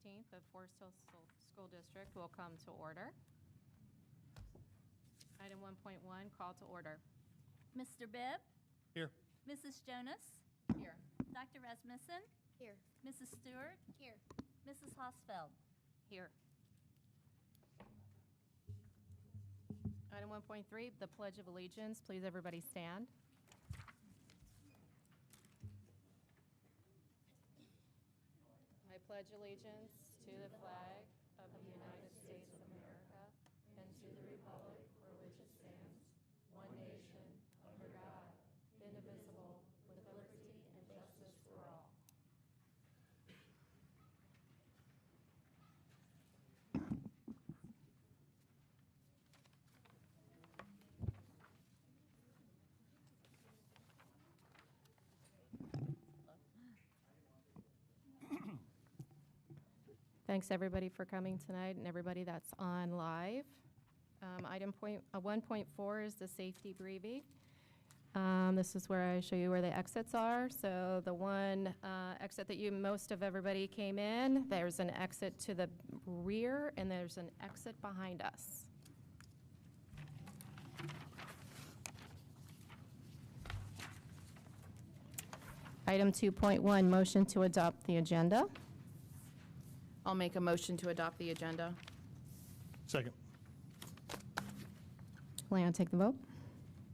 13th of Forest Hill School District will come to order. Item 1.1, call to order. Mr. Bibb? Here. Mrs. Jonas? Here. Dr. Rasmussen? Here. Mrs. Stewart? Here. Mrs. Hosfeld? Here. Item 1.3, the Pledge of Allegiance. Please, everybody stand. I pledge allegiance to the flag of the United States of America and to the republic for which it stands, one nation, under God, indivisible, with liberty and justice for all. Thanks, everybody, for coming tonight and everybody that's on live. Item 1.4 is the safety briefing. This is where I show you where the exits are. So the one exit that most of everybody came in, there's an exit to the rear, and there's an exit behind us. Item 2.1, motion to adopt the agenda. I'll make a motion to adopt the agenda. Second. Lana, take the vote.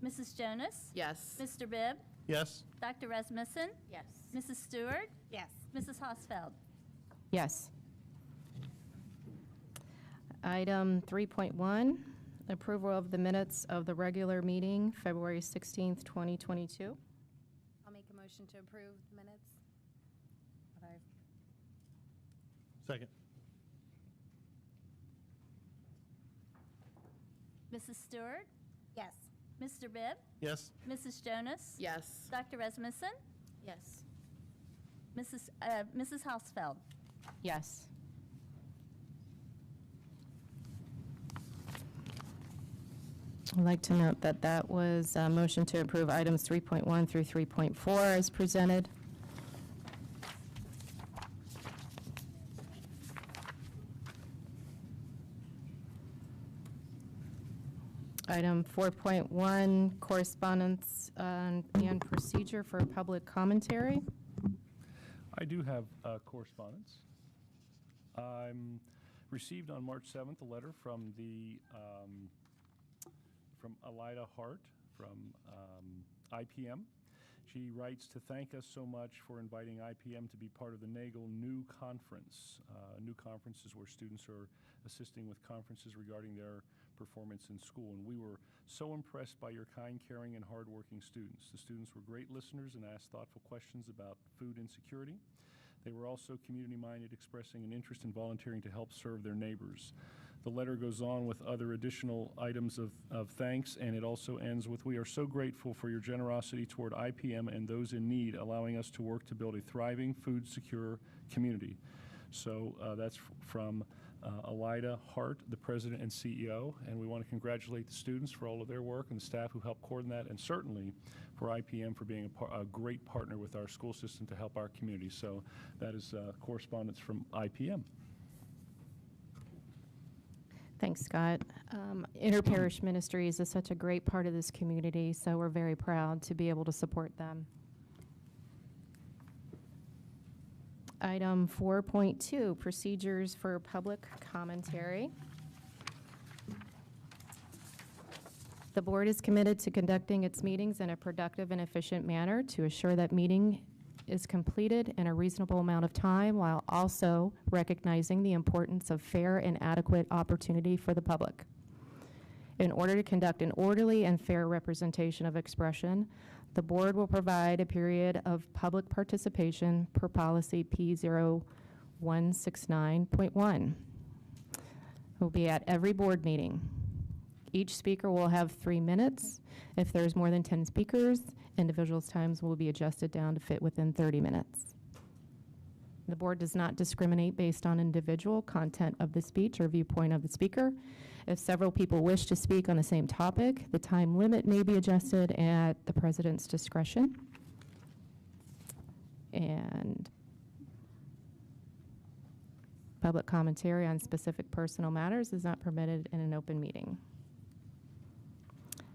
Mrs. Jonas? Yes. Mr. Bibb? Yes. Dr. Rasmussen? Yes. Mrs. Stewart? Yes. Mrs. Hosfeld? Yes. Item 3.1, approval of the minutes of the regular meeting, February 16th, 2022. I'll make a motion to approve the minutes. Second. Mrs. Stewart? Yes. Mr. Bibb? Yes. Mrs. Jonas? Yes. Dr. Rasmussen? Yes. Mrs. Hosfeld? Yes. I'd like to note that that was a motion to approve items 3.1 through 3.4 as presented. Item 4.1, correspondence and procedure for public commentary. I do have correspondence. I received on March 7th a letter from from Alida Hart from IPM. She writes to thank us so much for inviting IPM to be part of the NAGLE New Conference. New Conference is where students are assisting with conferences regarding their performance in school. And we were so impressed by your kind, caring, and hardworking students. The students were great listeners and asked thoughtful questions about food insecurity. They were also community-minded, expressing an interest in volunteering to help serve their neighbors. The letter goes on with other additional items of thanks, and it also ends with, "We are so grateful for your generosity toward IPM and those in need, allowing us to work to build a thriving, food-secure community." So that's from Alida Hart, the president and CEO, and we want to congratulate the students for all of their work and the staff who helped coordinate that, and certainly for IPM for being a great partner with our school system to help our community. So that is correspondence from IPM. Thanks, Scott. Interparish Ministries is such a great part of this community, so we're very proud to be able to support them. Item 4.2, procedures for public commentary. The board is committed to conducting its meetings in a productive and efficient manner to assure that meeting is completed in a reasonable amount of time while also recognizing the importance of fair and adequate opportunity for the public. In order to conduct an orderly and fair representation of expression, the board will provide a period of public participation per policy P0169.1. It will be at every board meeting. Each speaker will have 3 minutes. If there's more than 10 speakers, individuals' times will be adjusted down to fit within 30 minutes. The board does not discriminate based on individual content of the speech or viewpoint of the speaker. If several people wish to speak on the same topic, the time limit may be adjusted at the president's discretion. Public commentary on specific personal matters is not permitted in an open meeting.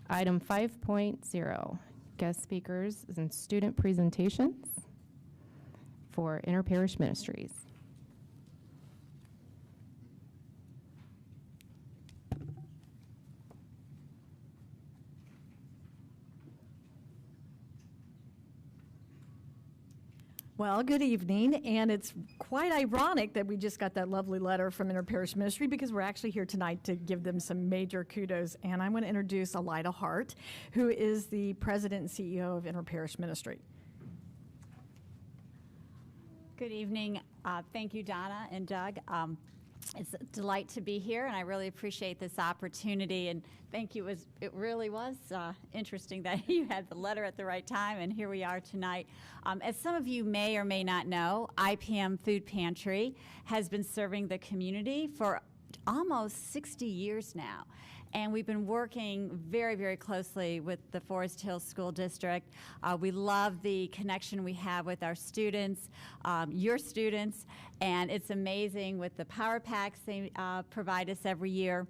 Item 5.0, guest speakers and student presentations for interparish ministries. Well, good evening, and it's quite ironic that we just got that lovely letter from Interparish Ministry because we're actually here tonight to give them some major kudos, and I want to introduce Elida Hart, who is the President and CEO of Interparish Ministry. Good evening. Thank you, Donna and Doug. It's a delight to be here, and I really appreciate this opportunity. And thank you. It really was interesting that you had the letter at the right time, and here we are tonight. As some of you may or may not know, IPM Food Pantry has been serving the community for almost 60 years now. And we've been working very, very closely with the Forest Hills School District. We love the connection we have with our students, your students, and it's amazing with the power packs they provide us every year.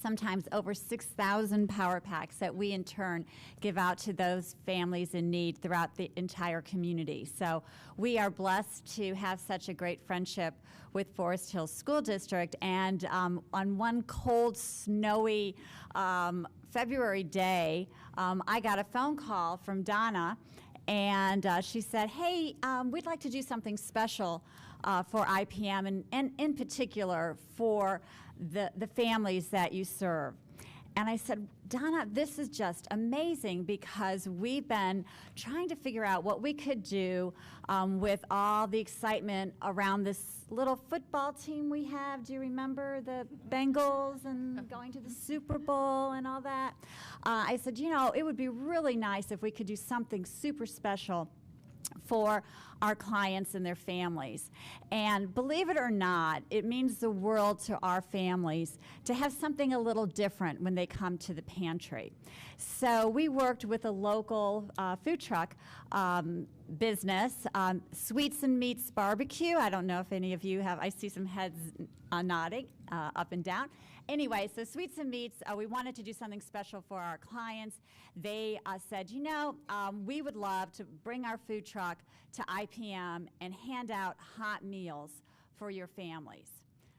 Sometimes over 6,000 power packs that we in turn give out to those families in need throughout the entire community. So we are blessed to have such a great friendship with Forest Hills School District. And on one cold, snowy February day, I got a phone call from Donna, and she said, hey, we'd like to do something special for IPM, and in particular for the families that you serve. And I said, Donna, this is just amazing because we've been trying to figure out what we could do with all the excitement around this little football team we have. Do you remember the Bengals and going to the Super Bowl and all that? I said, you know, it would be really nice if we could do something super special for our clients and their families. And believe it or not, it means the world to our families to have something a little different when they come to the pantry. So we worked with a local food truck business, Sweets and Meats Barbecue. I don't know if any of you have, I see some heads nodding up and down. Anyway, so Sweets and Meats, we wanted to do something special for our clients. They said, you know, we would love to bring our food truck to IPM and hand out hot meals for your families.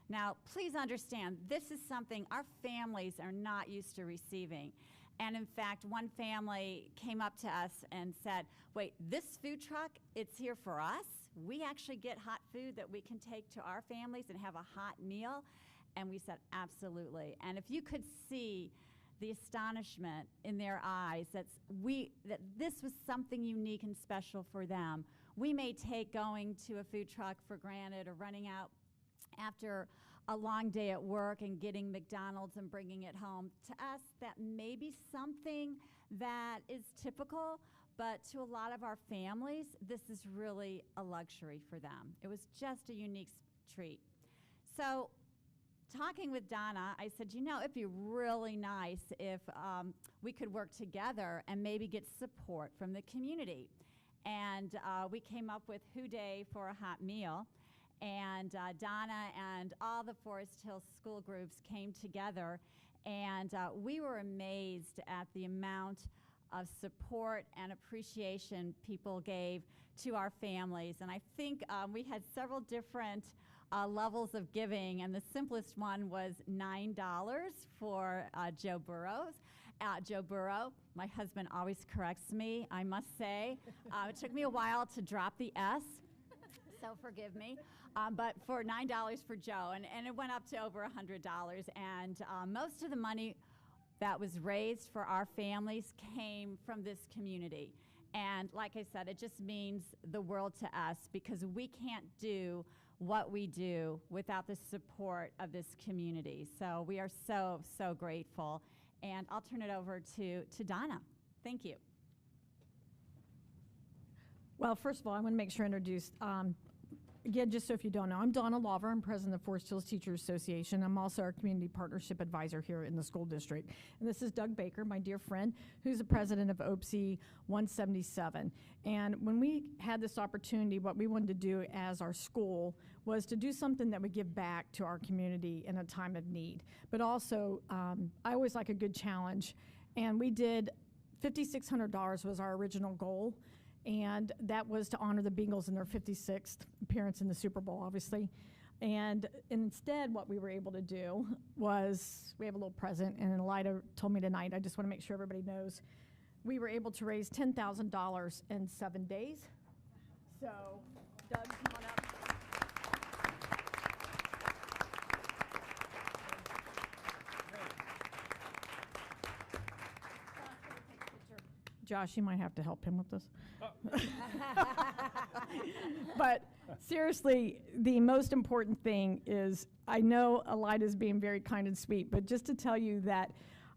Now, please understand, this is something our families are not used to receiving. And in fact, one family came up to us and said, wait, this food truck, it's here for us? We actually get hot food that we can take to our families and have a hot meal? And we said, absolutely. And if you could see the astonishment in their eyes that this was something unique and special for them. We may take going to a food truck for granted or running out after a long day at work and getting McDonald's and bringing it home. To us, that may be something that is typical, but to a lot of our families, this is really a luxury for them. It was just a unique treat. So talking with Donna, I said, you know, it'd be really nice if we could work together and maybe get support from the community. And we came up with Who Day for a Hot Meal. And Donna and all the Forest Hills school groups came together, and we were amazed at the amount of support and appreciation people gave to our families. And I think we had several different levels of giving, and the simplest one was $9 for Joe Burrow. My husband always corrects me, I must say. It took me a while to drop the S, so forgive me. But for $9 for Joe, and it went up to over $100. And most of the money that was raised for our families came from this community. And like I said, it just means the world to us because we can't do what we do without the support of this community. So we are so, so grateful. And I'll turn it over to Donna. Thank you. Well, first of all, I want to make sure I introduce, again, just so if you don't know, I'm Donna Lawver. I'm president of Forest Hills Teachers Association. I'm also our community partnership advisor here in the school district. And this is Doug Baker, my dear friend, who's the president of OPSI 177. And when we had this opportunity, what we wanted to do as our school was to do something that would give back to our community in a time of need. But also, I always like a good challenge, and we did $5,600 was our original goal, and that was to honor the Bengals in their 56th appearance in the Super Bowl, obviously. And instead, what we were able to do was, we have a little present, and Elida told me tonight, I just want to make sure everybody knows, we were able to raise $10,000 in 7 days. So, Doug, come on up. Josh, you might have to help him with this. But seriously, the most important thing is, I know Elida's being very kind and sweet, but just to tell you that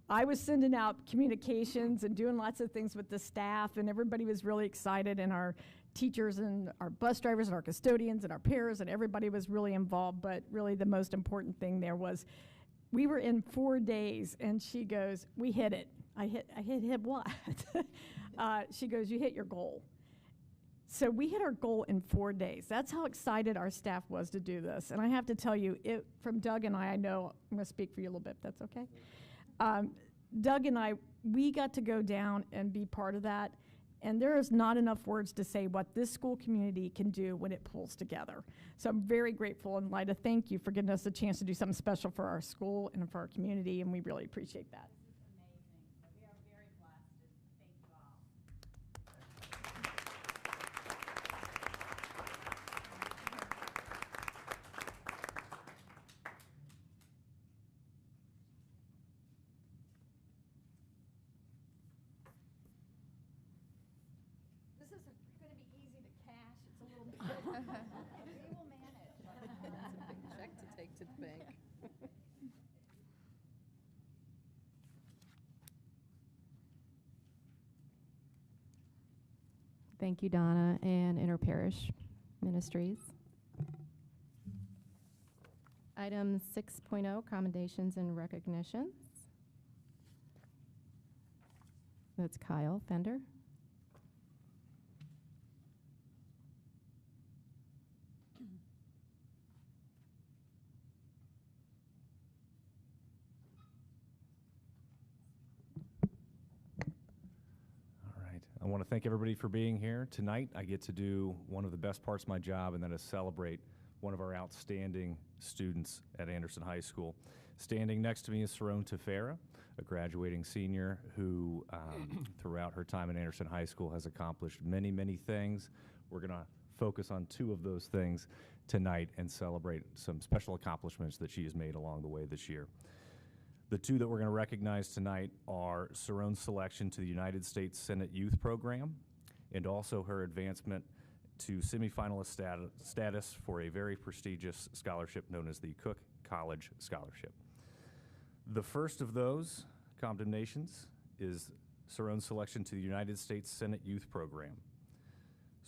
I was sending out communications and doing lots of things with the staff, and everybody was really excited, and our teachers and our bus drivers and our custodians and our peers, and everybody was really involved. But really the most important thing there was, we were in 4 days, and she goes, we hit it. I hit what? She goes, you hit your goal. So we hit our goal in 4 days. That's how excited our staff was to do this. And I have to tell you, from Doug and I know, I'm going to speak for you a little bit, if that's okay. Doug and I, we got to go down and be part of that. And there is not enough words to say what this school community can do when it pulls together. So I'm very grateful, and Lida, thank you for giving us a chance to do something special for our school and for our community, and we really appreciate that. We are very blessed, and thank you all. This isn't going to be easy to cash. It's a little bit. We will manage. That's a big check to take to the bank. Thank you, Donna, and Interparish Ministries. Item 6.0, commendations and recognitions. That's Kyle Fender. I want to thank everybody for being here. Tonight, I get to do one of the best parts of my job, and that is celebrate one of our outstanding students at Anderson High School. Standing next to me is Saron Tefera, a graduating senior who, throughout her time at Anderson High School, has accomplished many, many things. We're going to focus on 2 of those things tonight and celebrate some special accomplishments that she has made along the way this year. The 2 that we're going to recognize tonight are Saron's selection to the United States Senate Youth Program, and also her advancement to semifinalist status for a very prestigious scholarship known as the Cook College Scholarship. The first of those condemnations is Saron's selection to the United States Senate Youth Program.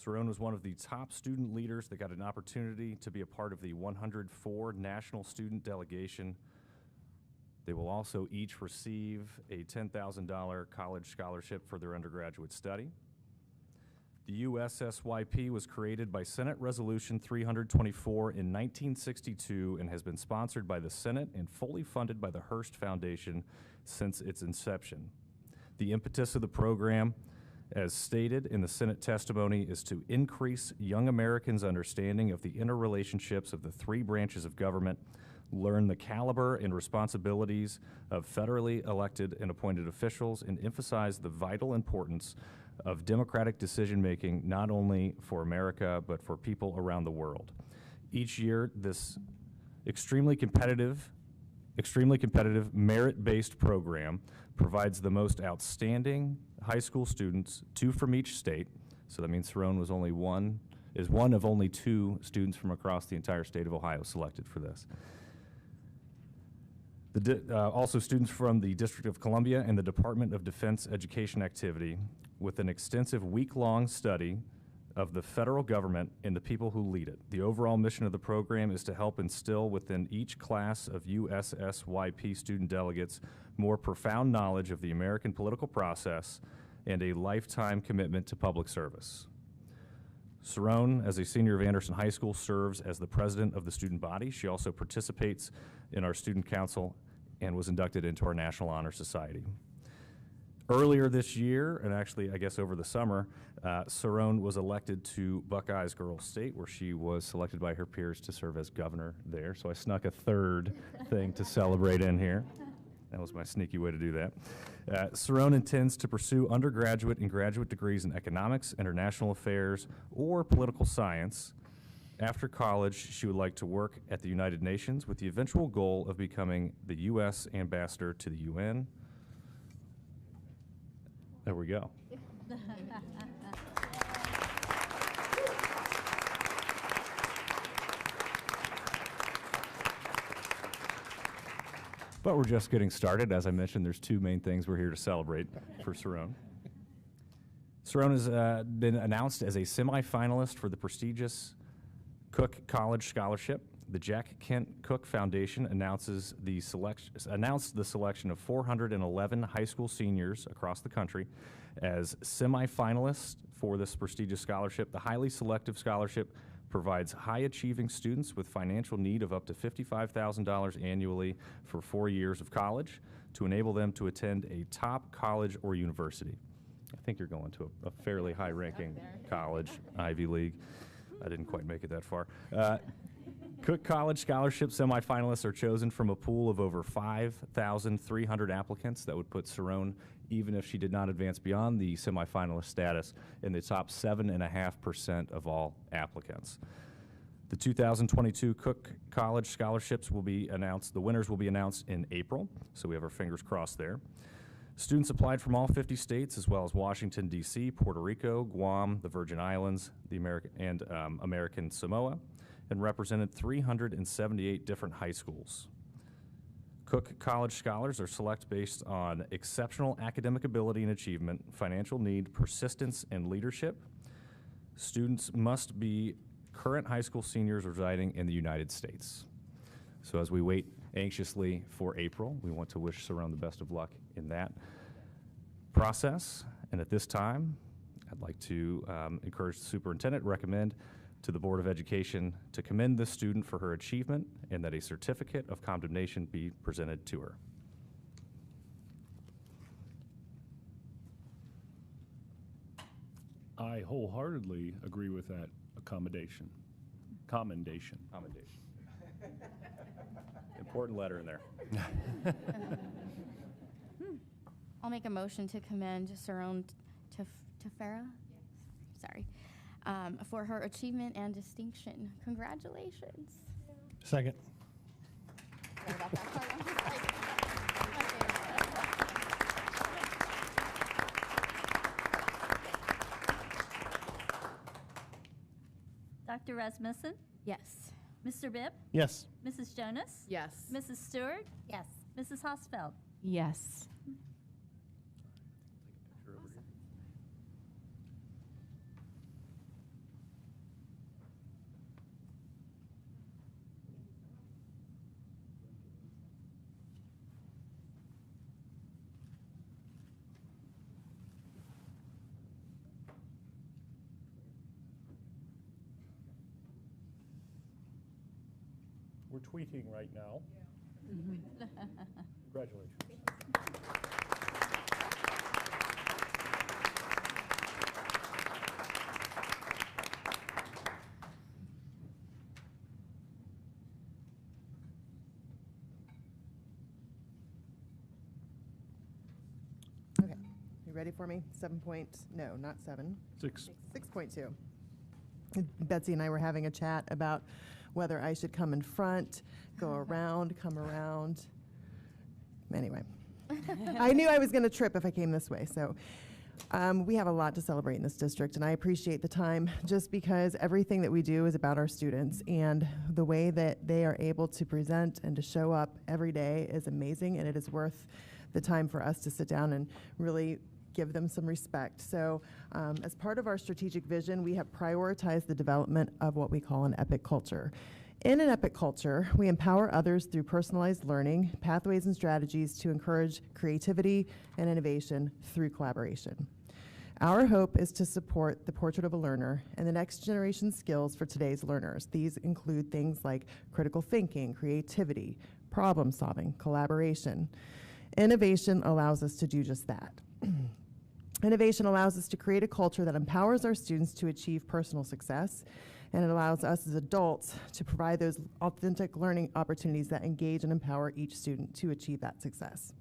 Saron was one of the top student leaders that got an opportunity to be a part of the 104 national student delegation. They will also each receive a $10,000 college scholarship for their undergraduate study. The USSYP was created by Senate Resolution 324 in 1962 and has been sponsored by the Senate and fully funded by the Hearst Foundation since its inception. The impetus of the program, as stated in the Senate testimony, is to increase young Americans' understanding of the interrelationships of the 3 branches of government, learn the caliber and responsibilities of federally elected and appointed officials, and emphasize the vital importance of democratic decision-making, not only for America, but for people around the world. Each year, this extremely competitive, merit-based program provides the most outstanding high school students, 2 from each state. So that means Saron was one of only 2 students from across the entire state of Ohio selected for this. Also students from the District of Columbia and the Department of Defense Education Activity, with an extensive week-long study of the federal government and the people who lead it. The overall mission of the program is to help instill within each class of USSYP student delegates more profound knowledge of the American political process and a lifetime commitment to public service. Cerrone, as a senior of Anderson High School, serves as the president of the student body. She also participates in our student council and was inducted into our National Honor Society. Earlier this year, and actually I guess over the summer, Cerrone was elected to Buckeyes Girls State, where she was selected by her peers to serve as governor there. So I snuck a third thing to celebrate in here. That was my sneaky way to do that. Cerrone intends to pursue undergraduate and graduate degrees in economics, international affairs, or political science. After college, she would like to work at the United Nations with the eventual goal of becoming the U.S. ambassador to the UN. There we go. But we're just getting started. As I mentioned, there's two main things we're here to celebrate for Cerrone. Cerrone has been announced as a semifinalist for the prestigious Cook College Scholarship. The Jack Kent Cook Foundation announced the selection of 411 high school seniors across the country as semifinalists for this prestigious scholarship. The highly selective scholarship provides high-achieving students with financial need of up to $55,000 annually for 4 years of college to enable them to attend a top college or university. I think you're going to a fairly high-ranking college, Ivy League. I didn't quite make it that far. Cook College Scholarship semifinalists are chosen from a pool of over 5,300 applicants. That would put Cerrone, even if she did not advance beyond the semifinalist status, in the top 7.5% of all applicants. The 2022 Cook College Scholarships will be announced, the winners will be announced in April, so we have our fingers crossed there. Students applied from all 50 states, as well as Washington, D.C., Puerto Rico, Guam, the Virgin Islands, the American Samoa, and represented 378 different high schools. Cook College Scholars are selected based on exceptional academic ability and achievement, financial need, persistence, and leadership. Students must be current high school seniors residing in the United States. So as we wait anxiously for April, we want to wish Cerrone the best of luck in that process. And at this time, I'd like to encourage the superintendent, recommend to the Board of Education to commend this student for her achievement and that a certificate of condemnation be presented to her. I wholeheartedly agree with that commendation. Important letter in there. I'll make a motion to commend Cerrone Tefera, for her achievement and distinction. Congratulations. Second. Sorry about that part. I'm just like, Dr. Rasmussen? yes. Mr. Bibb? Yes. Mrs. Jonas? Yes. Mrs. Stewart? Yes. Mrs. Hosfeld? Yes. We're tweeting right now. Congratulations. Okay, you ready for me? No, not 7. 6. 6.2. Betsy and I were having a chat about whether I should come in front, go around, come around. Anyway, I knew I was going to trip if I came this way. So we have a lot to celebrate in this district, and I appreciate the time just because everything that we do is about our students, and the way that they are able to present and to show up every day is amazing, and it is worth the time for us to sit down and really give them some respect. So as part of our strategic vision, we have prioritized the development of what we call an epic culture. In an epic culture, we empower others through personalized learning, pathways and strategies to encourage creativity and innovation through collaboration. Our hope is to support the portrait of a learner and the next generation skills for today's learners. These include things like critical thinking, creativity, problem solving, collaboration. Innovation allows us to do just that. Innovation allows us to create a culture that empowers our students to achieve personal success, and it allows us as adults to provide those authentic learning opportunities that engage and empower each student to achieve that success.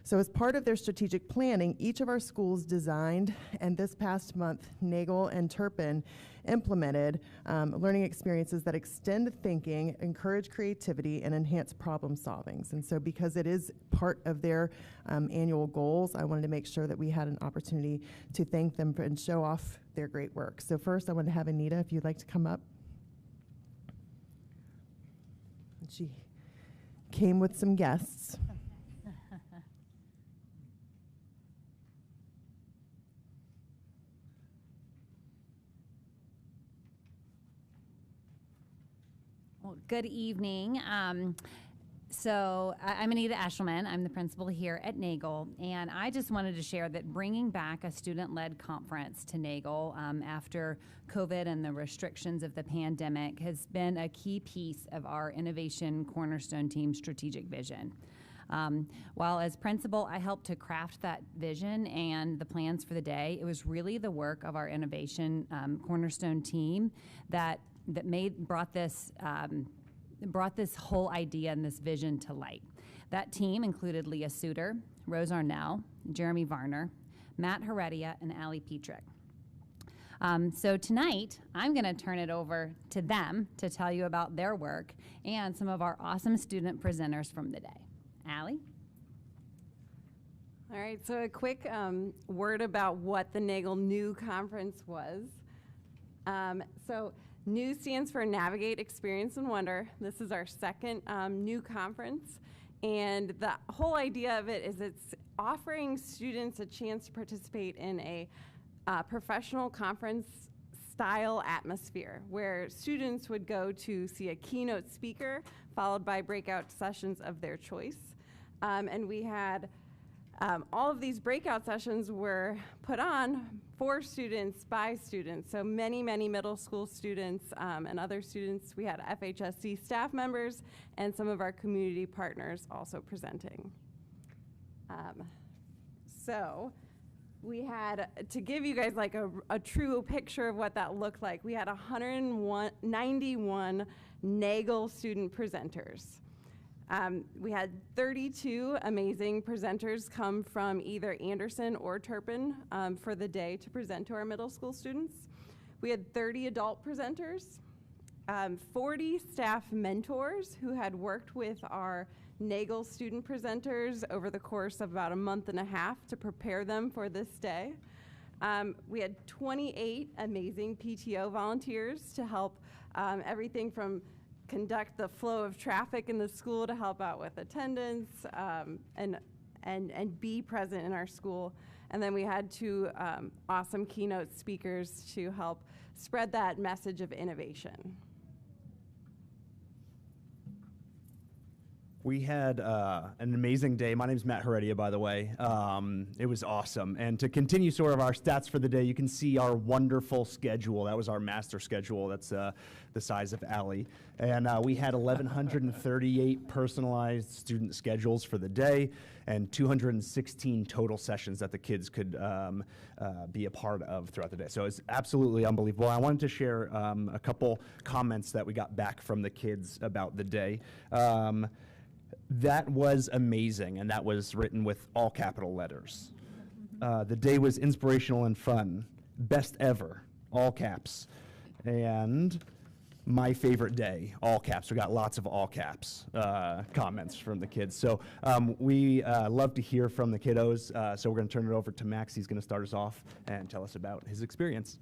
So as part of their strategic planning, each of our schools designed, and this past month, Nagel and Turpin implemented learning experiences that extend thinking, encourage creativity, and enhance problem solvings. And so because it is part of their annual goals, I wanted to make sure that we had an opportunity to thank them and show off their great work. So first, I want to have Anita, if you'd like to come up. She came with some guests. Well, good evening. I'm Anita Eshelman. I'm the principal here at Nagel, and I just wanted to share that bringing back a student-led conference to Nagel after COVID and the restrictions of the pandemic has been a key piece of our Innovation Cornerstone Team's strategic vision. While as principal, I helped to craft that vision and the plans for the day, it was really the work of our Innovation Cornerstone Team that brought this whole idea and this vision to light. That team included Leah Suter, Rose Arnell, Jeremy Varner, Matt Heredia, and Allie Petrick. So tonight, I'm going to turn it over to them to tell you about their work and some of our awesome student presenters from the day. Allie? All right, so a quick word about what the Nagel New Conference was. NEW stands for Navigate, Experience, and Wonder. This is our second new conference, and the whole idea of it is it's offering students a chance to participate in a professional conference style atmosphere where students would go to see a keynote speaker followed by breakout sessions of their choice. And we had all of these breakout sessions were put on for students, by students, so many middle school students and other students. We had FHSD staff members and some of our community partners also presenting. So we had, to give you guys like a true picture of what that looked like, we had 91 Nagel student presenters. We had 32 amazing presenters come from either Anderson or Turpin for the day to present to our middle school students. We had 30 adult presenters, 40 staff mentors who had worked with our Nagel student presenters over the course of about a month and a half to prepare them for this day. We had 28 amazing PTO volunteers to help everything from conduct the flow of traffic in the school to help out with attendance and be present in our school. And then we had two awesome keynote speakers to help spread that message of innovation. We had an amazing day. My name's Matt Heredia, by the way. It was awesome. And to continue sort of our stats for the day, you can see our wonderful schedule. That was our master schedule. That's the size of Allie. And we had 1,138 personalized student schedules for the day and 216 total sessions that the kids could be a part of throughout the day. So it's absolutely unbelievable. I wanted to share a couple comments that we got back from the kids about the day. That was amazing, and that was written with all capital letters. The day was inspirational and fun. Best ever, all caps. And my favorite day, all caps. We got lots of all caps comments from the kids. So we love to hear from the kiddos. So we're going to turn it over to Max. He's going to start us off and tell us about his experience.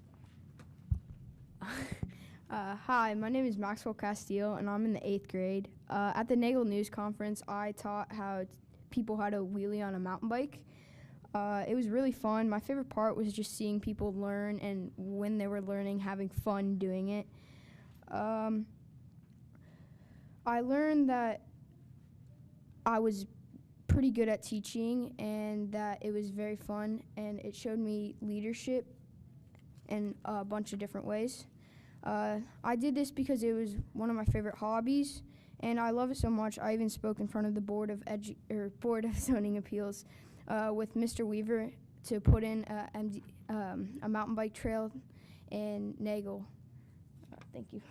Hi, my name is Maxwell Castillo, and I'm in the 8th grade. At the Nagel News Conference, I taught how people how to wheelie on a mountain bike. It was really fun. My favorite part was just seeing people learn, and when they were learning, having fun doing it. I learned that I was pretty good at teaching and that it was very fun, and it showed me leadership in a bunch of different ways. I did this because it was one of my favorite hobbies, and I love it so much. I even spoke in front of the Board of Zoning Appeals with Mr. Weaver to put in a mountain bike trail in Nagel. Thank you.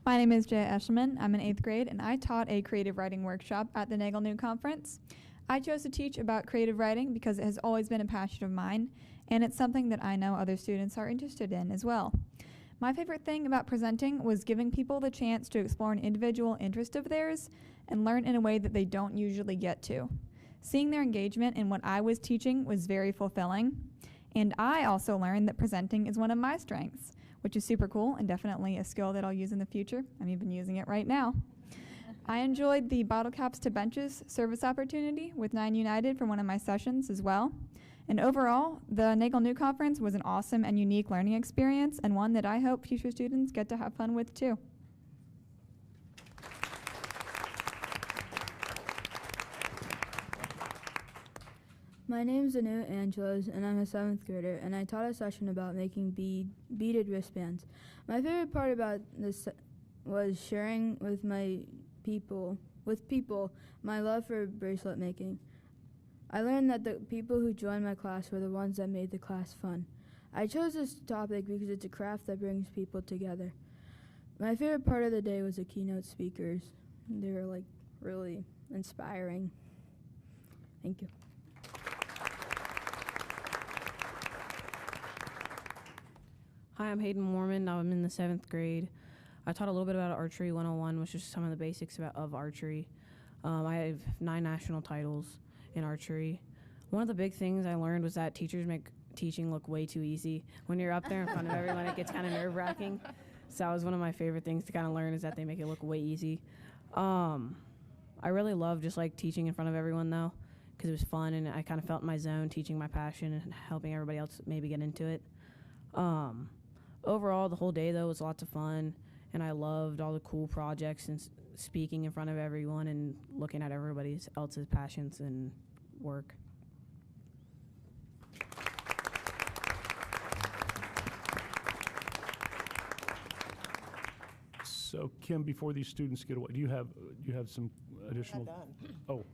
My name is Jaya Eshelman. I'm in 8th grade, and I taught a creative writing workshop at the Nagel New Conference. I chose to teach about creative writing because it has always been a passion of mine, and it's something that I know other students are interested in as well. My favorite thing about presenting was giving people the chance to explore an individual interest of theirs and learn in a way that they don't usually get to. Seeing their engagement in what I was teaching was very fulfilling, and I also learned that presenting is one of my strengths, which is super cool and definitely a skill that I'll use in the future. I'm even using it right now. I enjoyed the Bottle Caps to Benches service opportunity with 9 United for one of my sessions as well. And overall, the Nagel New Conference was an awesome and unique learning experience, and one that I hope future students get to have fun with too. My name is Anu Angelos, and I'm a 7th grader, and I taught a session about making beaded wristbands. My favorite part about this was sharing with people my love for bracelet making. I learned that the people who joined my class were the ones that made the class fun. I chose this topic because it's a craft that brings people together. My favorite part of the day was the keynote speakers. They were really inspiring. Thank you. Hi, I'm Hayden Mormon. I'm in the 7th grade. I taught a little bit about Archery 101, which is some of the basics of archery. I have 9 national titles in archery. One of the big things I learned was that teachers make teaching look way too easy. When you're up there in front of everyone, it gets kind of nerve-wracking. So that was one of my favorite things to kind of learn, is that they make it look way easy. I really loved just teaching in front of everyone though, because it was fun and I kind of felt in my zone teaching my passion and helping everybody else maybe get into it. Overall, the whole day though was lots of fun, and I loved all the cool projects and speaking in front of everyone and looking at everybody else's passions and work. So Kim, before these students get away, do you have some additional? Not done. Oh.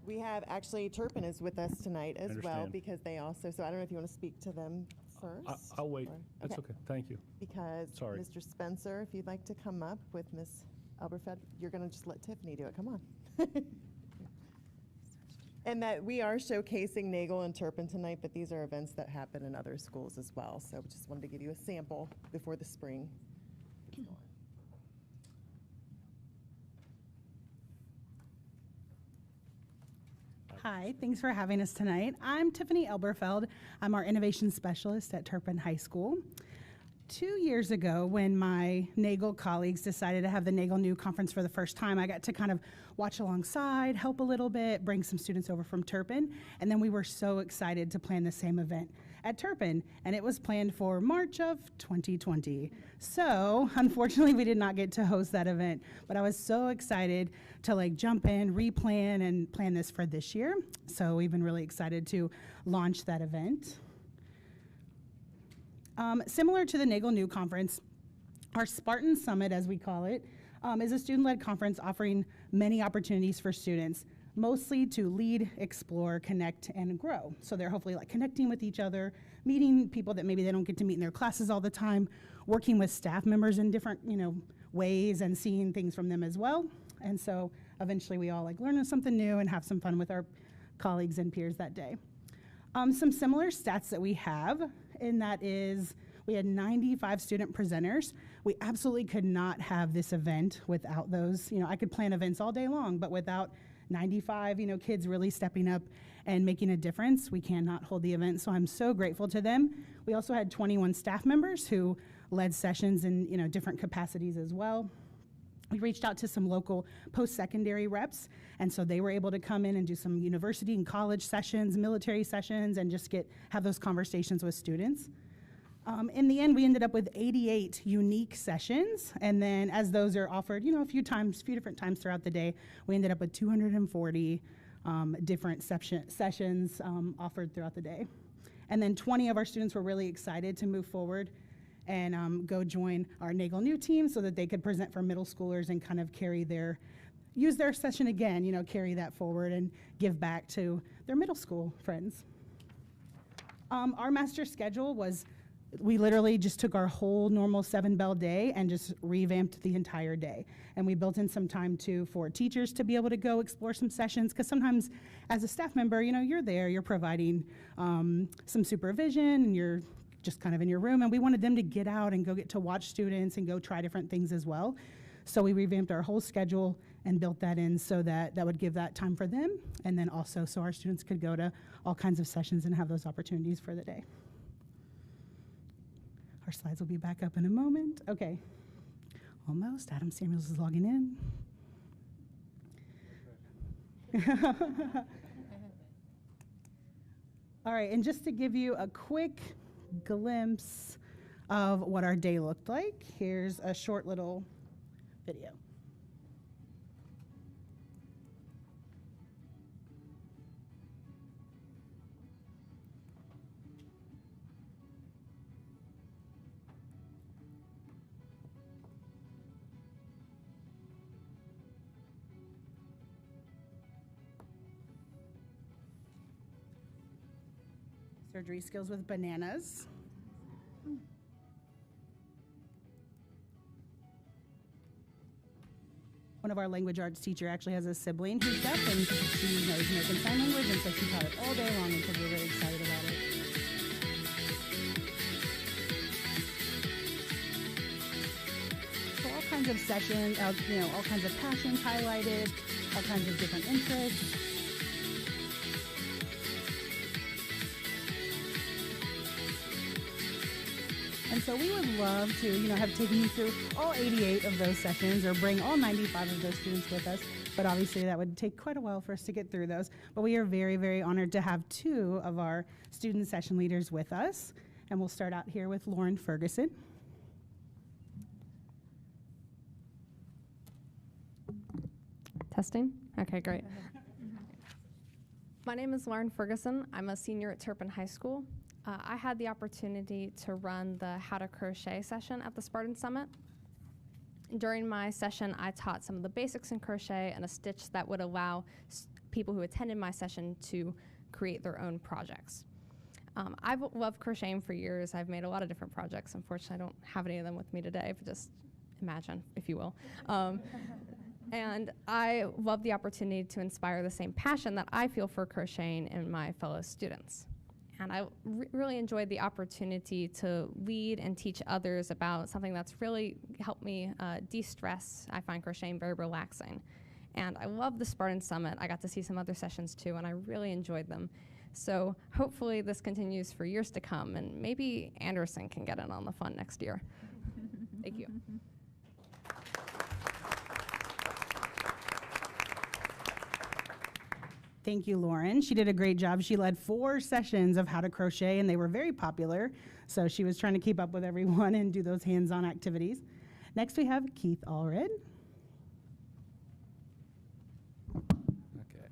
We have actually Turpin is with us tonight as well, Understand. because they also. So I don't know if you want to speak to them first. I'll wait. or- That's okay. Thank you. Because Sorry. Mr. Spencer, if you'd like to come up with Ms. Elberfeld, you're going to just let Tiffany do it. Come on. And that we are showcasing Nagel and Turpin tonight, but these are events that happen in other schools as well. So just wanted to give you a sample before the spring. Hi, thanks for having us tonight. I'm Tiffany Elberfeld. I'm our innovation specialist at Turpin High School. 2 years ago, when my Nagel colleagues decided to have the Nagel New Conference for the first time, I got to kind of watch alongside, help a little bit, bring some students over from Turpin, and then we were so excited to plan the same event at Turpin, and it was planned for March of 2020. So, unfortunately, we did not get to host that event, but I was so excited to jump in, replan, and plan this for this year. So we've been really excited to launch that event. Similar to the Nagel New Conference, our Spartan Summit, as we call it, is a student-led conference offering many opportunities for students, mostly to lead, explore, connect, and grow. So they're hopefully connecting with each other, meeting people that maybe they don't get to meet in their classes all the time, working with staff members in different ways and seeing things from them as well. And so eventually we all learn something new and have some fun with our colleagues and peers that day. Some similar stats that we have, and that is we had 95 student presenters. We absolutely could not have this event without those. I could plan events all day long, but without 95, kids really stepping up and making a difference, we cannot hold the event. So I'm so grateful to them. We also had 21 staff members who led sessions in different capacities as well. We reached out to some local post-secondary reps, and so they were able to come in and do some university and college sessions, military sessions, and just have those conversations with students. In the end, we ended up with 88 unique sessions, and then as those are offered, a few different times throughout the day, we ended up with 240 different sessions offered throughout the day. And then 20 of our students were really excited to move forward and go join our Nagel New team so that they could present for middle schoolers and kind of use their session again, carry that forward and give back to their middle school friends. Our master schedule was, we literally just took our whole normal 7-bell day and just revamped the entire day. And we built in some time too for teachers to be able to go explore some sessions, because sometimes as a staff member, you're there, you're providing some supervision, and you're just kind of in your room, and we wanted them to get out and go get to watch students and go try different things as well. So we revamped our whole schedule and built that in so that would give that time for them, and then also so our students could go to all kinds of sessions and have those opportunities for the day. Our slides will be back up in a moment. Okay, almost. Adam Samuels is logging in. All right, and just to give you a quick glimpse of what our day looked like, here's a short little video. Surgery skills with bananas. One of our language arts teacher actually has a sibling who's deaf, and she knows American Sign Language, and so she taught it all day long, and so we're really excited about it. So all kinds of sessions, all kinds of passions highlighted, all kinds of different interests. And so we would love to, have taken you through all 88 of those sessions, or bring all 95 of those students with us. But obviously that would take quite a while for us to get through those. But we are very, very honored to have 2 of our student session leaders with us. And we'll start out here with Lauren Ferguson. Testing? Okay, great. My name is Lauren Ferguson. I'm a senior at Turpin High School. I had the opportunity to run the How to Crochet session at the Spartan Summit. During my session, I taught some of the basics in crochet and a stitch that would allow people who attended my session to create their own projects. I've loved crocheting for years. I've made a lot of different projects. Unfortunately, I don't have any of them with me today, but just imagine, if you will. And I love the opportunity to inspire the same passion that I feel for crocheting in my fellow students. And I really enjoyed the opportunity to lead and teach others about something that's really helped me de-stress. I find crocheting very relaxing. And I love the Spartan Summit. I got to see some other sessions too, and I really enjoyed them. So hopefully this continues for years to come, and maybe Anderson can get in on the fun next year. Thank you. Thank you, Lauren. She did a great job. She led 4 sessions of How to Crochet, and they were very popular. So she was trying to keep up with everyone and do those hands-on activities. Next, we have Keith Allred. Okay.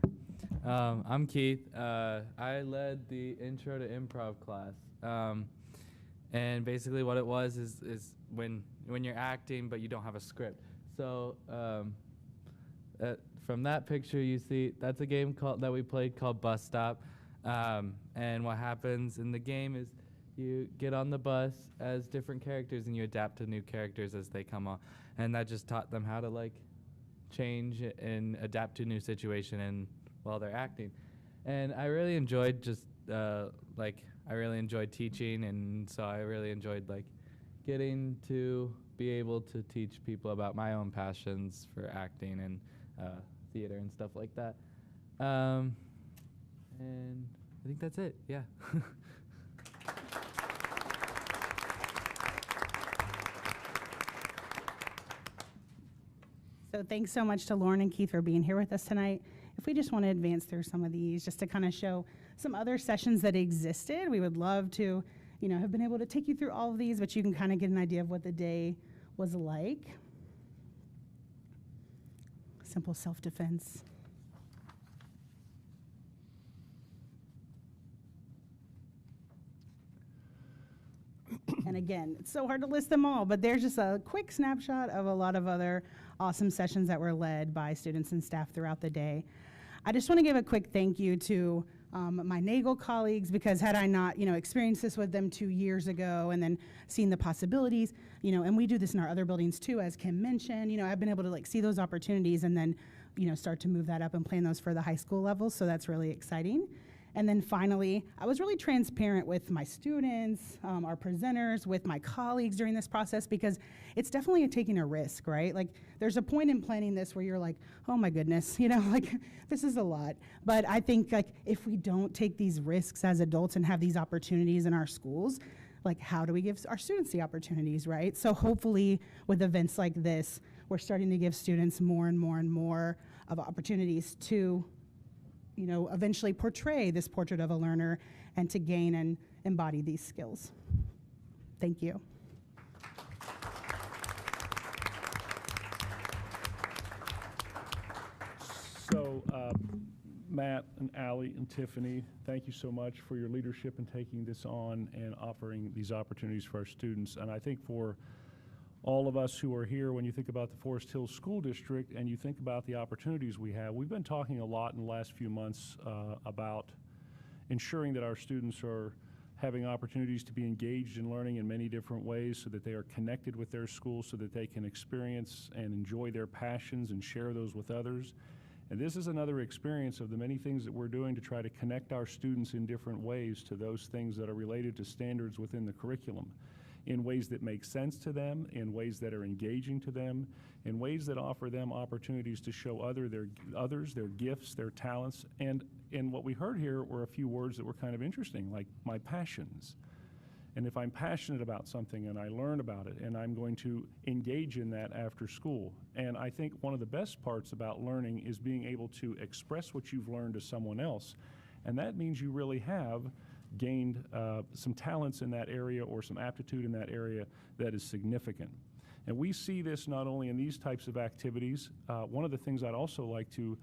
I'm Keith. I led the Intro to Improv class. And basically what it was is when you're acting, but you don't have a script. So from that picture you see, that's a game that we played called Bus Stop. And what happens in the game is you get on the bus as different characters and you adapt to new characters as they come on. And that just taught them how to change and adapt to a new situation and while they're acting. And I really enjoyed I really enjoyed teaching, and so I really enjoyed getting to be able to teach people about my own passions for acting and theater and stuff like that. And I think that's it, yeah. So thanks so much to Lauren and Keith for being here with us tonight. If we just want to advance through some of these just to kind of show some other sessions that existed, we would love to have been able to take you through all of these, but you can kind of get an idea of what the day was like. Simple self-defense. And again, it's so hard to list them all, but there's just a quick snapshot of a lot of other awesome sessions that were led by students and staff throughout the day. I just want to give a quick thank you to my NAGLE colleagues, because had I not, experienced this with them 2 years ago and then seen the possibilities, and we do this in our other buildings too, as Kim mentioned, I've been able to see those opportunities and then, start to move that up and plan those for the high school level. So that's really exciting. And then finally, I was really transparent with my students, our presenters, with my colleagues during this process, because it's definitely taking a risk, right? There's a point in planning this where you're like, oh my goodness, this is a lot. But I think if we don't take these risks as adults and have these opportunities in our schools, how do we give our students the opportunities, right? So hopefully with events like this, we're starting to give students more and more and more of opportunities to eventually portray this portrait of a learner and to gain and embody these skills. Thank you. So, Matt and Allie and Tiffany, thank you so much for your leadership in taking this on and offering these opportunities for our students. And I think for all of us who are here, when you think about the Forest Hills School District and you think about the opportunities we have, we've been talking a lot in the last few months about ensuring that our students are having opportunities to be engaged in learning in many different ways so that they are connected with their school, so that they can experience and enjoy their passions and share those with others. And this is another experience of the many things that we're doing to try to connect our students in different ways to those things that are related to standards within the curriculum, in ways that make sense to them, in ways that are engaging to them, in ways that offer them opportunities to show others their gifts, their talents. And what we heard here were a few words that were kind of interesting, like my passions. And if I'm passionate about something and I learn about it, and I'm going to engage in that after school. And I think one of the best parts about learning is being able to express what you've learned to someone else. And that means you really have gained some talents in that area or some aptitude in that area that is significant. And we see this not only in these types of activities. One of the things I'd also like to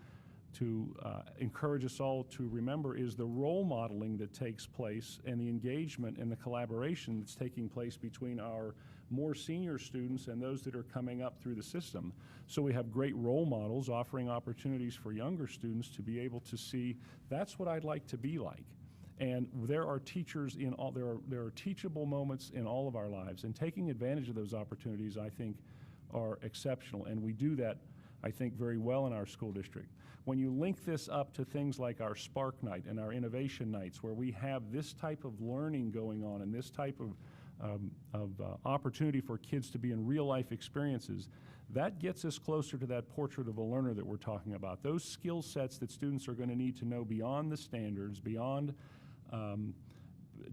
encourage us all to remember is the role modeling that takes place and the engagement and the collaboration that's taking place between our more senior students and those that are coming up through the system. So we have great role models offering opportunities for younger students to be able to see, that's what I'd like to be like. And there are teachers in all, there are teachable moments in all of our lives, and taking advantage of those opportunities, I think, are exceptional. And we do that, I think, very well in our school district. When you link this up to things like our Spark Night and our Innovation Nights, where we have this type of learning going on and this type of opportunity for kids to be in real life experiences, that gets us closer to that portrait of a learner that we're talking about. Those skill sets that students are going to need to know beyond the standards, beyond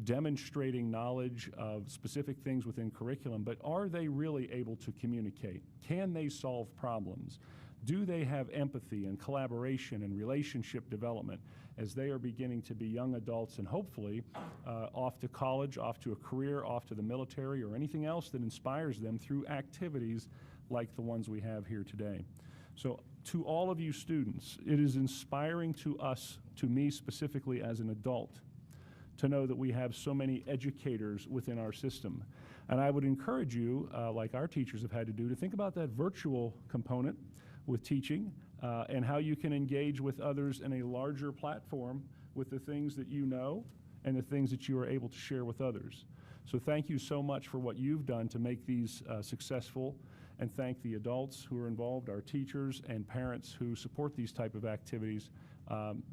demonstrating knowledge of specific things within curriculum, but are they really able to communicate? Can they solve problems? Do they have empathy and collaboration and relationship development as they are beginning to be young adults and hopefully off to college, off to a career, off to the military, or anything else that inspires them through activities like the ones we have here today? So to all of you students, it is inspiring to us, to me specifically as an adult, to know that we have so many educators within our system. And I would encourage you, like our teachers have had to do, to think about that virtual component with teaching and how you can engage with others in a larger platform with the things that you know and the things that you are able to share with others. So thank you so much for what you've done to make these successful, and thank the adults who are involved, our teachers and parents who support these type of activities.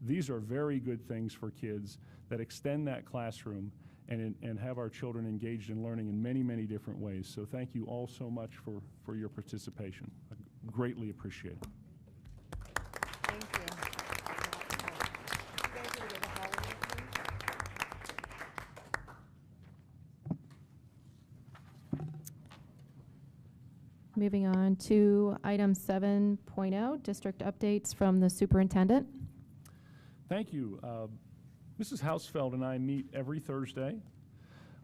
These are very good things for kids that extend that classroom and have our children engaged in learning in many, many different ways. So thank you all so much for your participation. I greatly appreciate it. Thank you. Moving on to item 7.0, district updates from the superintendent. Thank you. Mrs. Hausfeld and I meet every Thursday.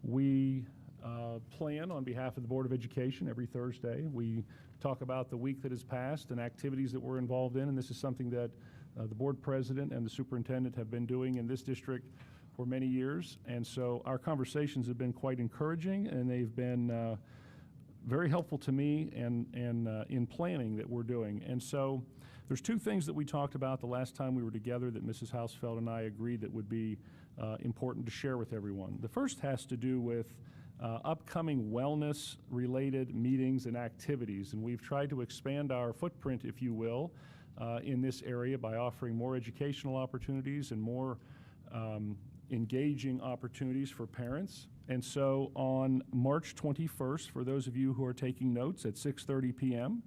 We plan on behalf of the Board of Education every Thursday. We talk about the week that has passed and activities that we're involved in, and this is something that the board president and the superintendent have been doing in this district for many years. And so our conversations have been quite encouraging, and they've been very helpful to me and in planning that we're doing. And so there's two things that we talked about the last time we were together that Mrs. Hausfeld and I agreed that would be important to share with everyone. The first has to do with upcoming wellness-related meetings and activities, and we've tried to expand our footprint, if you will, in this area by offering more educational opportunities and more engaging opportunities for parents. And so on March 21st, for those of you who are taking notes, at 6:30 p.m.,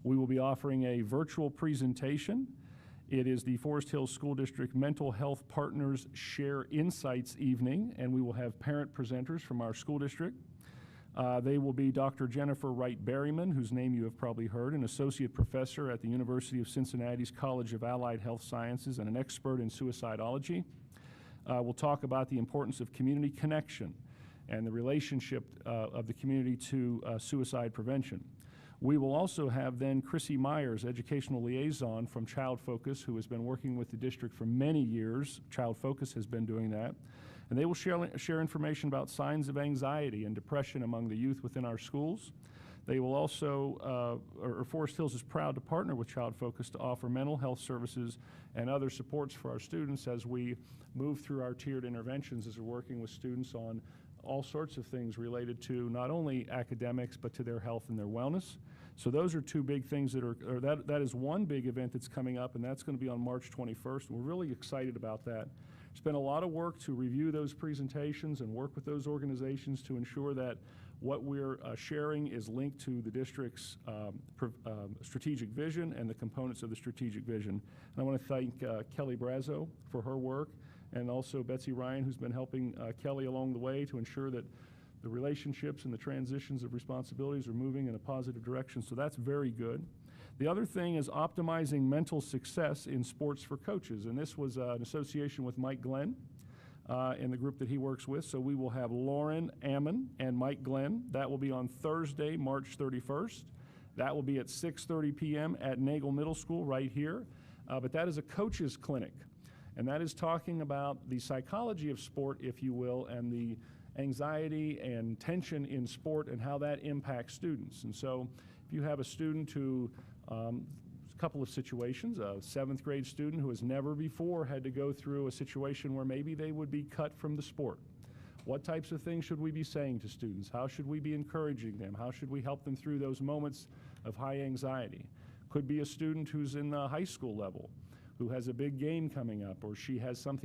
we will be offering a virtual presentation. It is the Forest Hills School District Mental Health Partners Share Insights Evening, and we will have parent presenters from our school district. They will be Dr. Jennifer Wright-Berryman, whose name you have probably heard, an associate professor at the University of Cincinnati's College of Allied Health Sciences and an expert in suicidology. We'll talk about the importance of community connection and the relationship of the community to suicide prevention. We will also have then Chrissy Myers, educational liaison from Child Focus, who has been working with the district for many years. Child Focus has been doing that. And they will share information about signs of anxiety and depression among the youth within our schools. They will also, Forest Hills is proud to partner with Child Focus to offer mental health services and other supports for our students as we move through our tiered interventions, as we're working with students on all sorts of things related to not only academics, but to their health and their wellness. So those are two big things that is one big event that's coming up, and that's going to be on March 21st. We're really excited about that. It's been a lot of work to review those presentations and work with those organizations to ensure that what we're sharing is linked to the district's strategic vision and the components of the strategic vision. And I want to thank Kelly Brazo for her work, and also Betsy Ryan, who's been helping Kelly along the way to ensure that the relationships and the transitions of responsibilities are moving in a positive direction. So that's very good. The other thing is optimizing mental success in sports for coaches. And this was an association with Mike Glenn and the group that he works with. So we will have Lauren Ammon and Mike Glenn. That will be on Thursday, March 31st. That will be at 6:30 p.m. at Nagel Middle School right here. But that is a coaches clinic. And that is talking about the psychology of sport, if you will, and the anxiety and tension in sport and how that impacts students. And so if you have a student who, a couple of situations, a 7th grade student who has never before had to go through a situation where maybe they would be cut from the sport. What types of things should we be saying to students? How should we be encouraging them? How should we help them through those moments of high anxiety? Could be a student who's in the high school level, who has a big game coming up, or she has some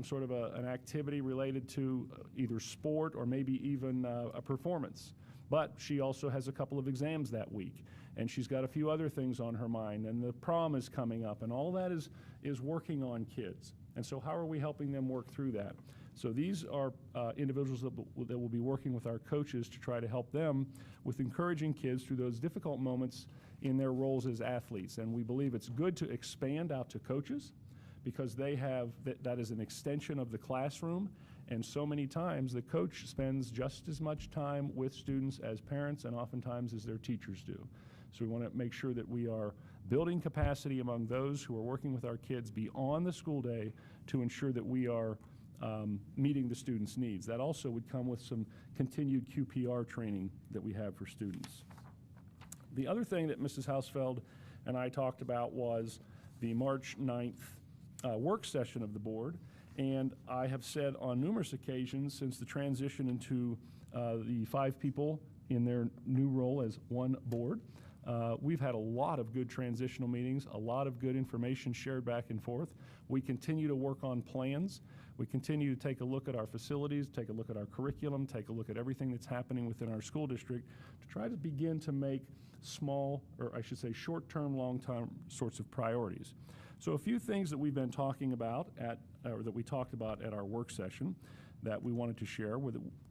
sort of an activity related to either sport or maybe even a performance. But she also has a couple of exams that week, and she's got a few other things on her mind, and the prom is coming up, and all that is working on kids. And so how are we helping them work through that? So these are individuals that will be working with our coaches to try to help them with encouraging kids through those difficult moments in their roles as athletes. And we believe it's good to expand out to coaches because they have, that is an extension of the classroom. And so many times the coach spends just as much time with students as parents and oftentimes as their teachers do. So we want to make sure that we are building capacity among those who are working with our kids beyond the school day to ensure that we are meeting the students' needs. That also would come with some continued QPR training that we have for students. The other thing that Mrs. Hausfeld and I talked about was the March 9th work session of the board. And I have said on numerous occasions since the transition into the 5 people in their new role as one board, we've had a lot of good transitional meetings, a lot of good information shared back and forth. We continue to work on plans. We continue to take a look at our facilities, take a look at our curriculum, take a look at everything that's happening within our school district to try to begin to make small, or I should say short-term, long-term sorts of priorities. So a few things that we've been talking about or that we talked about at our work session that we wanted to share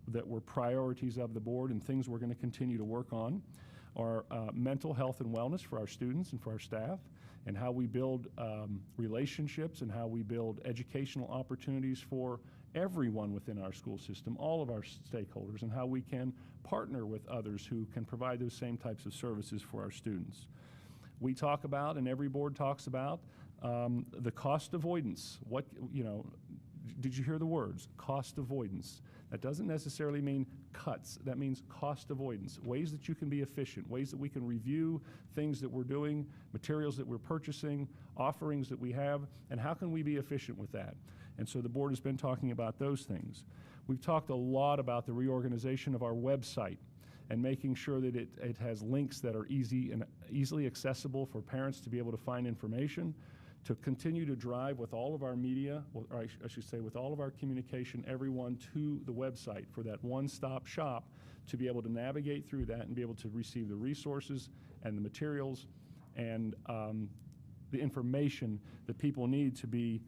that were priorities of the board and things we're going to continue to work on are mental health and wellness for our students and for our staff, and how we build relationships and how we build educational opportunities for everyone within our school system, all of our stakeholders, and how we can partner with others who can provide those same types of services for our students. We talk about, and every board talks about, the cost avoidance. What, did you hear the words? Cost avoidance. That doesn't necessarily mean cuts. That means cost avoidance. Ways that you can be efficient, ways that we can review things that we're doing, materials that we're purchasing, offerings that we have, and how can we be efficient with that? And so the board has been talking about those things. We've talked a lot about the reorganization of our website and making sure that it has links that are easily accessible for parents to be able to find information, to continue to drive with all of our media, or I should say with all of our communication, everyone to the website for that one-stop shop to be able to navigate through that and be able to receive the resources and the materials and the information that people need to be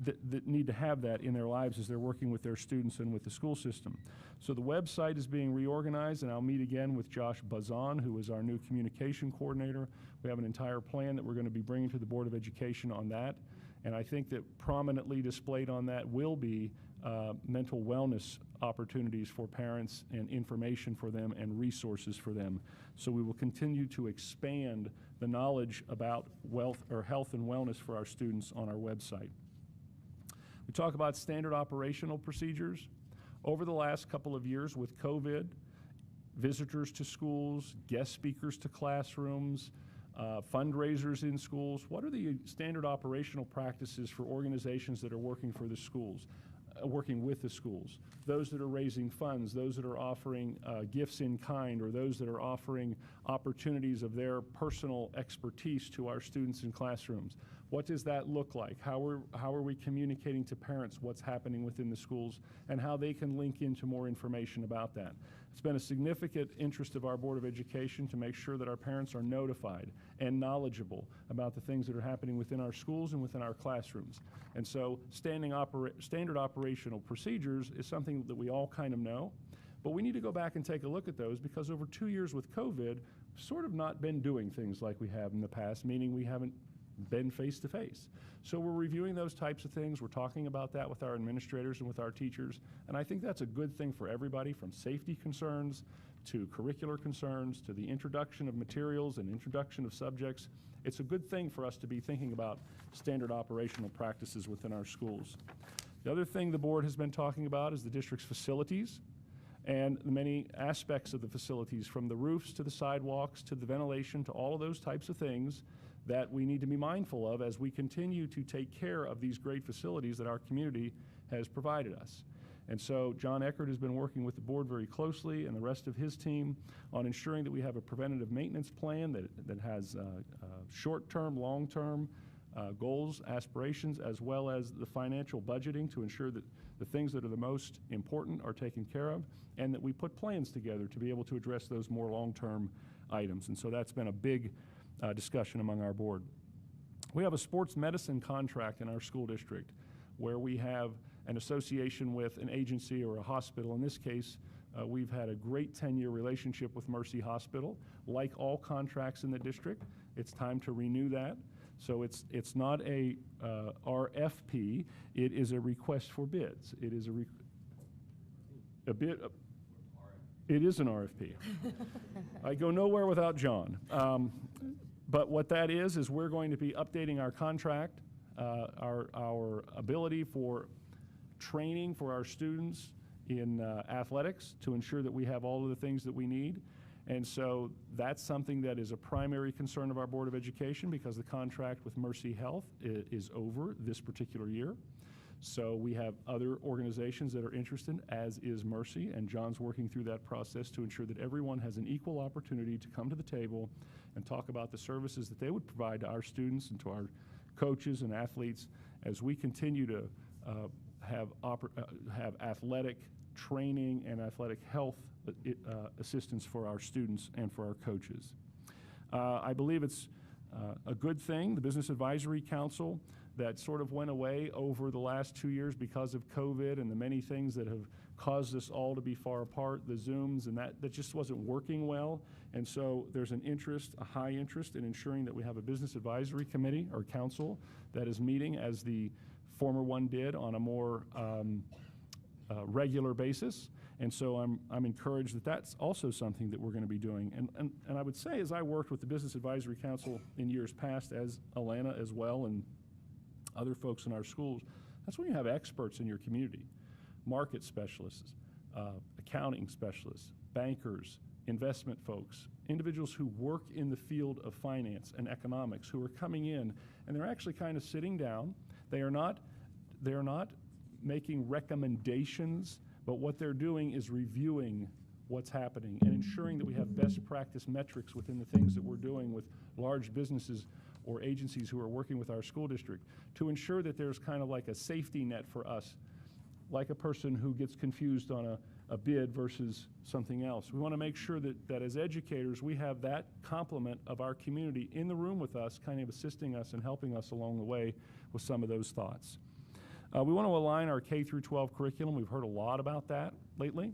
that need to have that in their lives as they're working with their students and with the school system. So the website is being reorganized, and I'll meet again with Josh Bazan, who is our new communication coordinator. We have an entire plan that we're going to be bringing to the Board of Education on that, and I think that prominently displayed on that will be mental wellness opportunities for parents and information for them and resources for them. So we will continue to expand the knowledge about health and wellness for our students on our website. We talk about standard operational procedures. Over the last couple of years with COVID, visitors to schools, guest speakers to classrooms, fundraisers in schools, what are the standard operational practices for organizations that are working for the schools, working with the schools? Those that are raising funds, those that are offering gifts in kind, or those that are offering opportunities of their personal expertise to our students in classrooms. What does that look like? How are we communicating to parents what's happening within the schools and how they can link into more information about that? It's been a significant interest of our Board of Education to make sure that our parents are notified and knowledgeable about the things that are happening within our schools and within our classrooms. And so standard operational procedures is something that we all kind of know, but we need to go back and take a look at those because over 2 years with COVID, we've sort of not been doing things like we have in the past, meaning we haven't been face-to-face. So we're reviewing those types of things. We're talking about that with our administrators and with our teachers. And I think that's a good thing for everybody, from safety concerns to curricular concerns to the introduction of materials and introduction of subjects. It's a good thing for us to be thinking about standard operational practices within our schools. The other thing the board has been talking about is the district's facilities and the many aspects of the facilities, from the roofs to the sidewalks to the ventilation to all of those types of things that we need to be mindful of as we continue to take care of these great facilities that our community has provided us. And so John Eckert has been working with the board very closely and the rest of his team on ensuring that we have a preventative maintenance plan that has short-term, long-term goals, aspirations, as well as the financial budgeting to ensure that the things that are the most important are taken care of, and that we put plans together to be able to address those more long-term items. And so that's been a big discussion among our board. We have a sports medicine contract in our school district where we have an association with an agency or a hospital. In this case, we've had a great 10-year relationship with Mercy Hospital. Like all contracts in the district, it's time to renew that. So it's not a RFP, it is a request for bids. It is it is an RFP. I go nowhere without John. But what that is we're going to be updating our contract, our ability for training for our students in athletics to ensure that we have all of the things that we need. And so that's something that is a primary concern of our Board of Education because the contract with Mercy Health is over this particular year. So we have other organizations that are interested, as is Mercy, and John's working through that process to ensure that everyone has an equal opportunity to come to the table and talk about the services that they would provide to our students and to our coaches and athletes as we continue to have athletic training and athletic health assistance for our students and for our coaches. I believe it's a good thing, the Business Advisory Council that sort of went away over the last 2 years because of COVID and the many things that have caused us all to be far apart, the Zooms, and that just wasn't working well. And so there's an interest, a high interest in ensuring that we have a Business Advisory Committee or Council that is meeting as the former one did on a more regular basis. And so I'm encouraged that that's also something that we're going to be doing. And I would say, as I worked with the Business Advisory Council in years past, as Alana as well, and other folks in our schools, that's when you have experts in your community, market specialists, accounting specialists, bankers, investment folks, individuals who work in the field of finance and economics, who are coming in, and they're actually kind of sitting down. They are not making recommendations, but what they're doing is reviewing what's happening and ensuring that we have best practice metrics within the things that we're doing with large businesses or agencies who are working with our school district to ensure that there's kind of like a safety net for us, like a person who gets confused on a bid versus something else. We want to make sure that as educators, we have that complement of our community in the room with us, kind of assisting us and helping us along the way with some of those thoughts. We want to align our K through 12 curriculum. We've heard a lot about that lately.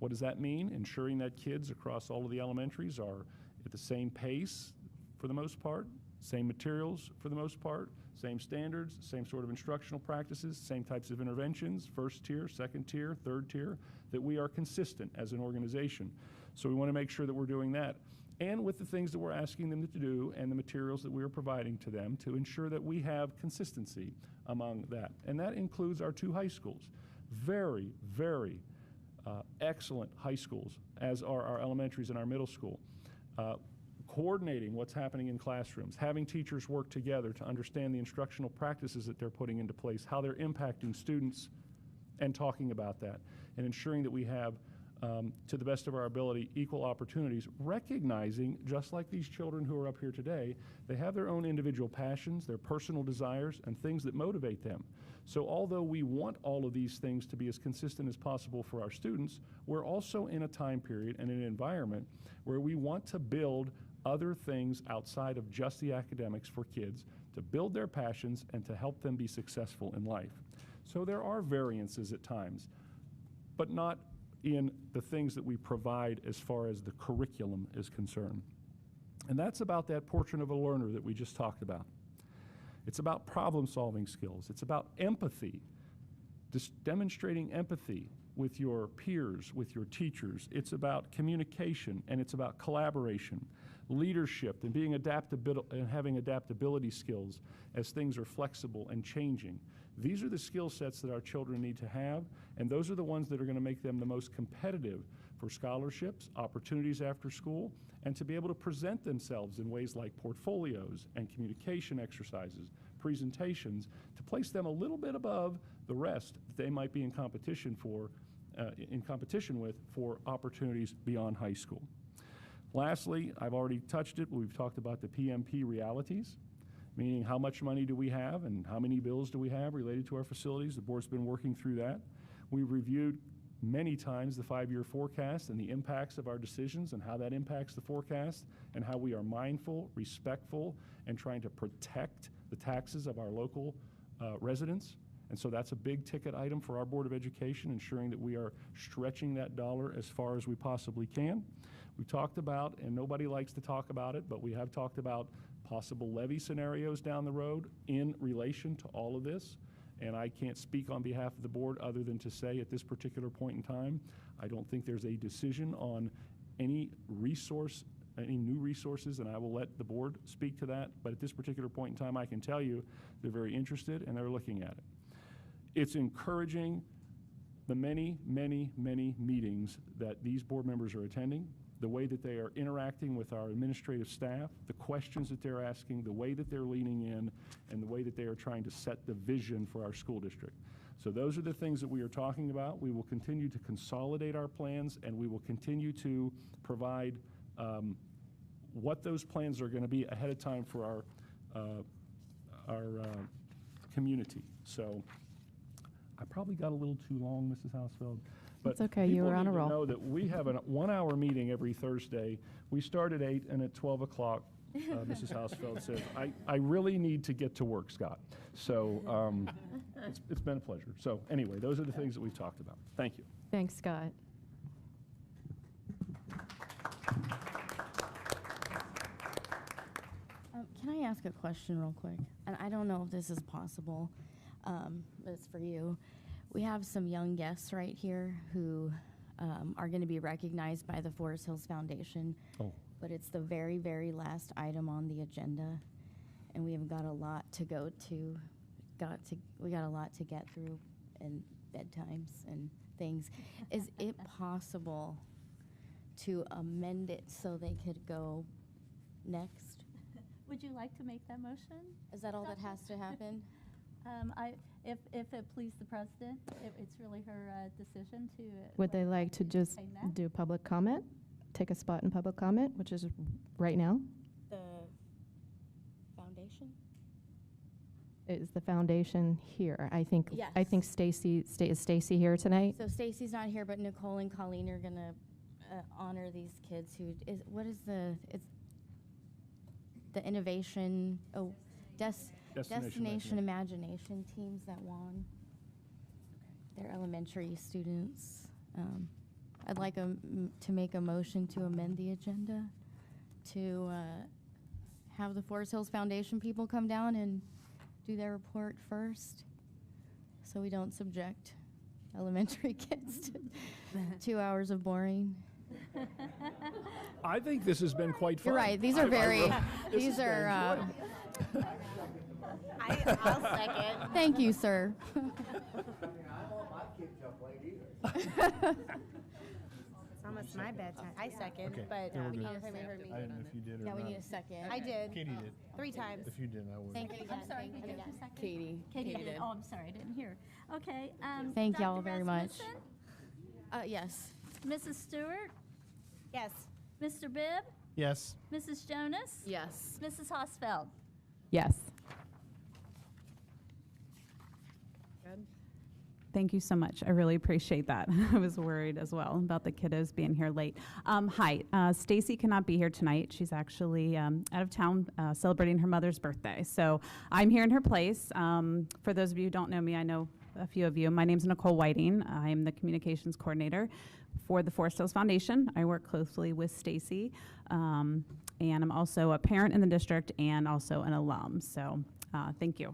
What does that mean? Ensuring that kids across all of the elementaries are at the same pace for the most part, same materials for the most part, same standards, same sort of instructional practices, same types of interventions, first tier, second tier, third tier, that we are consistent as an organization. So we want to make sure that we're doing that. And with the things that we're asking them to do and the materials that we are providing to them to ensure that we have consistency among that. And that includes our 2 high schools. Very, very excellent high schools, as are our elementaries and our middle school. Coordinating what's happening in classrooms, having teachers work together to understand the instructional practices that they're putting into place, how they're impacting students, and talking about that, and ensuring that we have, to the best of our ability, equal opportunities, recognizing, just like these children who are up here today, they have their own individual passions, their personal desires, and things that motivate them. So although we want all of these things to be as consistent as possible for our students, we're also in a time period and an environment where we want to build other things outside of just the academics for kids, to build their passions and to help them be successful in life. So there are variances at times, but not in the things that we provide as far as the curriculum is concerned. And that's about that portrait of a learner that we just talked about. It's about problem-solving skills. It's about empathy, just demonstrating empathy with your peers, with your teachers. It's about communication, and it's about collaboration, leadership, and being adaptable and having adaptability skills as things are flexible and changing. These are the skill sets that our children need to have, and those are the ones that are going to make them the most competitive for scholarships, opportunities after school, and to be able to present themselves in ways like portfolios and communication exercises, presentations, to place them a little bit above the rest that they might be in competition with for opportunities beyond high school. Lastly, I've already touched it, but we've talked about the PMP realities, meaning how much money do we have and how many bills do we have related to our facilities. The board's been working through that. We've reviewed many times the 5-year forecast and the impacts of our decisions and how that impacts the forecast and how we are mindful, respectful, and trying to protect the taxes of our local residents. And so that's a big ticket item for our Board of Education, ensuring that we are stretching that dollar as far as we possibly can. We talked about, and nobody likes to talk about it, but we have talked about possible levy scenarios down the road in relation to all of this. And I can't speak on behalf of the board other than to say at this particular point in time, I don't think there's a decision on any new resources, and I will let the board speak to that. But at this particular point in time, I can tell you they're very interested and they're looking at it. It's encouraging the many, many, many meetings that these board members are attending, the way that they are interacting with our administrative staff, the questions that they're asking, the way that they're leaning in, and the way that they are trying to set the vision for our school district. So those are the things that we are talking about. We will continue to consolidate our plans, and we will continue to provide what those plans are going to be ahead of time for our community. So I probably got a little too long, Mrs. Hausfeld. But it's okay, you were on a roll. Know that we have a 1-hour meeting every Thursday. We start at 8, and at 12 o'clock, Mrs. Hausfeld says, I really need to get to work, Scott. So it's been a pleasure. So anyway, those are the things that we've talked about. Thank you. Thanks, Scott. Can I ask a question real quick? And I don't know if this is possible. It's for you. We have some young guests right here who are going to be recognized by the Forest Hills Foundation. Oh. But it's the very, very last item on the agenda, and we have got a lot to go to. We got a lot to get through, and bedtimes and things. Is it possible to amend it so they could go next? Would you like to make that motion? Is that all that has to happen? If it pleased the president, it's really her decision to. Would they like to just do public comment? Take a spot in public comment, which is right now? The foundation? Is the foundation here? I think Yes. Is Stacy here tonight? So Stacy's not here, but Nicole and Colleen are gonna honor these kids who is. What is it's the innovation? Oh, Destination Imagination teams that won. They're elementary students. I'd like to make a motion to amend the agenda to have the Forest Hills Foundation people come down and do their report first, so we don't subject elementary kids to 2 hours of boring. I think this has been quite fun. You're right. These are these are. I'll second. Thank you, sir. It's almost my bedtime. I second, Okay, but then we're we good. need a second. I didn't know if you did or Yeah, we not. need a second. I did. Katie did. 3 times. If you didn't, I would. Thank you again. I'm sorry, Thank who you did again. you second? Katie. Katie did. did. Oh, I'm sorry, I didn't hear. Okay. Thank y'all Dr. very much. Rasmussen? Yes. Mrs. Stewart? Yes. Mr. Bibb? Yes. Mrs. Jonas? Yes. Mrs. Hosfeld? Yes. Thank you so much. I really appreciate that. I was worried as well about the kiddos being here late. Hi, Stacy cannot be here tonight. She's actually out of town celebrating her mother's birthday. So I'm here in her place. For those of you who don't know me, I know a few of you. My name's Nicole Whiting. I'm the communications coordinator for the Forest Hills Foundation. I work closely with Stacy, and I'm also a parent in the district and also an alum. So thank you.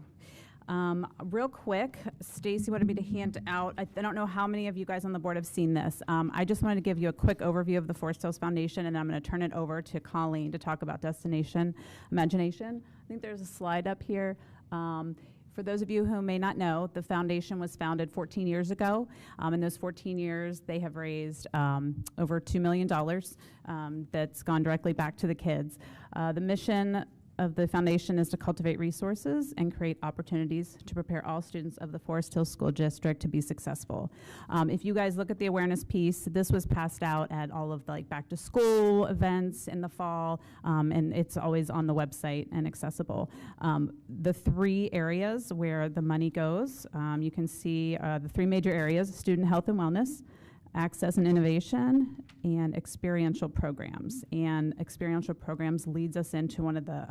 Real quick, Stacy wanted me to hand out, I don't know how many of you guys on the board have seen this. I just wanted to give you a quick overview of the Forest Hills Foundation, and then I'm going to turn it over to Colleen to talk about Destination Imagination. I think there's a slide up here. For those of you who may not know, the foundation was founded 14 years ago. In those 14 years, they have raised over $2 million that's gone directly back to the kids. The mission of the foundation is to cultivate resources and create opportunities to prepare all students of the Forest Hills School District to be successful. If you guys look at the awareness piece, this was passed out at all of the back to school events in the fall, and it's always on the website and accessible. The 3 areas where the money goes, you can see the 3 major areas: student health and wellness, access and innovation, and experiential programs. And experiential programs leads us into one of the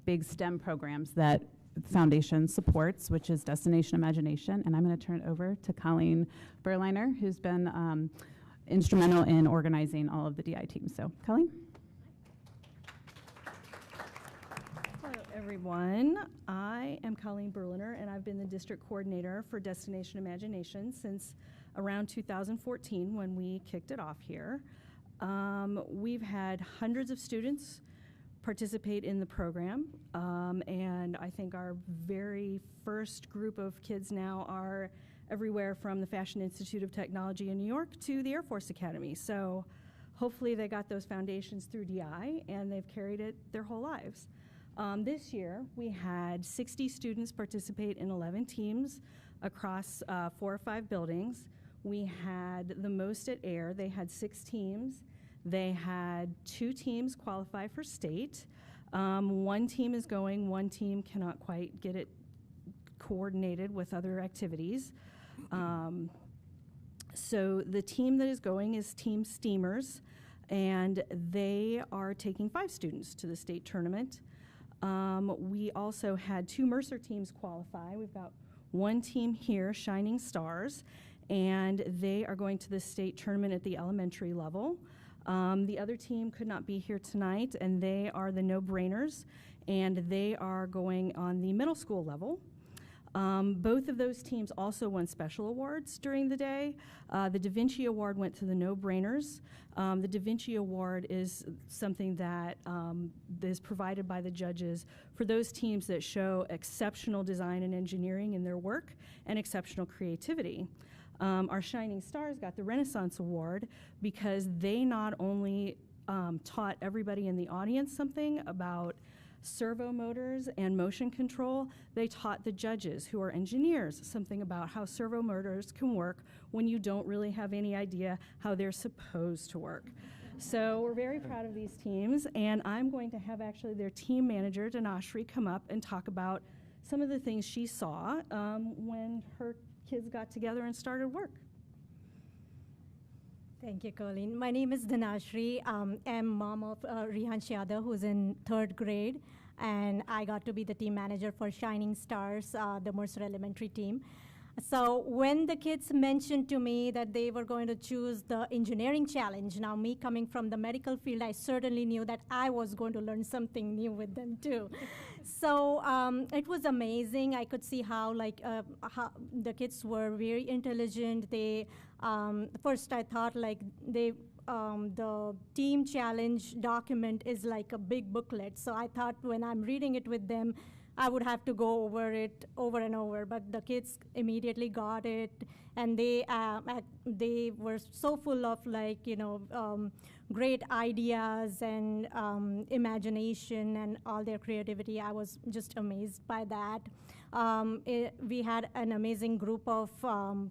big STEM programs that the foundation supports, which is Destination Imagination. And I'm going to turn it over to Colleen Berliner, who's been instrumental in organizing all of the DI teams. So, Colleen? Hello, everyone. I am Colleen Berliner, and I've been the district coordinator for Destination Imagination since around 2014 when we kicked it off here. We've had hundreds of students participate in the program, and I think our very first group of kids now are everywhere from the Fashion Institute of Technology in New York to the Air Force Academy. So hopefully they got those foundations through DI and they've carried it their whole lives. This year we had 60 students participate in 11 teams across 4 or 5 buildings. We had the most at Air. They had 6 teams. They had 2 teams qualify for state. 1 team is going, 1 team cannot quite get it coordinated with other activities. So the team that is going is Team Steamers, and they are taking 5 students to the state tournament. We also had 2 Mercer teams qualify. We've got 1 team here, Shining Stars, and they are going to the state tournament at the elementary level. The other team could not be here tonight, and they are the No Brainers, and they are going on the middle school level. Both of those teams also won special awards during the day. The Da Vinci Award went to the no-brainers. The Da Vinci Award is something that is provided by the judges for those teams that show exceptional design and engineering in their work and exceptional creativity. Our Shining Stars got the Renaissance Award because they not only taught everybody in the audience something about servo motors and motion control, they taught the judges, who are engineers, something about how servo motors can work when you don't really have any idea how they're supposed to work. So we're very proud of these teams, and I'm going to have actually their team manager, Dinashri, come up and talk about some of the things she saw when her kids got together and started work. Thank you, Colleen. My name is Dinashri. I'm mom of Rihansh Yadav, who's in 3rd grade, and I got to be the team manager for Shining Stars, the Mercer Elementary team. So when the kids mentioned to me that they were going to choose the engineering challenge, now me coming from the medical field, I certainly knew that I was going to learn something new with them too. So it was amazing. I could see how how the kids were very intelligent. They first I thought the team challenge document is like a big booklet. So I thought when I'm reading it with them, I would have to go over it over and over, but the kids immediately got it, and they were so full of great ideas and imagination and all their creativity. I was just amazed by that. We had an amazing group of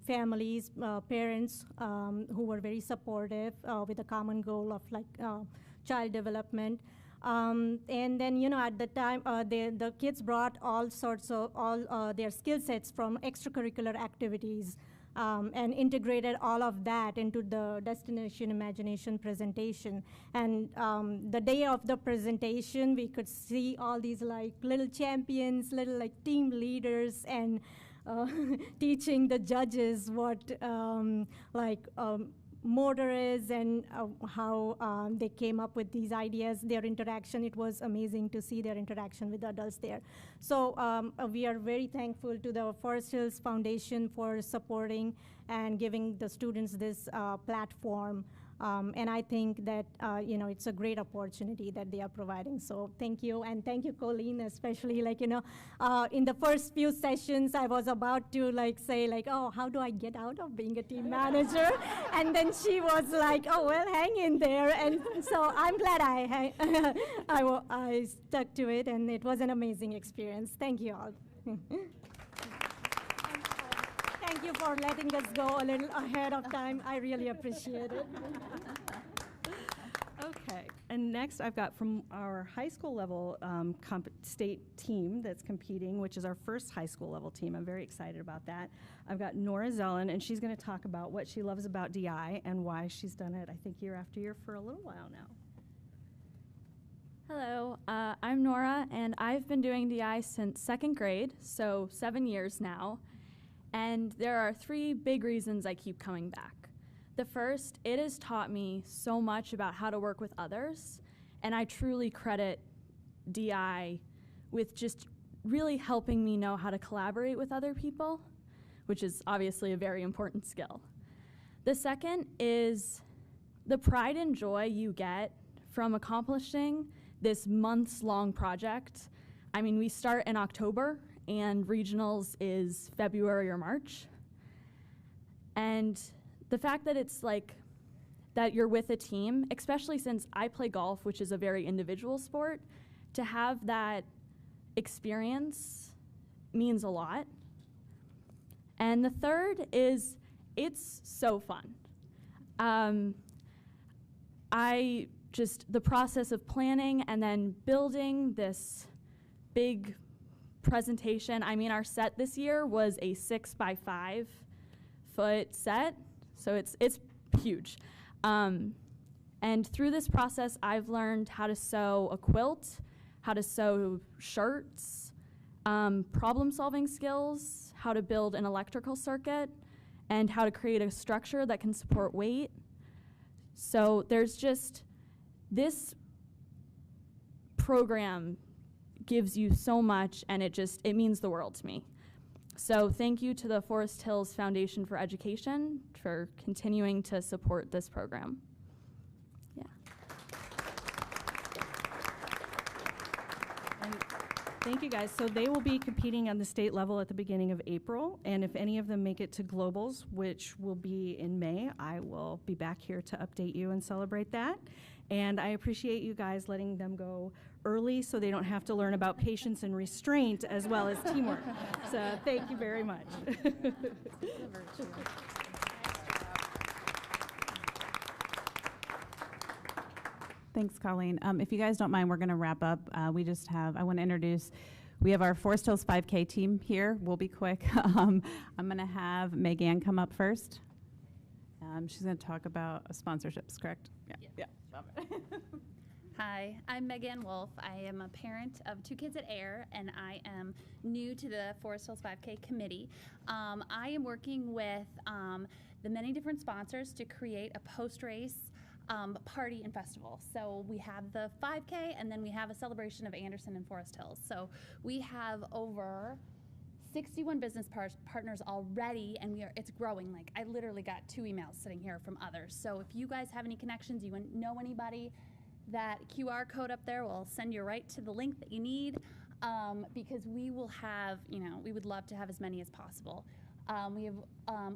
families, parents who were very supportive with a common goal of child development. And then, at the time, the kids brought all sorts of their skill sets from extracurricular activities and integrated all of that into the Destination Imagination presentation. And the day of the presentation, we could see all these little champions, little team leaders, and teaching the judges what motor is and how they came up with these ideas, their interaction. It was amazing to see their interaction with the adults there. So we are very thankful to the Forest Hills Foundation for supporting and giving the students this platform. And I think that, it's a great opportunity that they are providing. So thank you, and thank you, Colleen, especially, in the first few sessions, I was about to, say, oh, how do I get out of being a team manager? And then she was like, oh, well, hang in there. And so I'm glad I stuck to it, and it was an amazing experience. Thank you all. Thank you for letting us go a little ahead of time. I really appreciate it. Okay, and next I've got from our high school level state team that's competing, which is our first high school level team. I'm very excited about that. I've got Nora Zellen, and she's going to talk about what she loves about DI and why she's done it, I think, year after year for a little while now. Hello, I'm Nora, and I've been doing DI since 2nd grade, so 7 years now. And there are 3 big reasons I keep coming back. The first, it has taught me so much about how to work with others, and I truly credit DI with just really helping me know how to collaborate with other people, which is obviously a very important skill. The second is the pride and joy you get from accomplishing this months-long project. I mean, we start in October, and regionals is February or March. And the fact that it's that you're with a team, especially since I play golf, which is a very individual sport, to have that experience means a lot. And the third is it's so fun. The process of planning and then building this big presentation. I mean, our set this year was a 6x5 foot set, so it's huge. And through this process, I've learned how to sew a quilt, how to sew shirts, problem-solving skills, how to build an electrical circuit, and how to create a structure that can support weight. So there's just this program gives you so much, and it means the world to me. So thank you to the Forest Hills Foundation for Education for continuing to support this program. Yeah. And thank you guys. So they will be competing on the state level at the beginning of April. And if any of them make it to globals, which will be in May, I will be back here to update you and celebrate that. And I appreciate you guys letting them go early so they don't have to learn about patience and restraint as well as teamwork. So thank you very much. Thanks, Colleen. If you guys don't mind, we're going to wrap up. I want to introduce, we have our Forest Hills 5K team here. We'll be quick. I'm going to have Megan come up first. She's going to talk about sponsorships, correct? Yeah. Hi, I'm Megan Wolf. I am a parent of 2 kids at AIR, and I am new to the Forest Hills 5K committee. I am working with the many different sponsors to create a post-race party and festival. So we have the 5K, and then we have a celebration of Anderson and Forest Hills. So we have over 61 business partners already, and it's growing. Like, I literally got 2 emails sitting here from others. So if you guys have any connections, you know anybody, that QR code up there will send you right to the link that you need, because we will have, we would love to have as many as possible. We have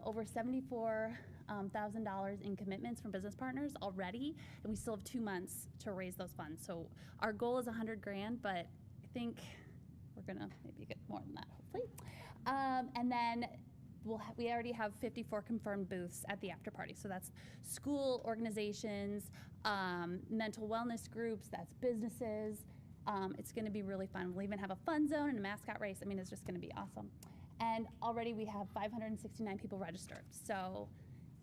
over $74,000 in commitments from business partners already, and we still have 2 months to raise those funds. So our goal is $100,000, but I think we're gonna maybe get more than that, hopefully. And then we already have 54 confirmed booths at the after party. So that's school organizations, mental wellness groups, that's businesses. It's gonna be really fun. We'll even have a fun zone and a mascot race. I mean, it's just gonna be awesome. And already we have 569 people registered. So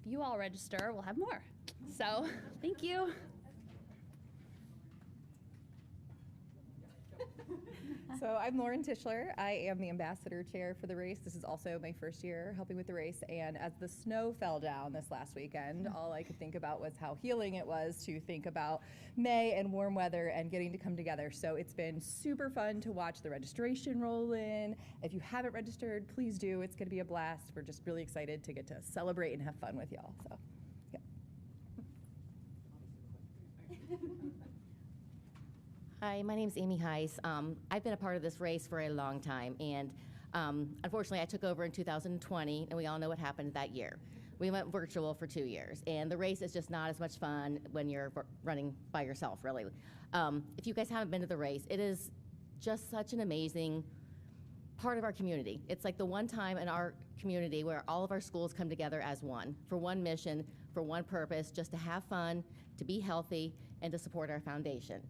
if you all register, we'll have more. So thank you. So I'm Lauren Tischler. I am the ambassador chair for the race. This is also my first year helping with the race. And as the snow fell down this last weekend, all I could think about was how healing it was to think about May and warm weather and getting to come together. So it's been super fun to watch the registration roll in. If you haven't registered, please do. It's going to be a blast. We're just really excited to get to celebrate and have fun with y'all. So, yeah. Hi, my name is Amy Heiss. I've been a part of this race for a long time, and unfortunately I took over in 2020, and we all know what happened that year. We went virtual for 2 years, and the race is just not as much fun when you're running by yourself, really. If you guys haven't been to the race, it is just such an amazing part of our community. It's like the one time in our community where all of our schools come together as one, for one mission, for one purpose, just to have fun, to be healthy, and to support our foundation.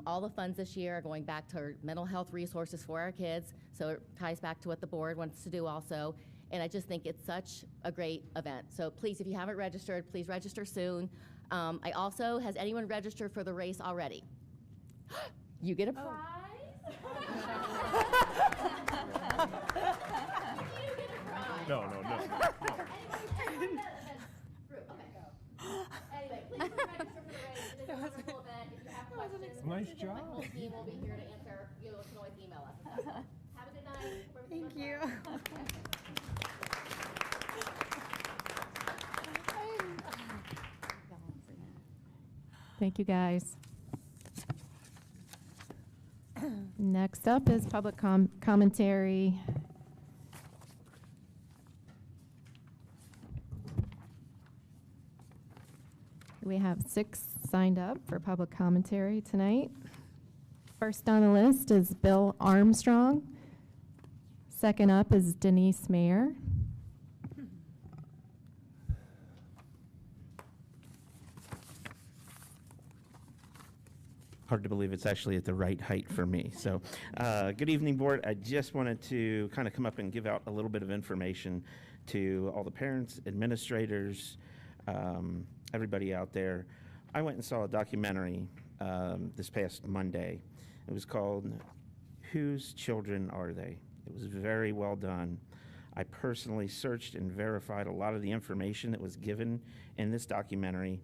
All the funds this year are going back to our mental health resources for our kids, so it ties back to what the board wants to do also, and I just think it's such a great event. So please, if you haven't registered, please register soon. Has anyone registered for the race already? You get a prize. No. Anyway, please register for the race. It is a wonderful event. If you have questions, Nice my job. whole team will be here to answer. You can always email us. Have a good night. Thank you. Thank you, guys. Next up is public commentary. We have 6 signed up for public commentary tonight. First on the list is Bill Armstrong. Second up is Denise Mayer. Hard to believe it's actually at the right height for me. So, good evening, board. I just wanted to kind of come up and give out a little bit of information to all the parents, administrators, everybody out there. I went and saw a documentary this past Monday. It was called Whose Children Are They? It was very well done. I personally searched and verified a lot of the information that was given in this documentary,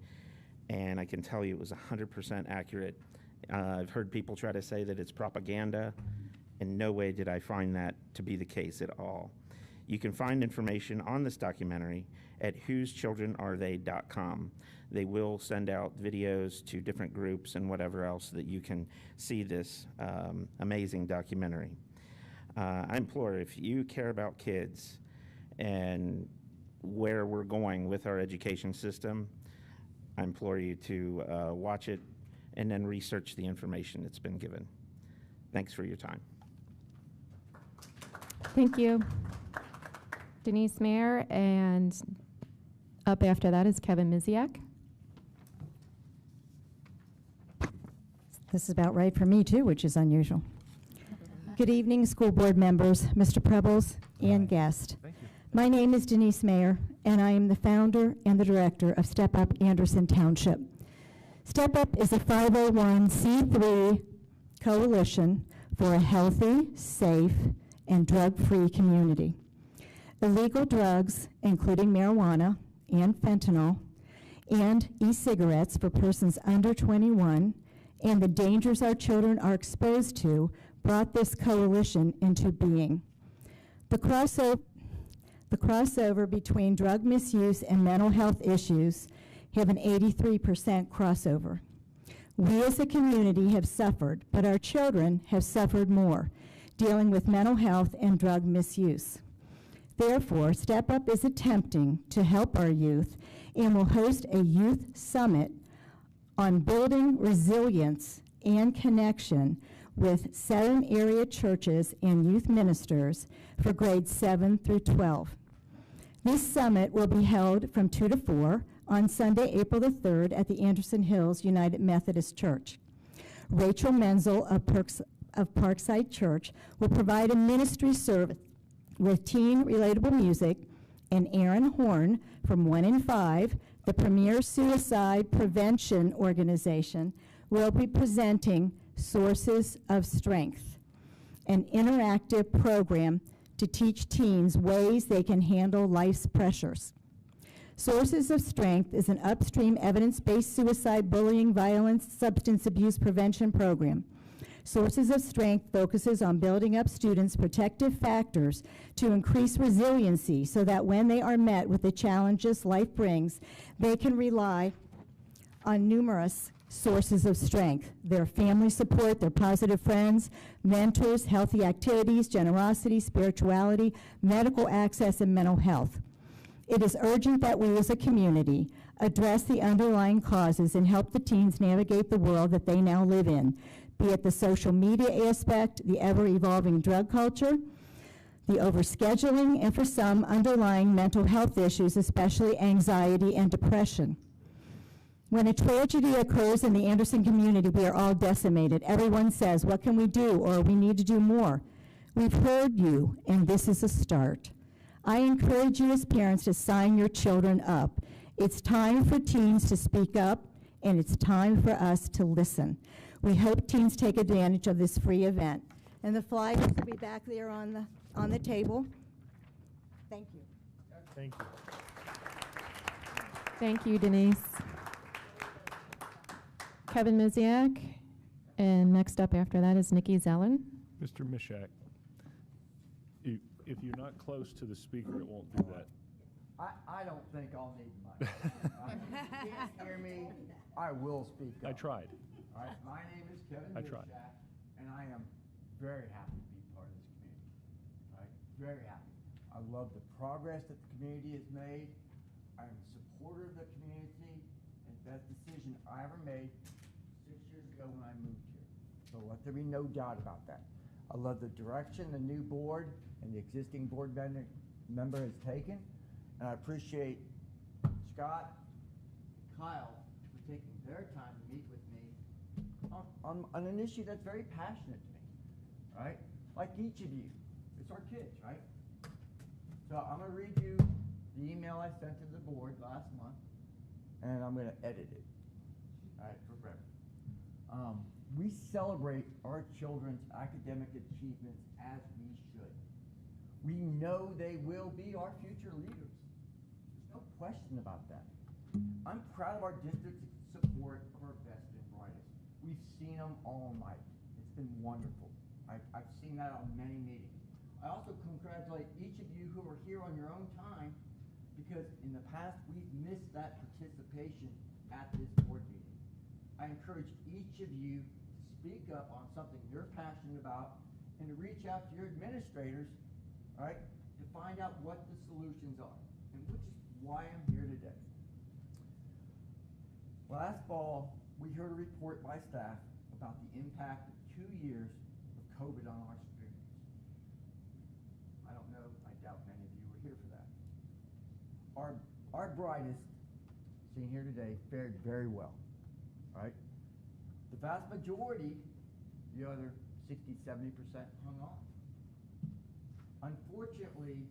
and I can tell you it was 100% accurate. I've heard people try to say that it's propaganda. In no way did I find that to be the case at all. You can find information on this documentary at whosechildrenarethey.com. They will send out videos to different groups and whatever else that you can see this amazing documentary. I implore, if you care about kids and where we're going with our education system, I implore you to watch it and then research the information that's been given. Thanks for your time. Thank you. Denise Mayer, and up after that is Kevin Miziak. This is about right for me too, which is unusual. Good evening, school board members, Mr. Prebbles, and guest. My name is Denise Mayer, and I am the founder and the director of Step Up Anderson Township. Step Up is a 501c3 coalition for a healthy, safe, and drug-free community. Illegal drugs, including marijuana and fentanyl, and e-cigarettes for persons under 21, and the dangers our children are exposed to, brought this coalition into being. The crossover between drug misuse and mental health issues have an 83% crossover. We as a community have suffered, but our children have suffered more, dealing with mental health and drug misuse. Therefore, Step Up is attempting to help our youth and will host a youth summit on building resilience and connection with 7 area churches and youth ministers for grades 7 through 12. This summit will be held from 2 to 4 on Sunday, April the 3rd at the Anderson Hills United Methodist Church. Rachel Menzel of Parkside Church will provide a ministry service with teen relatable music, and Aaron Horn from 1 in 5, the premier suicide prevention organization, will be presenting Sources of Strength, an interactive program to teach teens ways they can handle life's pressures. Sources of Strength is an upstream evidence-based suicide, bullying, violence, substance abuse prevention program. Sources of Strength focuses on building up students' protective factors to increase resiliency so that when they are met with the challenges life brings, they can rely on numerous sources of strength: their family support, their positive friends, mentors, healthy activities, generosity, spirituality, medical access, and mental health. It is urgent that we as a community address the underlying causes and help the teens navigate the world that they now live in, be it the social media aspect, the ever-evolving drug culture, the overscheduling, and for some, underlying mental health issues, especially anxiety and depression. When a tragedy occurs in the Anderson community, we are all decimated. Everyone says, what can we do, or we need to do more? We've heard you, and this is a start. I encourage you as parents to sign your children up. It's time for teens to speak up, and it's time for us to listen. We hope teens take advantage of this free event. And the flyers will be back there on the table. Thank you. Thank you. Thank you, Denise. Kevin Miziak, and next up after that is Nikki Zellen. Mr. Mishak, if you're not close to the speaker, it won't do that. I don't think I'll need the mic. If you can't hear me, I will speak up. I tried. All right, my name is Kevin Mishak, and I am very happy to be part of this community. All right, very happy. I love the progress that the community has made. I'm a supporter of the community, and best decision I ever made 6 years ago when I moved here. So let there be no doubt about that. I love the direction the new board and the existing board member has taken, and I appreciate Scott, Kyle, for taking their time to meet with me on an issue that's very passionate to me, right? Like each of you, it's our kids, right? So I'm gonna read you the email I sent to the board last month, and I'm gonna edit it, all right, for Brett. We celebrate our children's academic achievements as we should. We know they will be our future leaders. There's no question about that. I'm proud of our district's support of our best and brightest. We've seen them all night. It's been wonderful. I've seen that on many meetings. I also congratulate each of you who are here on your own time, because in the past we've missed that participation at this board meeting. I encourage each of you to speak up on something you're passionate about and to reach out to your administrators, all right, to find out what the solutions are, and which is why I'm here today. Last fall, we heard a report by staff about the impact of 2 years of COVID on our students. I don't know, I doubt many of you were here for that. Our brightest, seen here today, fared very well, right? The vast majority, the other 60, 70% hung on. Unfortunately,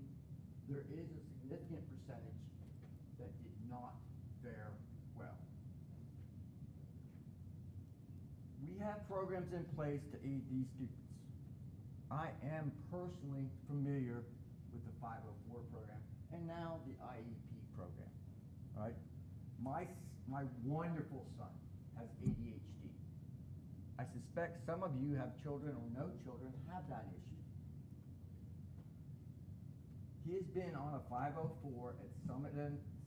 there is a significant percentage that did not fare well. We have programs in place to aid these students. I am personally familiar with the 504 program and now the IEP program, right? My wonderful son has ADHD. I suspect some of you have children or know children have that issue. He has been on a 504 at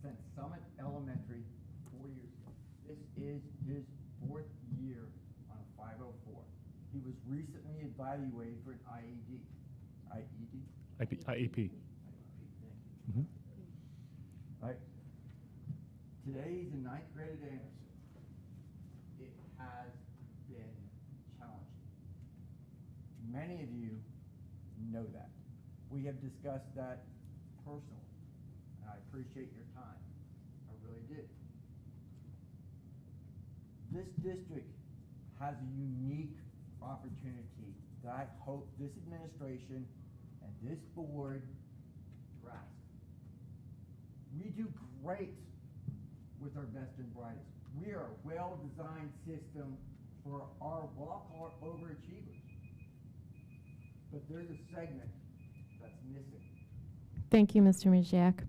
since Summit Elementary 4 years ago. This is his 4th year on a 504. He was recently evaluated for an IED. IEP. IEP. Thank you. Mm-hmm. Right. Today he's in 9th grade at Anderson. It has been challenging. Many of you know that. We have discussed that personally, and I appreciate your time. I really did. This district has a unique opportunity that I hope this administration and this board grasp. We do great with our best and brightest. We are a well-designed system for our what-I'll call overachievers. But there's a segment that's missing. Thank you, Mr. Mijak.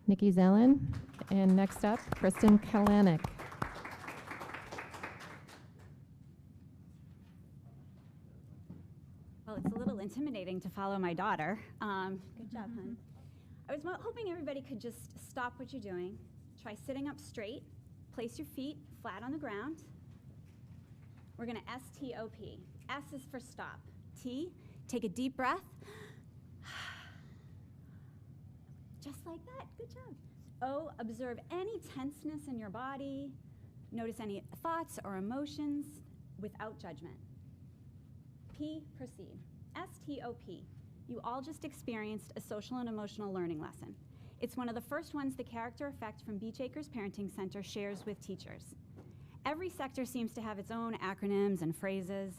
Nikki Zelen, and next up, Kristen Kalanik. Well, it's a little intimidating to follow my daughter. Good job, hon. I was hoping everybody could just stop what you're doing. Try sitting up straight. Place your feet flat on the ground. We're going to S-T-O-P. S is for stop. T, take a deep breath. Just like that. Good job. O, observe any tenseness in your body. Notice any thoughts or emotions without judgment. P, proceed. S-T-O-P. You all just experienced a social and emotional learning lesson. It's one of the first ones the Character Effect from Beachacres Parenting Center shares with teachers. Every sector seems to have its own acronyms and phrases.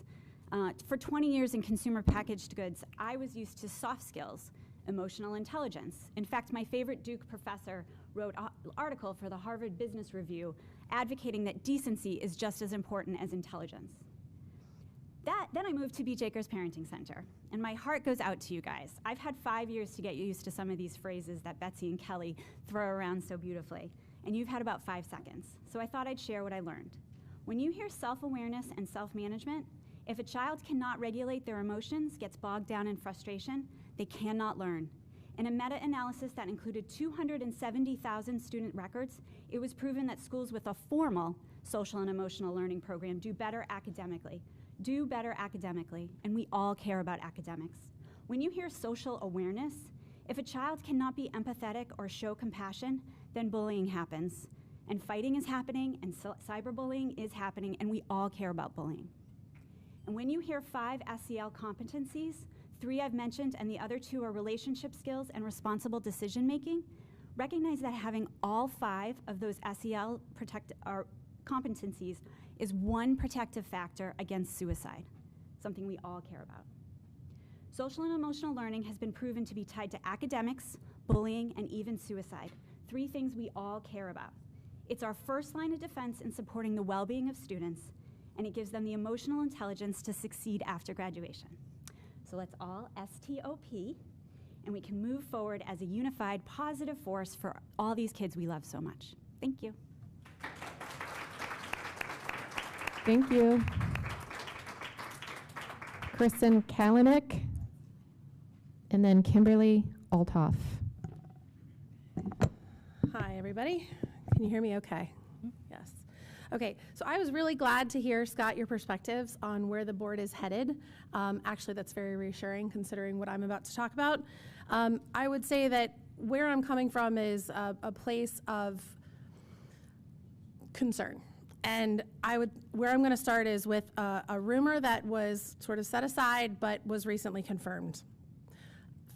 For 20 years in consumer packaged goods, I was used to soft skills, emotional intelligence. In fact, my favorite Duke professor wrote an article for the Harvard Business Review advocating that decency is just as important as intelligence. Then I moved to Beachacres Parenting Center, and my heart goes out to you guys. I've had 5 years to get used to some of these phrases that Betsy and Kelly throw around so beautifully, and you've had about 5 seconds. So I thought I'd share what I learned. When you hear self-awareness and self-management, if a child cannot regulate their emotions, gets bogged down in frustration, they cannot learn. In a meta-analysis that included 270,000 student records, it was proven that schools with a formal social and emotional learning program do better academically, and we all care about academics. When you hear social awareness, if a child cannot be empathetic or show compassion, then bullying happens. And fighting is happening, and cyberbullying is happening, and we all care about bullying. And when you hear 5 SEL competencies, 3 I've mentioned, and the other 2 are relationship skills and responsible decision making, recognize that having all 5 of those SEL competencies is one protective factor against suicide, something we all care about. Social and emotional learning has been proven to be tied to academics, bullying, and even suicide, 3 things we all care about. It's our first line of defense in supporting the well-being of students, and it gives them the emotional intelligence to succeed after graduation. So let's all S-T-O-P, and we can move forward as a unified, positive force for all these kids we love so much. Thank you. Thank you. Kristen Kalanick, and then Kimberly Altoff. Hi, everybody. Can you hear me okay? Yes. Okay, so I was really glad to hear, Scott, your perspectives on where the board is headed. Actually, that's very reassuring considering what I'm about to talk about. I would say that where I'm coming from is a place of concern. And where I'm going to start is with a rumor that was sort of set aside but was recently confirmed.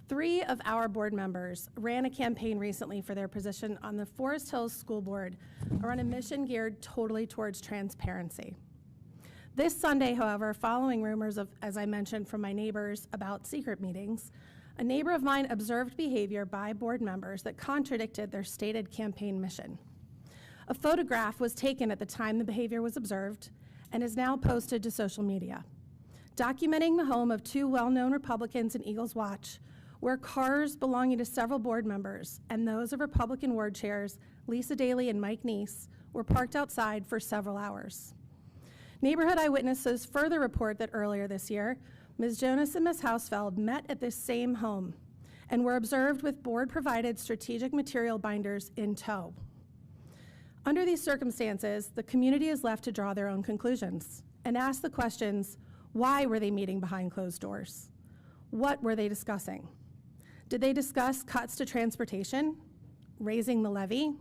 3 of our board members ran a campaign recently for their position on the Forest Hills School Board around a mission geared totally towards transparency. This Sunday, however, following rumors of, as I mentioned, from my neighbors about secret meetings, a neighbor of mine observed behavior by board members that contradicted their stated campaign mission. A photograph was taken at the time the behavior was observed and is now posted to social media, documenting the home of 2 well-known Republicans in Eagles Watch, where cars belonging to several board members and those of Republican ward chairs Lisa Daly and Mike Neese were parked outside for several hours. Neighborhood eyewitnesses further report that earlier this year, Ms. Jonas and Ms. Hausfeld met at this same home and were observed with board-provided strategic material binders in tow. Under these circumstances, the community is left to draw their own conclusions and ask the questions, why were they meeting behind closed doors? What were they discussing? Did they discuss cuts to transportation, raising the levy,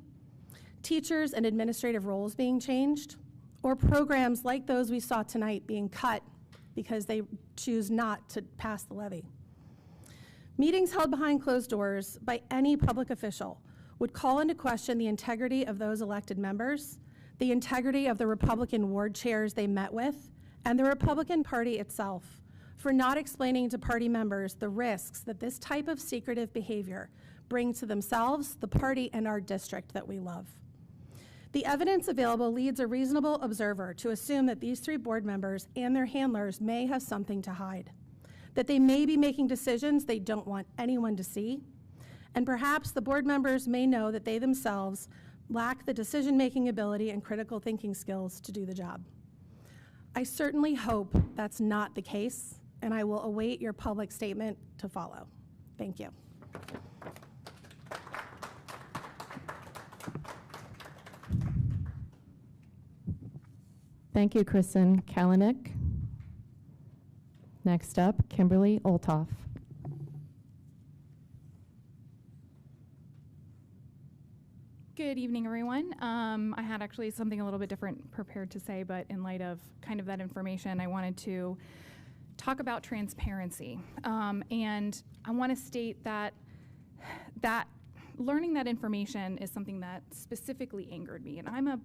teachers and administrative roles being changed, or programs like those we saw tonight being cut because they choose not to pass the levy? Meetings held behind closed doors by any public official would call into question the integrity of those elected members, the integrity of the Republican ward chairs they met with, and the Republican Party itself, for not explaining to party members the risks that this type of secretive behavior brings to themselves, the party, and our district that we love. The evidence available leads a reasonable observer to assume that these 3 board members and their handlers may have something to hide, that they may be making decisions they don't want anyone to see, and perhaps the board members may know that they themselves lack the decision-making ability and critical thinking skills to do the job. I certainly hope that's not the case, and I will await your public statement to follow. Thank you. Thank you, Kristen Kalanick. Next up, Kimberly Olthoff. Good evening, everyone. I had actually something a little bit different prepared to say, but in light of kind of that information, I wanted to talk about transparency. And I want to state that learning that information is something that specifically angered me. And I'm a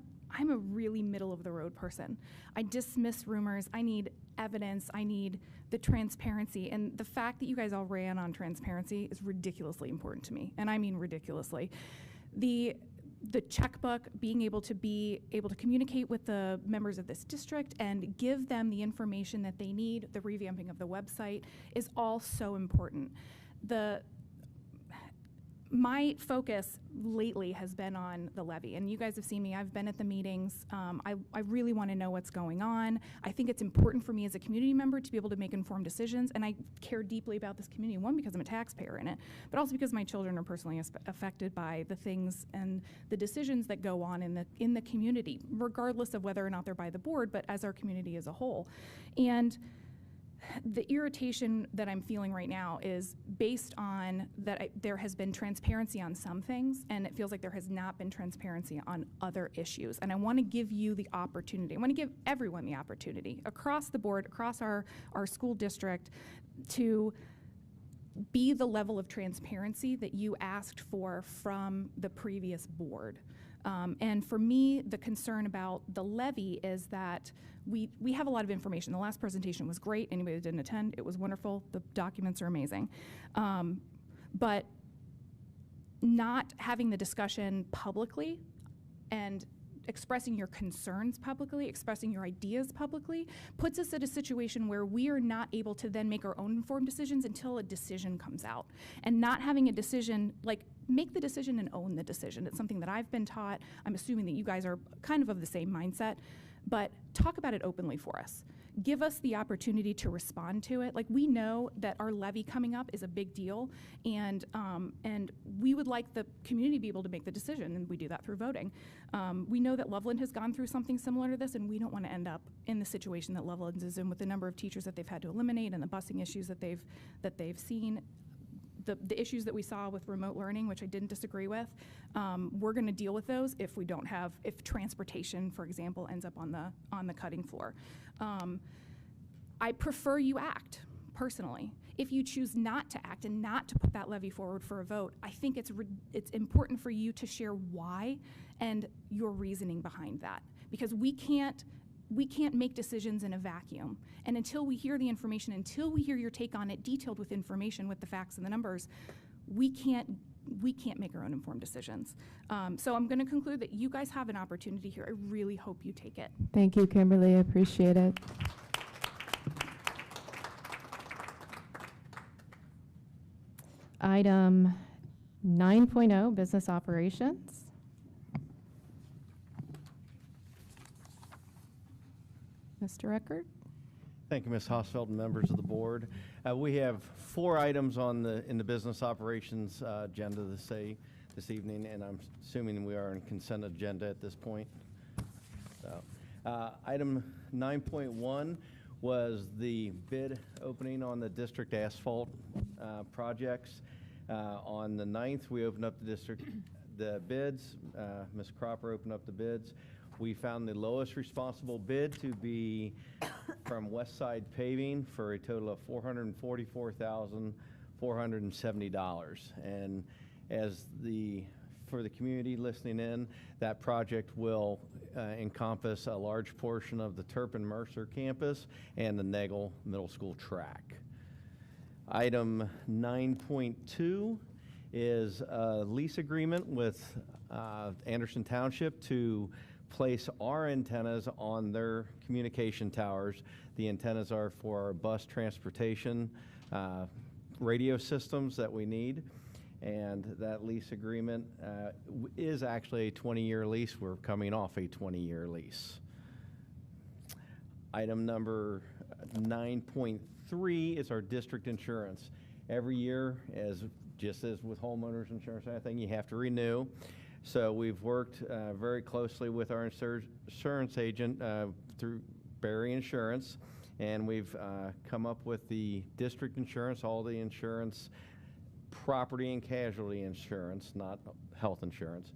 really middle of the road person. I dismiss rumors. I need evidence. I need the transparency. And the fact that you guys all ran on transparency is ridiculously important to me. And I mean ridiculously. The checkbook, being able to communicate with the members of this district and give them the information that they need, the revamping of the website is all so important. My focus lately has been on the levy, and you guys have seen me. I've been at the meetings. I really want to know what's going on. I think it's important for me as a community member to be able to make informed decisions, and I care deeply about this community, one, because I'm a taxpayer in it, but also because my children are personally affected by the things and the decisions that go on in the community, regardless of whether or not they're by the board, but as our community as a whole. And the irritation that I'm feeling right now is based on that there has been transparency on some things, and it feels like there has not been transparency on other issues. And I want to give you the opportunity. I want to give everyone the opportunity across the board, across our school district, to be the level of transparency that you asked for from the previous board. And for me, the concern about the levy is that we have a lot of information. The last presentation was great. Anybody that didn't attend, it was wonderful. The documents are amazing. But not having the discussion publicly and expressing your concerns publicly, expressing your ideas publicly, puts us at a situation where we are not able to then make our own informed decisions until a decision comes out. And not having a decision, like, make the decision and own the decision. It's something that I've been taught. I'm assuming that you guys are kind of the same mindset, but talk about it openly for us. give us the opportunity to respond to it. Like, we know that our levy coming up is a big deal, and we would like the community to be able to make the decision, and we do that through voting. We know that Loveland has gone through something similar to this, and we don't want to end up in the situation that Loveland is in with the number of teachers that they've had to eliminate and the busing issues that they've seen. The issues that we saw with remote learning, which I didn't disagree with, we're going to deal with those if transportation, for example, ends up on the cutting floor. I prefer you act, personally. If you choose not to act and not to put that levy forward for a vote, I think it's important for you to share why and your reasoning behind that, because we can't make decisions in a vacuum. And until we hear the information, until we hear your take on it detailed with information, with the facts and the numbers, we can't make our own informed decisions. So I'm going to conclude that you guys have an opportunity here. I really hope you take it. Thank you, Kimberly. I appreciate it. Item 9.0, business operations. Mr. Eckert? Thank you, Ms. Hosfeld and members of the board. We have 4 items in the business operations agenda this evening, and I'm assuming we are in consent agenda at this point. So, item 9.1 was the bid opening on the district asphalt projects. On the 9th, we opened up the bids. Ms. Cropper opened up the bids. We found the lowest responsible bid to be from Westside Paving for a total of $444,470. And for the community listening in, that project will encompass a large portion of the Turpin Mercer campus and the Nagel Middle School track. Item 9.2 is a lease agreement with Anderson Township to place our antennas on their communication towers. The antennas are for our bus transportation radio systems that we need, and that lease agreement is actually a 20-year lease. We're coming off a 20-year lease. Item number 9.3 is our district insurance. Every year, just as with homeowners insurance and everything, you have to renew. So we've worked very closely with our insurance agent through Berry Insurance, and we've come up with the district insurance, all the insurance, property and casualty insurance, not health insurance.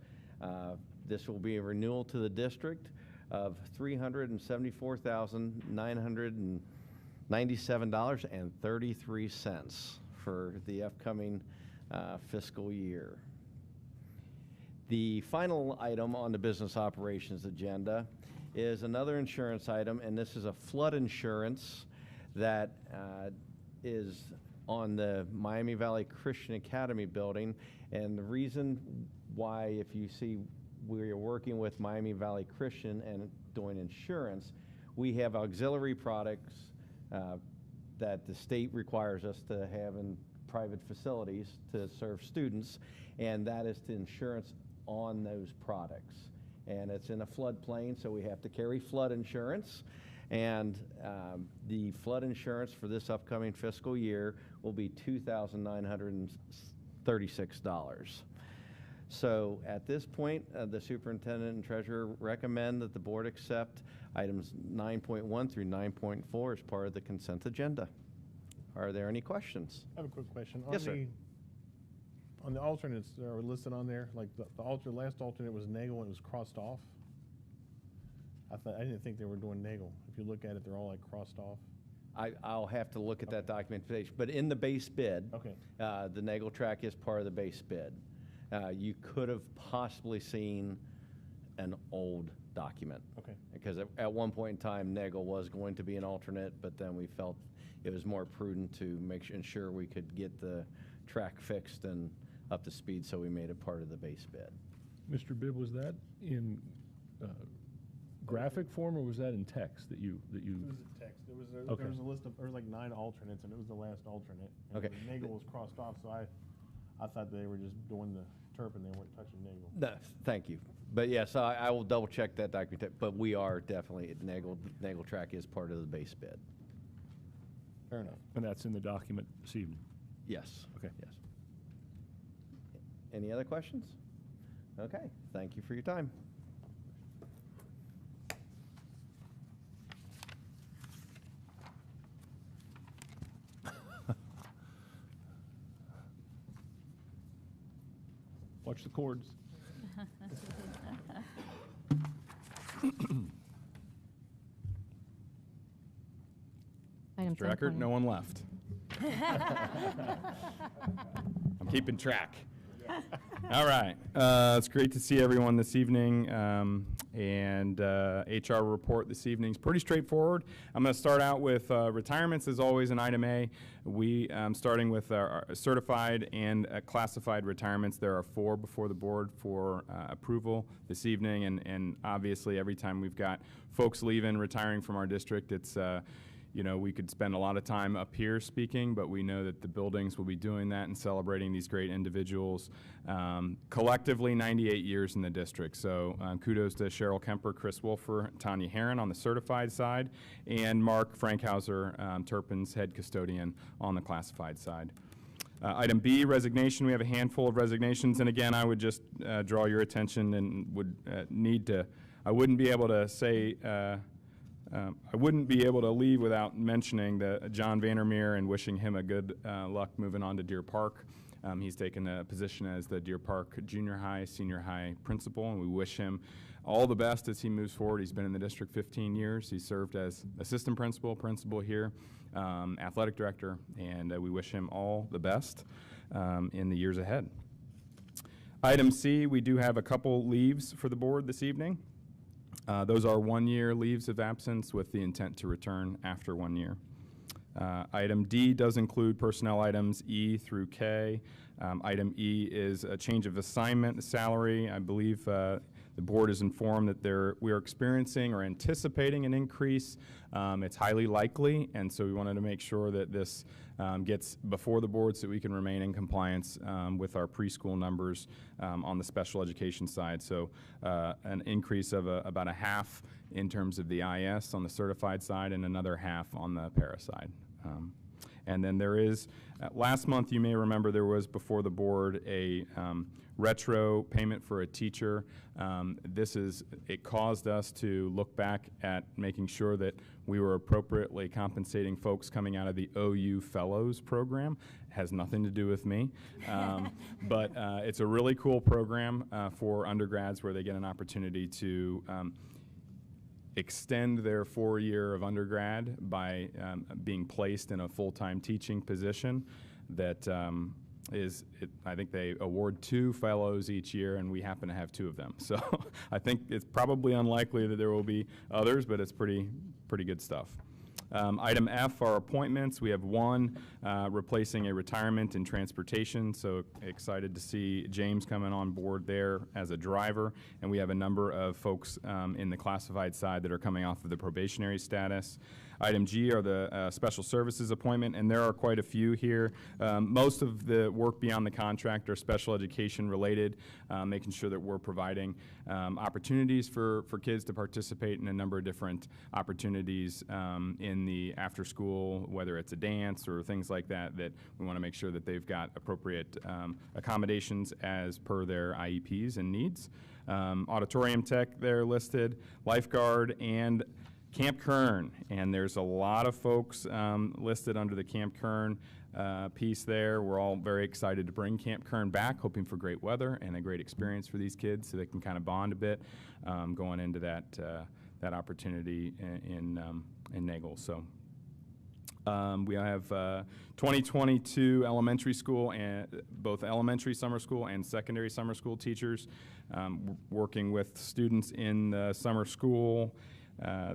This will be a renewal to the district of $374,997.33 for the upcoming fiscal year. The final item on the business operations agenda is another insurance item, and this is a flood insurance that is on the Miami Valley Christian Academy building. And the reason why, if you see, we are working with Miami Valley Christian and doing insurance, we have auxiliary products that the state requires us to have in private facilities to serve students, and that is the insurance on those products. And it's in a floodplain, so we have to carry flood insurance. And the flood insurance for this upcoming fiscal year will be $2,936. So at this point, the superintendent and treasurer recommend that the board accept items 9.1 through 9.4 as part of the consent agenda. Are there any questions? I have a quick question. Yes, sir. On the alternates that are listed on there, like the last alternate was Nagel and it was crossed off. I didn't think they were doing Nagel. If you look at it, they're all like crossed off. I'll have to look at that documentation, but in the base bid, okay, the Nagel track is part of the base bid. You could have possibly seen an old document. Okay. Because at one point in time, Nagel was going to be an alternate, but then we felt it was more prudent to ensure we could get the track fixed and up to speed, so we made it part of the base bid. Mr. Bibb, was that in graphic form, or was that in text that you? It was in text. There was a list of, there was like 9 alternates, and it was the last alternate. And Okay. Nagel was crossed off, so I thought they were just doing the Turpin. They weren't touching Nagel. No, thank you. But yes, I will double check that document, but we are definitely, Nagel track is part of the base bid. Fair enough. And that's in the document this evening? Yes. Okay. Yes. Any other questions? Okay, thank you for your time. Watch the cords. Item Mr. Eckert, 10.20. no one left. I'm keeping track. All right. It's great to see everyone this evening. HR report this evening is pretty straightforward. I'm going to start out with retirements, as always, in item A. Starting with our certified and classified retirements. There are 4 before the board for approval this evening. And obviously, every time we've got folks leaving, retiring from our district, it's we could spend a lot of time up here speaking, but we know that the buildings will be doing that and celebrating these great individuals. Collectively, 98 years in the district. So kudos to Cheryl Kemper, Chris Wolfer, Tanya Herron on the certified side, and Mark Frankhauser, Turpin's head custodian on the classified side. Item B, resignation. We have a handful of resignations, and again, I would just draw your attention and would I wouldn't be able to say, I wouldn't be able to leave without mentioning John Vandermeer and wishing him a good luck moving on to Deer Park. He's taken a position as the Deer Park Junior High, Senior High principal, and we wish him all the best as he moves forward. He's been in the district 15 years. He served as assistant principal here, athletic director, and we wish him all the best in the years ahead. Item C, we do have a couple leaves for the board this evening. Those are 1-year leaves of absence with the intent to return after 1 year. Item D does include personnel items E through K. Item E is a change of assignment salary. I believe the board is informed that we are experiencing or anticipating an increase. It's highly likely, and so we wanted to make sure that this gets before the board so we can remain in compliance with our preschool numbers on the special education side. So an increase of about a half in terms of the IS on the certified side and another half on the para side. And then there is, last month you may remember there was before the board a retro payment for a teacher. It caused us to look back at making sure that we were appropriately compensating folks coming out of the OU Fellows program. It has nothing to do with me, but it's a really cool program for undergrads where they get an opportunity to extend their 4-year of undergrad by being placed in a full-time teaching position that I think they award 2 fellows each year, and we happen to have 2 of them. So I think it's probably unlikely that there will be others, but it's pretty good stuff. Item F are appointments. We have 1 replacing a retirement in transportation, so excited to see James coming on board there as a driver, and we have a number of folks in the classified side that are coming off of the probationary status. Item G are the special services appointment, and there are quite a few here. Most of the work beyond the contract are special education related, making sure that we're providing opportunities for kids to participate in a number of different opportunities in the after school, whether it's a dance or things like that, that we want to make sure that they've got appropriate accommodations as per their IEPs and needs. Auditorium tech, they're listed, lifeguard, and Camp Kern, and there's a lot of folks listed under the Camp Kern piece there. We're all very excited to bring Camp Kern back, hoping for great weather and a great experience for these kids so they can kind of bond a bit going into that opportunity in Nagel. So we have 2022 elementary school and both elementary summer school and secondary summer school teachers working with students in the summer school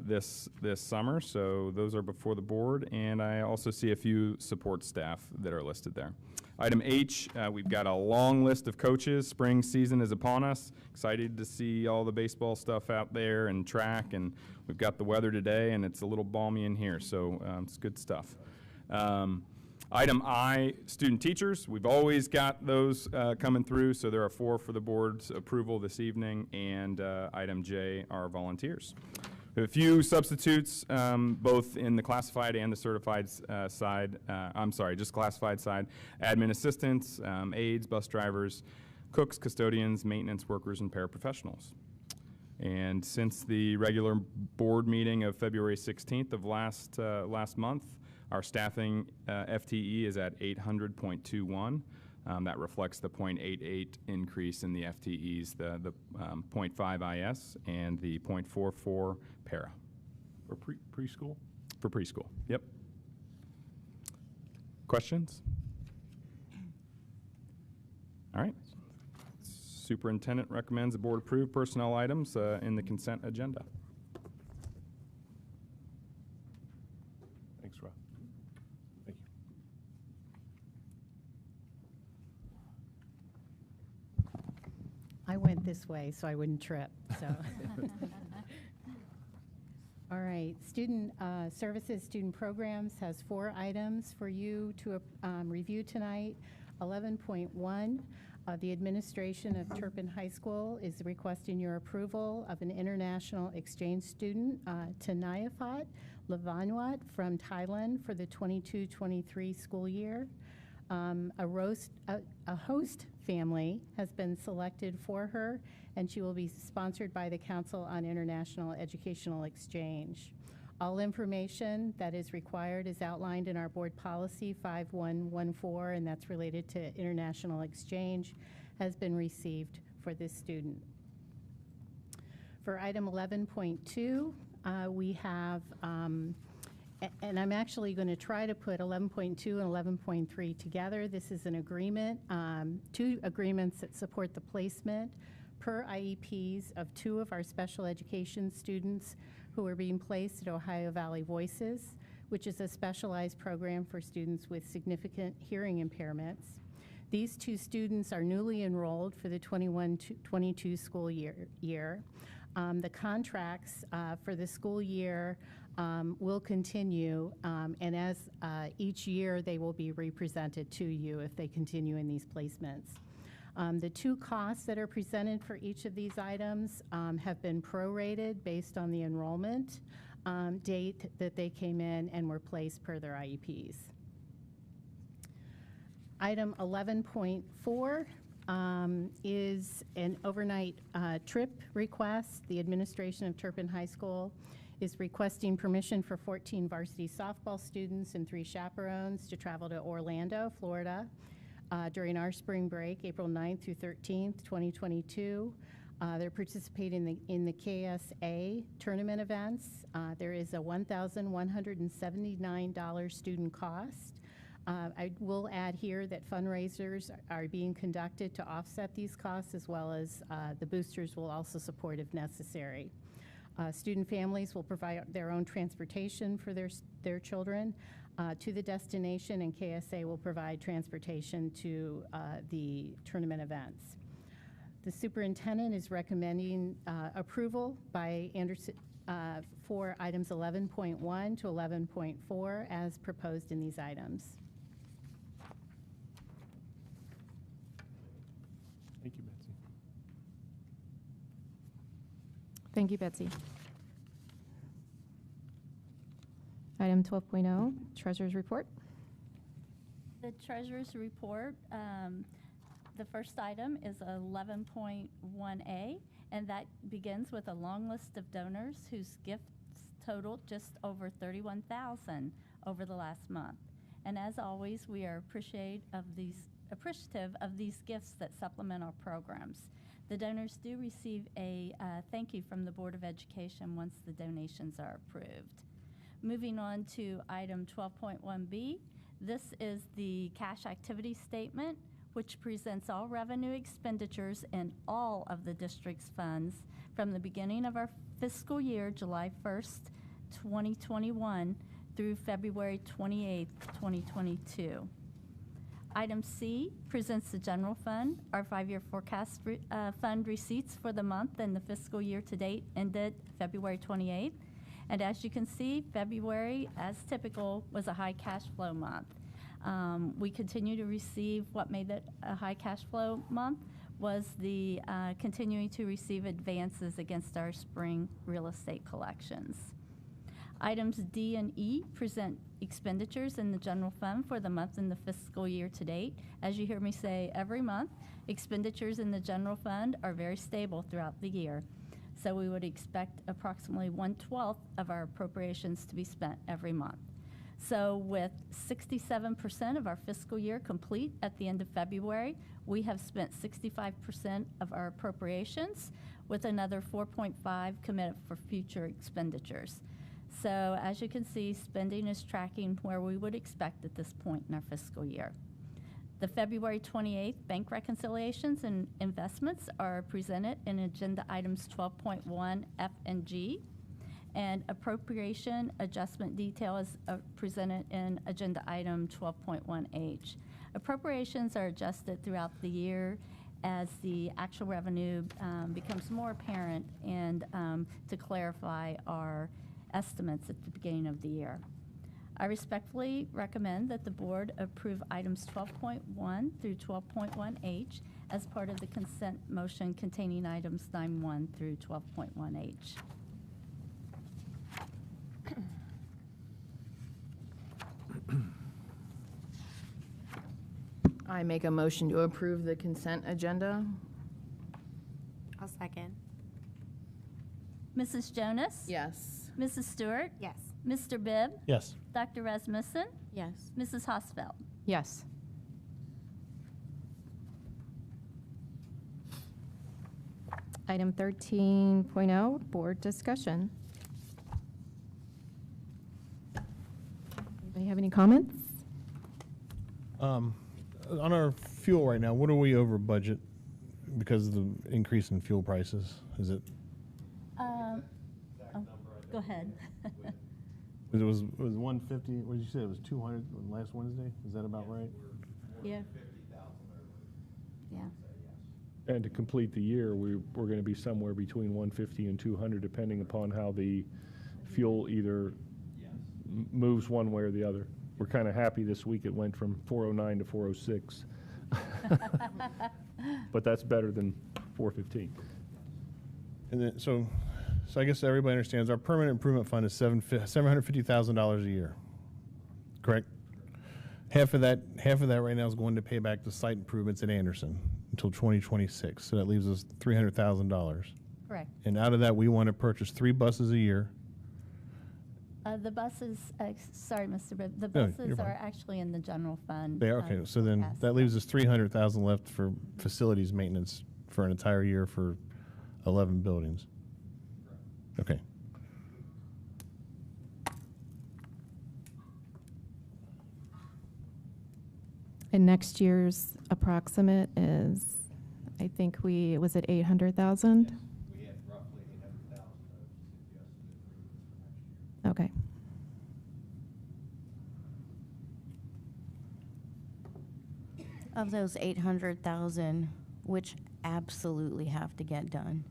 this summer, so those are before the board, and I also see a few support staff that are listed there. Item H, we've got a long list of coaches. Spring season is upon us. Excited to see all the baseball stuff out there and track, and we've got the weather today, and it's a little balmy in here, so it's good stuff. Item I, student teachers. We've always got those coming through, so there are 4 for the board's approval this evening. And item J are volunteers. We have a few substitutes, both in the classified and the certified side. I'm sorry, just classified side. Admin assistants, aides, bus drivers, cooks, custodians, maintenance workers, and paraprofessionals. And since the regular board meeting of February 16th of last month, our staffing FTE is at 800.21. That reflects the 0.88 increase in the FTEs, the 0.5 IS, and the 0.44 para. For preschool? For preschool, yep. Questions? All right. Superintendent recommends the board approve personnel items in the consent agenda. Thanks, Rob. Thank you. I went this way so I wouldn't trip, so. All right, student services, student programs has 4 items for you to review tonight. 11.1, the administration of Turpin High School is requesting your approval of an international exchange student, Tanayafat Lavanwat from Thailand for the 22-23 school year. A host family has been selected for her, and she will be sponsored by the Council on International Educational Exchange. All information that is required is outlined in our board policy 5114, and that's related to international exchange, has been received for this student. For item 11.2, we have, and I'm actually going to try to put 11.2 and 11.3 together. This is an agreement, 2 agreements that support the placement per IEPs of 2 of our special education students who are being placed at Ohio Valley Voices, which is a specialized program for students with significant hearing impairments. These 2 students are newly enrolled for the 21-22 school year. The contracts for the school year will continue, and as each year they will be represented to you if they continue in these placements. The 2 costs that are presented for each of these items have been prorated based on the enrollment date that they came in and were placed per their IEPs. Item 11.4 is an overnight trip request. The administration of Turpin High School is requesting permission for 14 varsity softball students and 3 chaperones to travel to Orlando, Florida, during our spring break, April 9th through 13th, 2022. They're participating in the KSA tournament events. There is a $1,179 student cost. I will add here that fundraisers are being conducted to offset these costs, as well as the boosters will also support if necessary. Student families will provide their own transportation for their children to the destination, and KSA will provide transportation to the tournament events. The superintendent is recommending approval by Anderson for items 11.1 to 11.4 as proposed in these items. Thank you, Betsy. Thank you, Betsy. Item 12.0, Treasurer's Report. The Treasurer's Report, the first item is 11.1A, and that begins with a long list of donors whose gifts totaled just over $31,000 over the last month. And as always, we are appreciative of these gifts that supplement our programs. The donors do receive a thank you from the Board of Education once the donations are approved. Moving on to item 12.1B, this is the cash activity statement, which presents all revenue expenditures in all of the district's funds from the beginning of our fiscal year, July 1st, 2021, through February 28th, 2022. Item C presents the general fund, our 5-year forecast fund receipts for the month and the fiscal year to date ended February 28th. And as you can see, February, as typical, was a high cash flow month. We continue to receive what made it a high cash flow month was the continuing to receive advances against our spring real estate collections. Items D and E present expenditures in the general fund for the month and the fiscal year to date. As you hear me say every month, expenditures in the general fund are very stable throughout the year. So we would expect approximately 1/12 of our appropriations to be spent every month. So with 67% of our fiscal year complete at the end of February, we have spent 65% of our appropriations with another 4.5 committed for future expenditures. So as you can see, spending is tracking where we would expect at this point in our fiscal year. The February 28th bank reconciliations and investments are presented in agenda items 12.1 F and G. And appropriation adjustment detail is presented in agenda item 12.1 H. Appropriations are adjusted throughout the year as the actual revenue becomes more apparent and to clarify our estimates at the beginning of the year. I respectfully recommend that the board approve items 12.1 through 12.1 H as part of the consent motion containing items 9.1 through 12.1 H. I make a motion to approve the consent agenda. I'll second. Mrs. Jonas? Yes. Mrs. Stewart? Yes. Mr. Bibb? Yes. Dr. Rasmussen? Yes. Mrs. Hosfeld? Yes. Item 13.0, board discussion. Anybody have any comments? On our fuel right now, what are we over budget because of the increase in fuel prices? Is it? Go ahead. It was 150. What did you say? It was 200 last Wednesday. Is that about right? Yeah. Yeah. And to complete the year, we're going to be somewhere between 150 and 200, depending upon how the fuel either moves one way or the other. We're kind of happy this week it went from 409 to 406. But that's better than 415. And then, so I guess everybody understands our permanent improvement fund is $750,000 a year. Correct? Half of that right now is going to pay back the site improvements at Anderson until 2026. So that leaves us $300,000. Correct. And out of that, we want to purchase 3 buses a year. The buses, sorry, Mr. Bibb, the No, buses you're fine. are actually in the general fund. They are, okay, so then that leaves us $300,000 left for facilities maintenance for an entire year for 11 buildings. Okay. And next year's approximate is, I think was it 800,000? We had roughly 800,000 of suggested improvements for next year. Okay. Of those 800,000, which absolutely have to get done?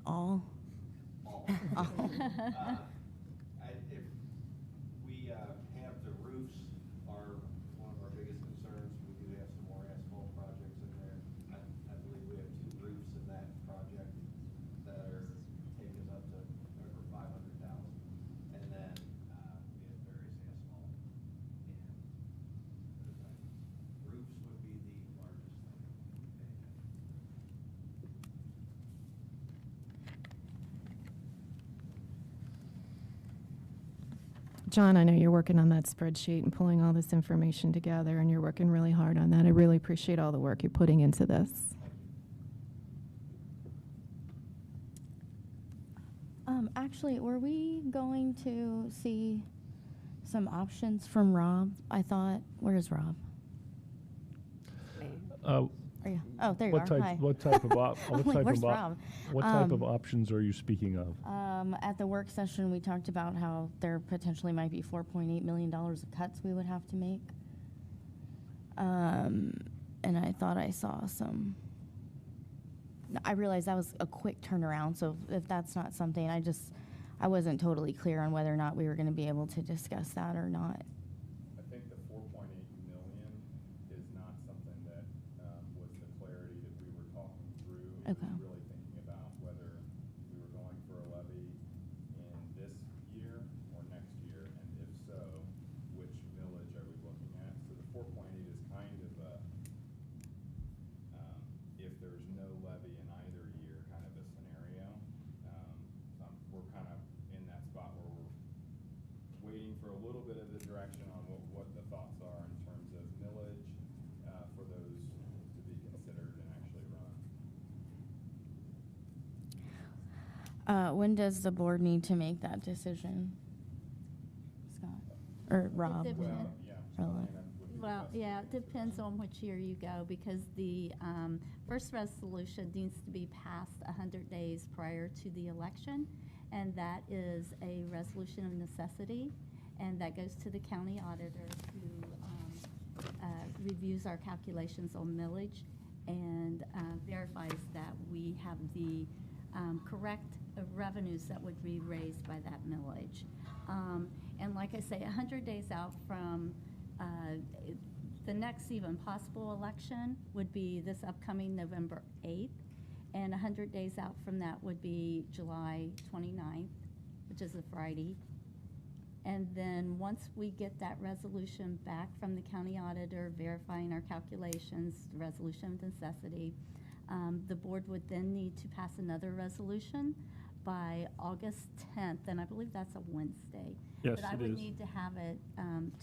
All? All. All. If we have the roofs are one of our biggest concerns. We do have some more asphalt projects in there. I believe we have 2 roofs in that project that are taking us up to over 500,000. And then we have various asphalt. And roofs would be the largest thing. John, I know you're working on that spreadsheet and pulling all this information together, and you're working really hard on that. I really appreciate all the work you're putting into this. Actually, were we going to see some options from Rob? I thought, where is Rob? Are you? Oh, there you are. Hi. What type of Where's Rob? what type of options are you speaking of? At the work session, we talked about how there potentially might be $4.8 million of cuts we would have to make. And I thought I saw some. I realized that was a quick turnaround, so if that's not something, I wasn't totally clear on whether or not we were going to be able to discuss that or not. I think the 4.8 We Okay. were really thinking about whether we were going for a levy in this year or next year, and if so, which millage are we looking at? So the 4.8 is kind of a, if there's no levy in either year, kind of a scenario. We're kind of in that spot where we're waiting for a little bit of the direction on what the thoughts are in terms of millage for those to be considered and actually run. When does the board need to make that decision? Scott? Or Rob? It depends. Really? Well, yeah, it depends on which year you go, because the first resolution needs to be passed 100 days prior to the election, and that is a resolution of necessity, and that goes to the county auditor, who reviews our calculations on millage and verifies that we have the correct revenues that would be raised by that millage. And like I say, 100 days out from the next even possible election would be this upcoming November 8th, and 100 days out from that would be July 29th, which is a Friday. And then once we get that resolution back from the county auditor verifying our calculations, the resolution of necessity, the board would then need to pass another resolution by August 10th, and I believe that's a Wednesday. Yes, But I it would is. need to have it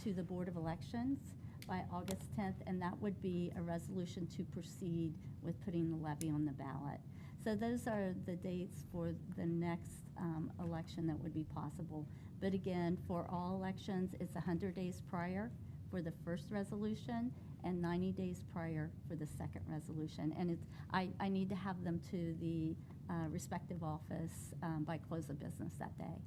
to the Board of Elections by August 10th, and that would be a resolution to proceed with putting the levy on the ballot. So those are the dates for the next election that would be possible. But again, for all elections, it's 100 days prior for the first resolution and 90 days prior for the second resolution. And it's, I need to have them to the respective office by close of business that day.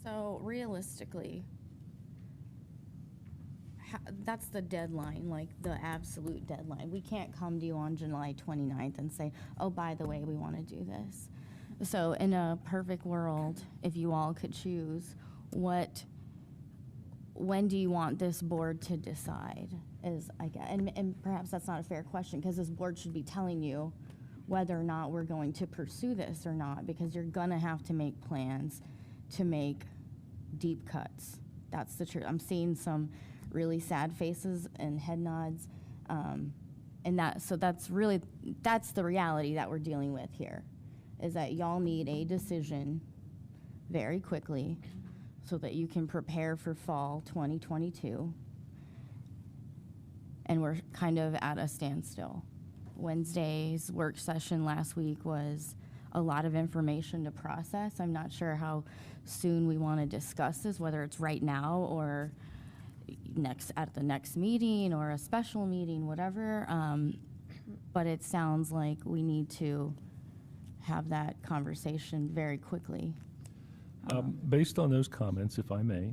So realistically, that's the deadline, like the absolute deadline. We can't come to you on July 29th and say, oh, by the way, we want to do this. So in a perfect world, if you all could choose, when do you want this board to decide? And perhaps that's not a fair question, because this board should be telling you whether or not we're going to pursue this or not, because you're gonna have to make plans to make deep cuts. That's the truth. I'm seeing some really sad faces and head nods, and that's the reality that we're dealing with here, is that y'all need a decision very quickly so that you can prepare for fall 2022. And we're kind of at a standstill. Wednesday's work session last week was a lot of information to process. I'm not sure how soon we want to discuss this, whether it's right now or at the next meeting or a special meeting, whatever. But it sounds like we need to have that conversation very quickly. Based on those comments, if I may,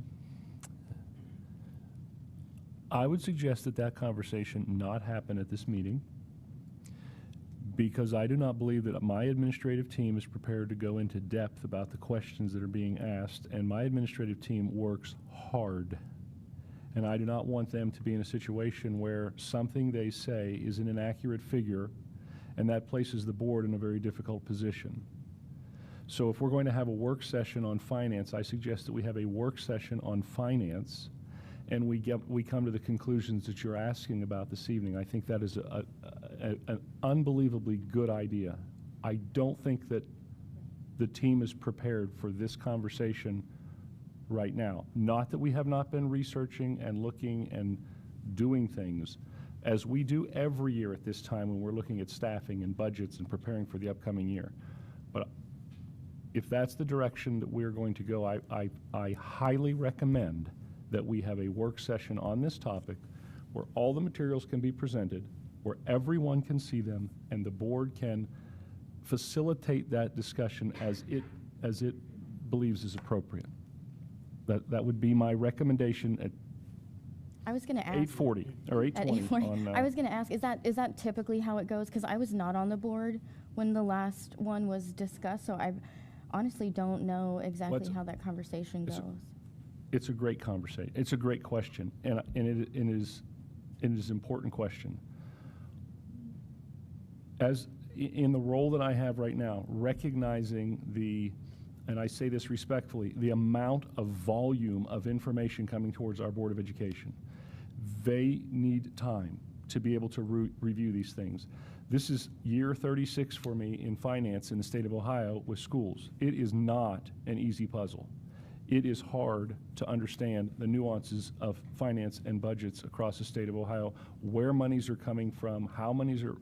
I would suggest that conversation not happen at this meeting, because I do not believe that my administrative team is prepared to go into depth about the questions that are being asked, and my administrative team works hard. And I do not want them to be in a situation where something they say is an inaccurate figure, and that places the board in a very difficult position. So if we're going to have a work session on finance, I suggest that we have a work session on finance, and we come to the conclusions that you're asking about this evening. I think that is an unbelievably good idea. I don't think that the team is prepared for this conversation right now. Not that we have not been researching and looking and doing things, as we do every year at this time when we're looking at staffing and budgets and preparing for the upcoming year. But if that's the direction that we're going to go, I highly recommend that we have a work session on this topic where all the materials can be presented, where everyone can see them, and the board can facilitate that discussion as it believes is appropriate. That would be my recommendation at I was going to ask 8:40 or 8:20. At 8:40. I was going to ask, is that typically how it goes? Because I was not on the board when the last one was discussed, so I honestly don't know exactly how that conversation goes. It's a great conversation. It's a great question, and it is it is an important question. As in the role that I have right now, recognizing the, and I say this respectfully, the amount of volume of information coming towards our Board of Education, they need time to be able to review these things. This is year 36 for me in finance in the state of Ohio with schools. It is not an easy puzzle. It is hard to understand the nuances of finance and budgets across the state of Ohio, where monies are coming from, how monies are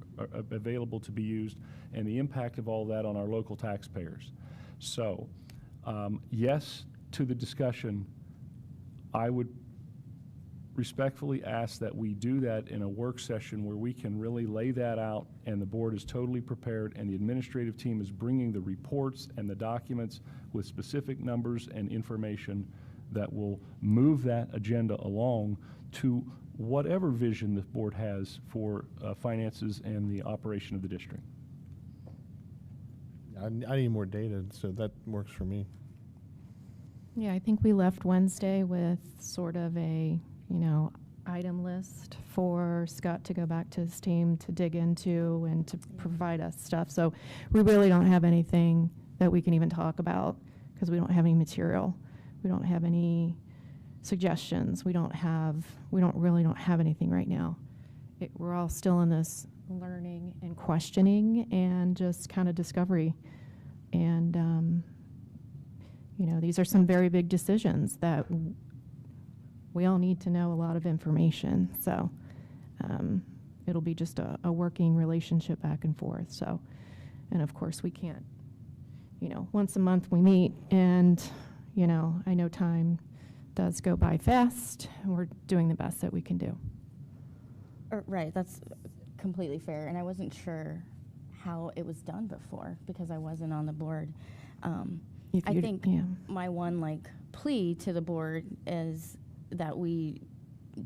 available to be used, and the impact of all that on our local taxpayers. So, yes to the discussion. I would respectfully ask that we do that in a work session where we can really lay that out and the board is totally prepared and the administrative team is bringing the reports and the documents with specific numbers and information that will move that agenda along to whatever vision the board has for finances and the operation of the district. I need more data, so that works for me. Yeah, I think we left Wednesday with sort of a, item list for Scott to go back to his team to dig into and to provide us stuff. So we really don't have anything that we can even talk about because we don't have any material. We don't have any suggestions. We don't really have anything right now. We're all still in this learning and questioning and just kind of discovery. And, these are some very big decisions that we all need to know a lot of information. So it'll be just a working relationship back and forth. So, and of course we can't, once a month we meet and, I know time does go by fast and we're doing the best that we can do. Right, that's completely fair. And I wasn't sure how it was done before because I wasn't on the board. I think my one plea to the board is that we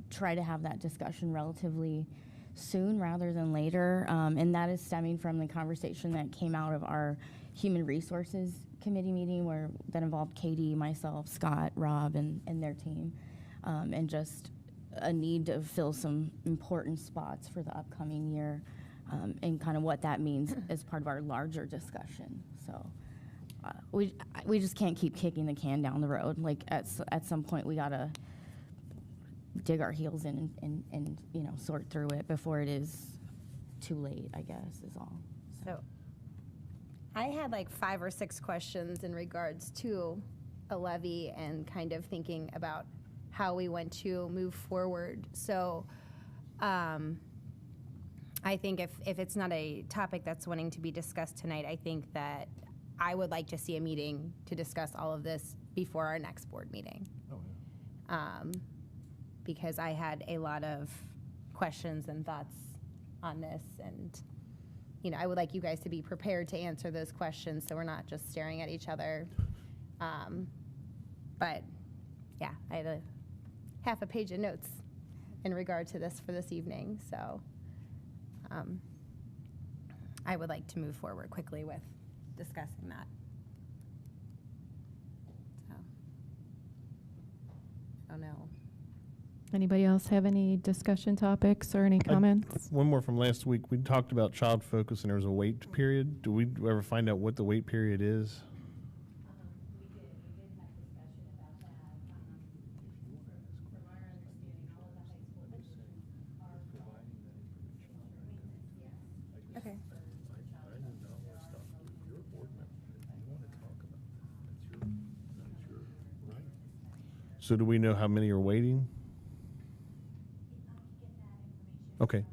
try to have that discussion relatively soon rather than later. And that is stemming from the conversation that came out of our Human Resources Committee meeting that involved Katie, myself, Scott, Rob, and their team. And just a need to fill some important spots for the upcoming year and kind of what that means as part of our larger discussion. So we just can't keep kicking the can down the road. At some point we gotta dig our heels in and sort through it before it is too late, I guess, is all. So I had 5 or 6 questions in regards to a levy and kind of thinking about how we want to move forward. So I think if it's not a topic that's wanting to be discussed tonight, I think that I would like to see a meeting to discuss all of this before our next board meeting. Oh, yeah. Because I had a lot of questions and thoughts on this, and I would like you guys to be prepared to answer those questions so we're not just staring at each other. But yeah, I had a half a page of notes in regard to this for this evening, so I would like to move forward quickly with discussing that. So I don't know. Anybody else have any discussion topics or any comments? One more from last week. We talked about child focus and there was a wait period. Do we ever find out what the wait period is? We did have discussion about that. From our understanding, all of the high school districts are Okay. So do we know how many are waiting? Okay.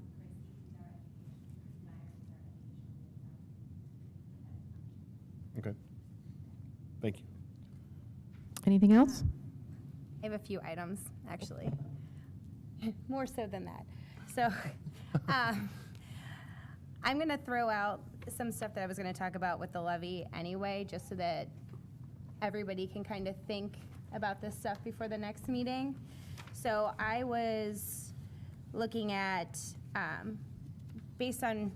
Okay. Thank you. Anything else? I have a few items, actually. More so than that. So I'm going to throw out some stuff that I was going to talk about with the levy anyway, just so that everybody can kind of think about this stuff before the next meeting. So I was looking at, based on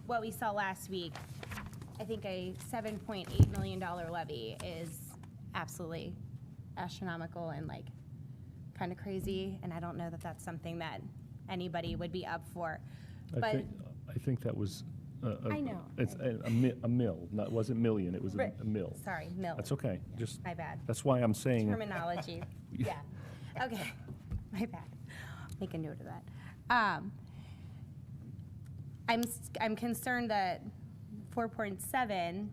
what we saw last week, I think a $7.8 million levy is absolutely astronomical and kind of crazy, and I don't know that that's something that anybody would be up for. I But think that was. I know. It's a mill. It wasn't million. It was a mill. Sorry, mill. That's okay. Just My bad. That's why I'm saying Terminology. Yeah. Okay. My bad. Make a note of that. I'm concerned that 4.7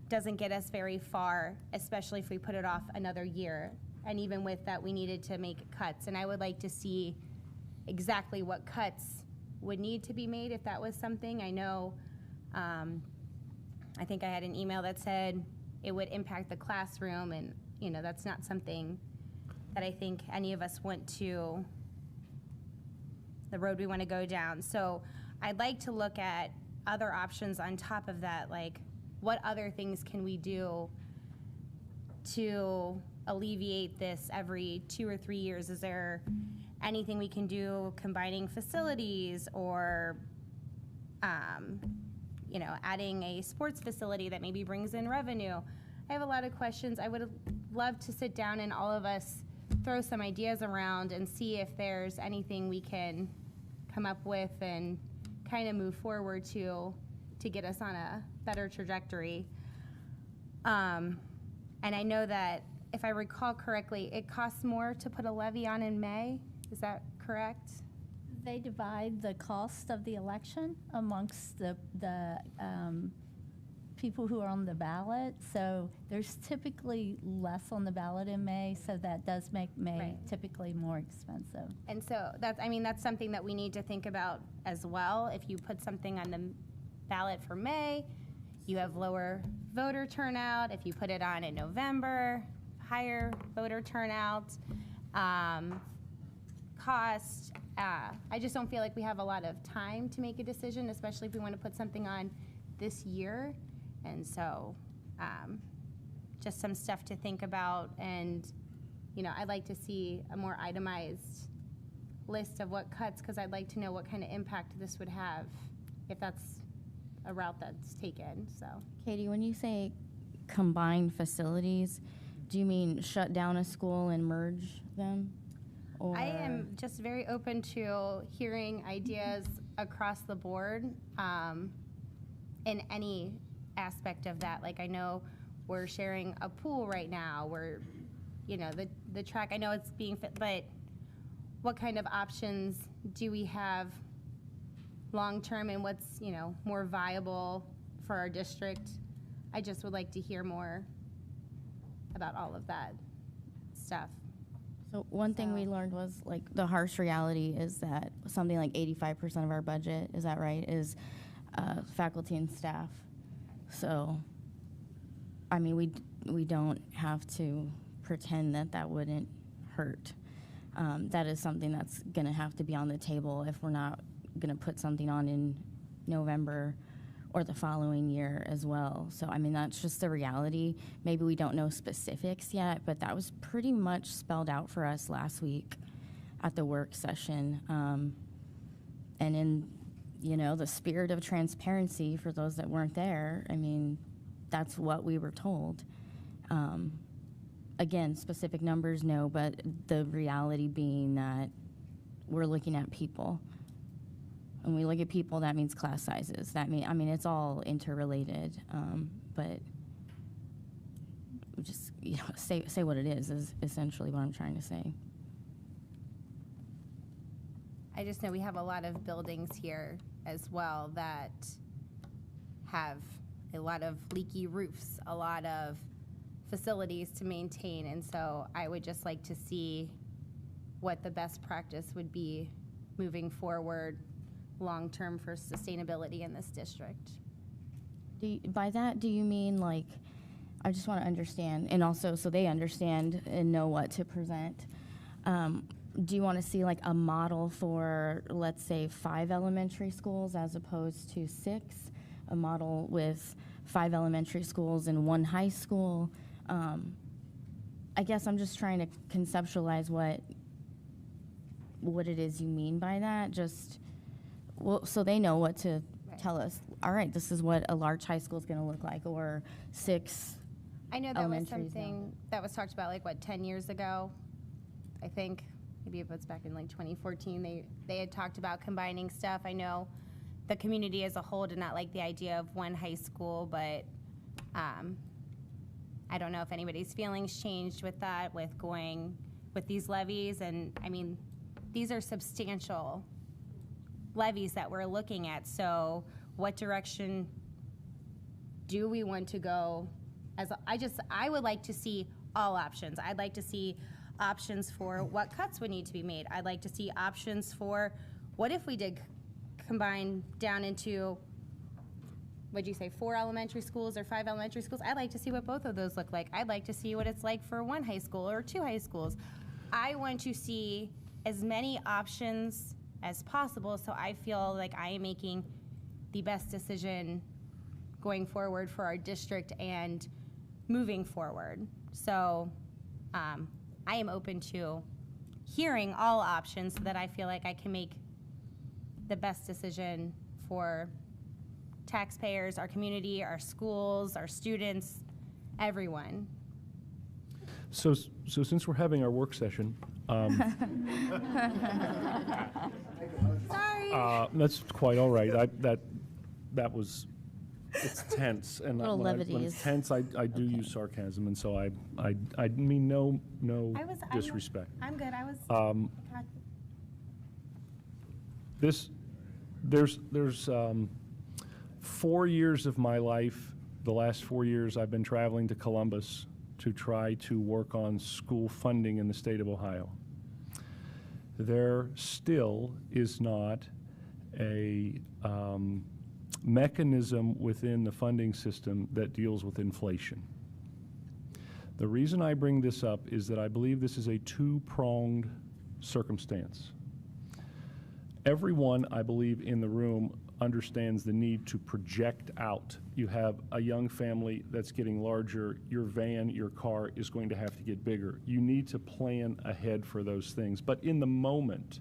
doesn't get us very far, especially if we put it off another year. And even with that, we needed to make cuts. And I would like to see exactly what cuts would need to be made if that was something. I know, I think I had an email that said it would impact the classroom, and that's not something that I think any of us want to, the road we want to go down. So I'd like to look at other options on top of that, like what other things can we do to alleviate this every 2 or 3 years? Is there anything we can do combining facilities, or adding a sports facility that maybe brings in revenue? I have a lot of questions. I would love to sit down and all of us throw some ideas around and see if there's anything we can come up with and kind of move forward to get us on a better trajectory. And I know that if I recall correctly, it costs more to put a levy on in May. Is that correct? They divide the cost of the election amongst the people who are on the ballot. So there's typically less on the ballot in May, so that does make May typically more expensive. And so that's something that we need to think about as well. If you put something on the ballot for May, you have lower voter turnout. If you put it on in November, higher voter turnout. Cost. I just don't feel like we have a lot of time to make a decision, especially if we want to put something on this year. And so just some stuff to think about. And, I'd like to see a more itemized list of what cuts, because I'd like to know what kind of impact this would have if that's a route that's taken. So, Katie, when you say combine facilities, do you mean shut down a school and merge them? Or I am just very open to hearing ideas across the board in any aspect of that. Like, I know we're sharing a pool right now. We're, the track, I know it's being fit, but what kind of options do we have long-term, and what's, more viable for our district? I just would like to hear more about all of that stuff. So one thing we learned was, like, the harsh reality is that something like 85% of our budget, is that right, is faculty and staff. So, I mean, we don't have to pretend that wouldn't hurt. That is something that's going to have to be on the table if we're not going to put something on in November or the following year as well. So, I mean, that's just the reality. Maybe we don't know specifics yet, but that was pretty much spelled out for us last week at the work session. And in, the spirit of transparency for those that weren't there, I mean, that's what we were told. Again, specific numbers, no, but the reality being that we're looking at people. When we look at people, that means class sizes. It's all interrelated, but just say what it is essentially what I'm trying to say. I just know we have a lot of buildings here as well that have a lot of leaky roofs, a lot of facilities to maintain, and so I would just like to see what the best practice would be moving forward long-term for sustainability in this district. By that, do you mean, like, I just want to understand, and also so they understand and know what to present. Do you want to see, like, a model for, let's say, 5 elementary schools as opposed to 6? A model with 5 elementary schools and 1 high school? I guess I'm just trying to conceptualize what it is you mean by that. Just, well, so they know what to tell us. All right, this is what a large high school is going to look like, or 6 I know that was elementaries something now. that was talked about, like, 10 years ago, I think. maybe it was back in like 2014, they had talked about combining stuff. I know the community as a whole did not like the idea of one high school, but I don't know if anybody's feelings changed with that, with going with these levies. And I mean, these are substantial levies that we're looking at. So what direction do we want to go? I would like to see all options. I'd like to see options for what cuts would need to be made. I'd like to see options for what if we did combine down into, what'd you say, 4 elementary schools or 5 elementary schools? I'd like to see what both of those look like. I'd like to see what it's like for 1 high school or 2 high schools. I want to see as many options as possible, so I feel like I am making the best decision going forward for our district and moving forward. So I am open to hearing all options so that I feel like I can make the best decision for taxpayers, our community, our schools, our students, everyone. So since we're having our work session, sorry. That's quite all right. That was, it's tense, and Little when levities. it's tense, I do use sarcasm, and so I mean no disrespect. I'm good. There's 4 years of my life, the last 4 years I've been traveling to Columbus to try to work on school funding in the state of Ohio. There still is not a mechanism within the funding system that deals with inflation. The reason I bring this up is that I believe this is a two-pronged circumstance. Everyone, I believe, in the room understands the need to project out. You have a young family that's getting larger, your van, your car is going to have to get bigger. You need to plan ahead for those things. But in the moment,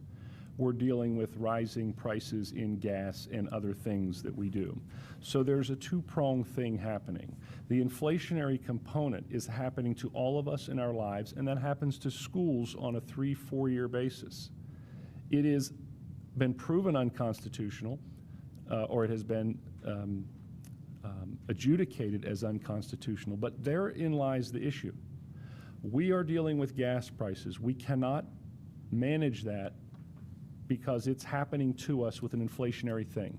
we're dealing with rising prices in gas and other things that we do. So there's a two-pronged thing happening. The inflationary component is happening to all of us in our lives, and that happens to schools on a 3-4 year basis. It has been proven unconstitutional, or it has been adjudicated as unconstitutional, but therein lies the issue. We are dealing with gas prices. We cannot manage that because it's happening to us with an inflationary thing.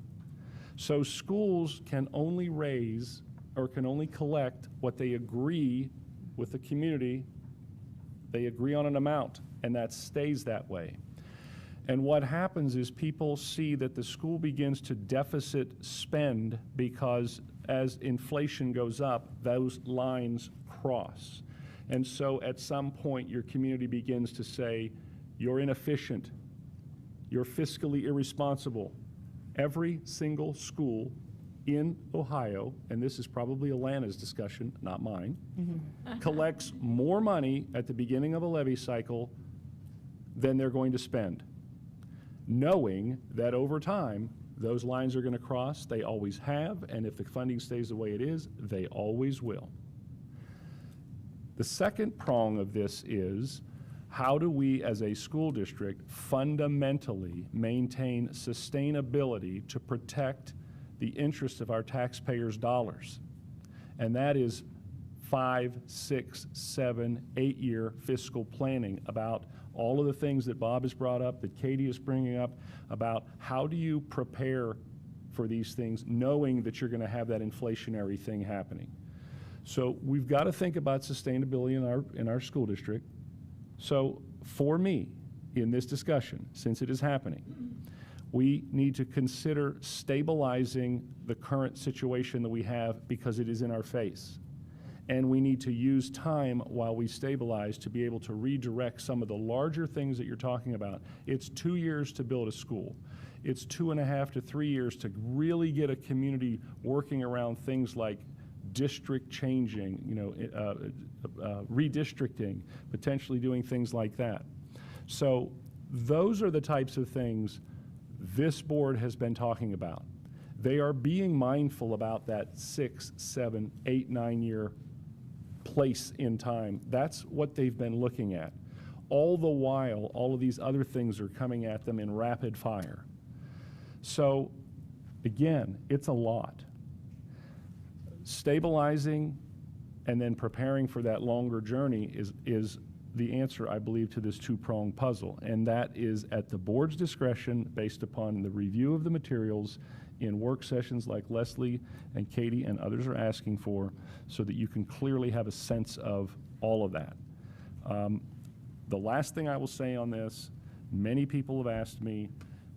So schools can only raise or can only collect what they agree with the community. They agree on an amount, and that stays that way. And what happens is people see that the school begins to deficit spend because as inflation goes up, those lines cross. And so at some point, your community begins to say, you're inefficient, you're fiscally irresponsible. Every single school in Ohio, and this is probably Alana's discussion, not mine, collects more money at the beginning of a levy cycle than they're going to spend, knowing that over time, those lines are going to cross. They always have, and if the funding stays the way it is, they always will. The second prong of this is, how do we as a school district fundamentally maintain sustainability to protect the interest of our taxpayers' dollars? And that is 5, 6, 7, 8 year fiscal planning about all of the things that Bob has brought up, that Katie is bringing up, about how do you prepare for these things knowing that you're going to have that inflationary thing happening. So we've got to think about sustainability in our school district. So for me, in this discussion, since it is happening, we need to consider stabilizing the current situation that we have because it is in our face. And we need to use time while we stabilize to be able to redirect some of the larger things that you're talking about. It's 2 years to build a school. It's 2.5 to 3 years to really get a community working around things like district changing, redistricting, potentially doing things like that. So those are the types of things this board has been talking about. They are being mindful about that 6, 7, 8, 9 year place in time. That's what they've been looking at. All the while, all of these other things are coming at them in rapid fire. So, again, it's a lot. Stabilizing and then preparing for that longer journey is the answer, I believe, to this two-pronged puzzle. And that is at the board's discretion based upon the review of the materials in work sessions like Leslie and Katie and others are asking for, so that you can clearly have a sense of all of that. The last thing I will say on this, many people have asked me,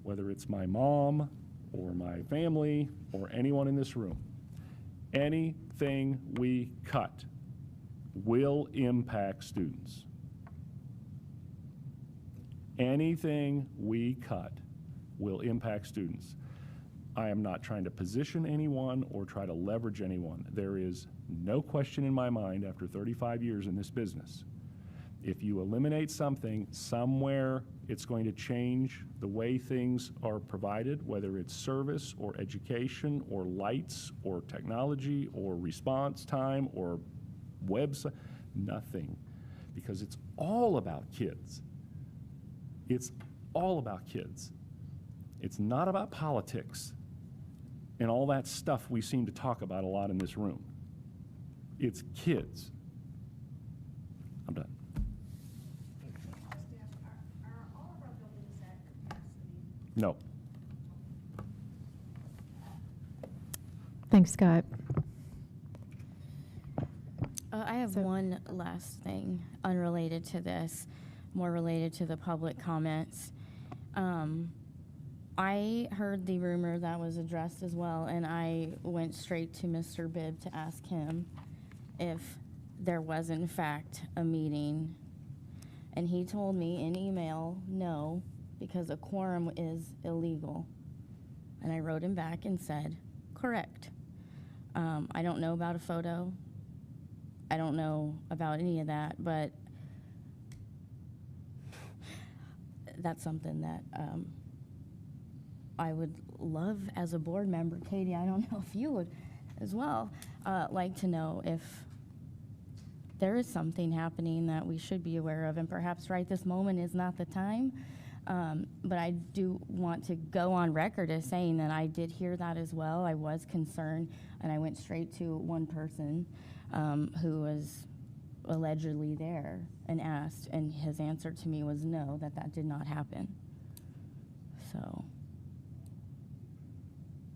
whether it's my mom or my family or anyone in this room, anything we cut will impact students. Anything we cut will impact students. I am not trying to position anyone or try to leverage anyone. There is no question in my mind after 35 years in this business. If you eliminate something, somewhere it's going to change the way things are provided, whether it's service or education or lights or technology or response time or website, nothing. Because it's all about kids. It's all about kids. It's not about politics and all that stuff we seem to talk about a lot in this room. It's kids. I'm done. No. Thanks, Scott. I have one last thing unrelated to this, more related to the public comments. I heard the rumor that was addressed as well, and I went straight to Mr. Bibb to ask him if there was in fact a meeting. And he told me in email, no, because a quorum is illegal. And I wrote him back and said, correct. I don't know about a photo. I don't know about any of that, but that's something that I would love as a board member. Katie, I don't know if you would as well like to know if there is something happening that we should be aware of, and perhaps right this moment is not the time. But I do want to go on record as saying that I did hear that as well. I was concerned, and I went straight to one person who was allegedly there and asked, and his answer to me was no, that did not happen. So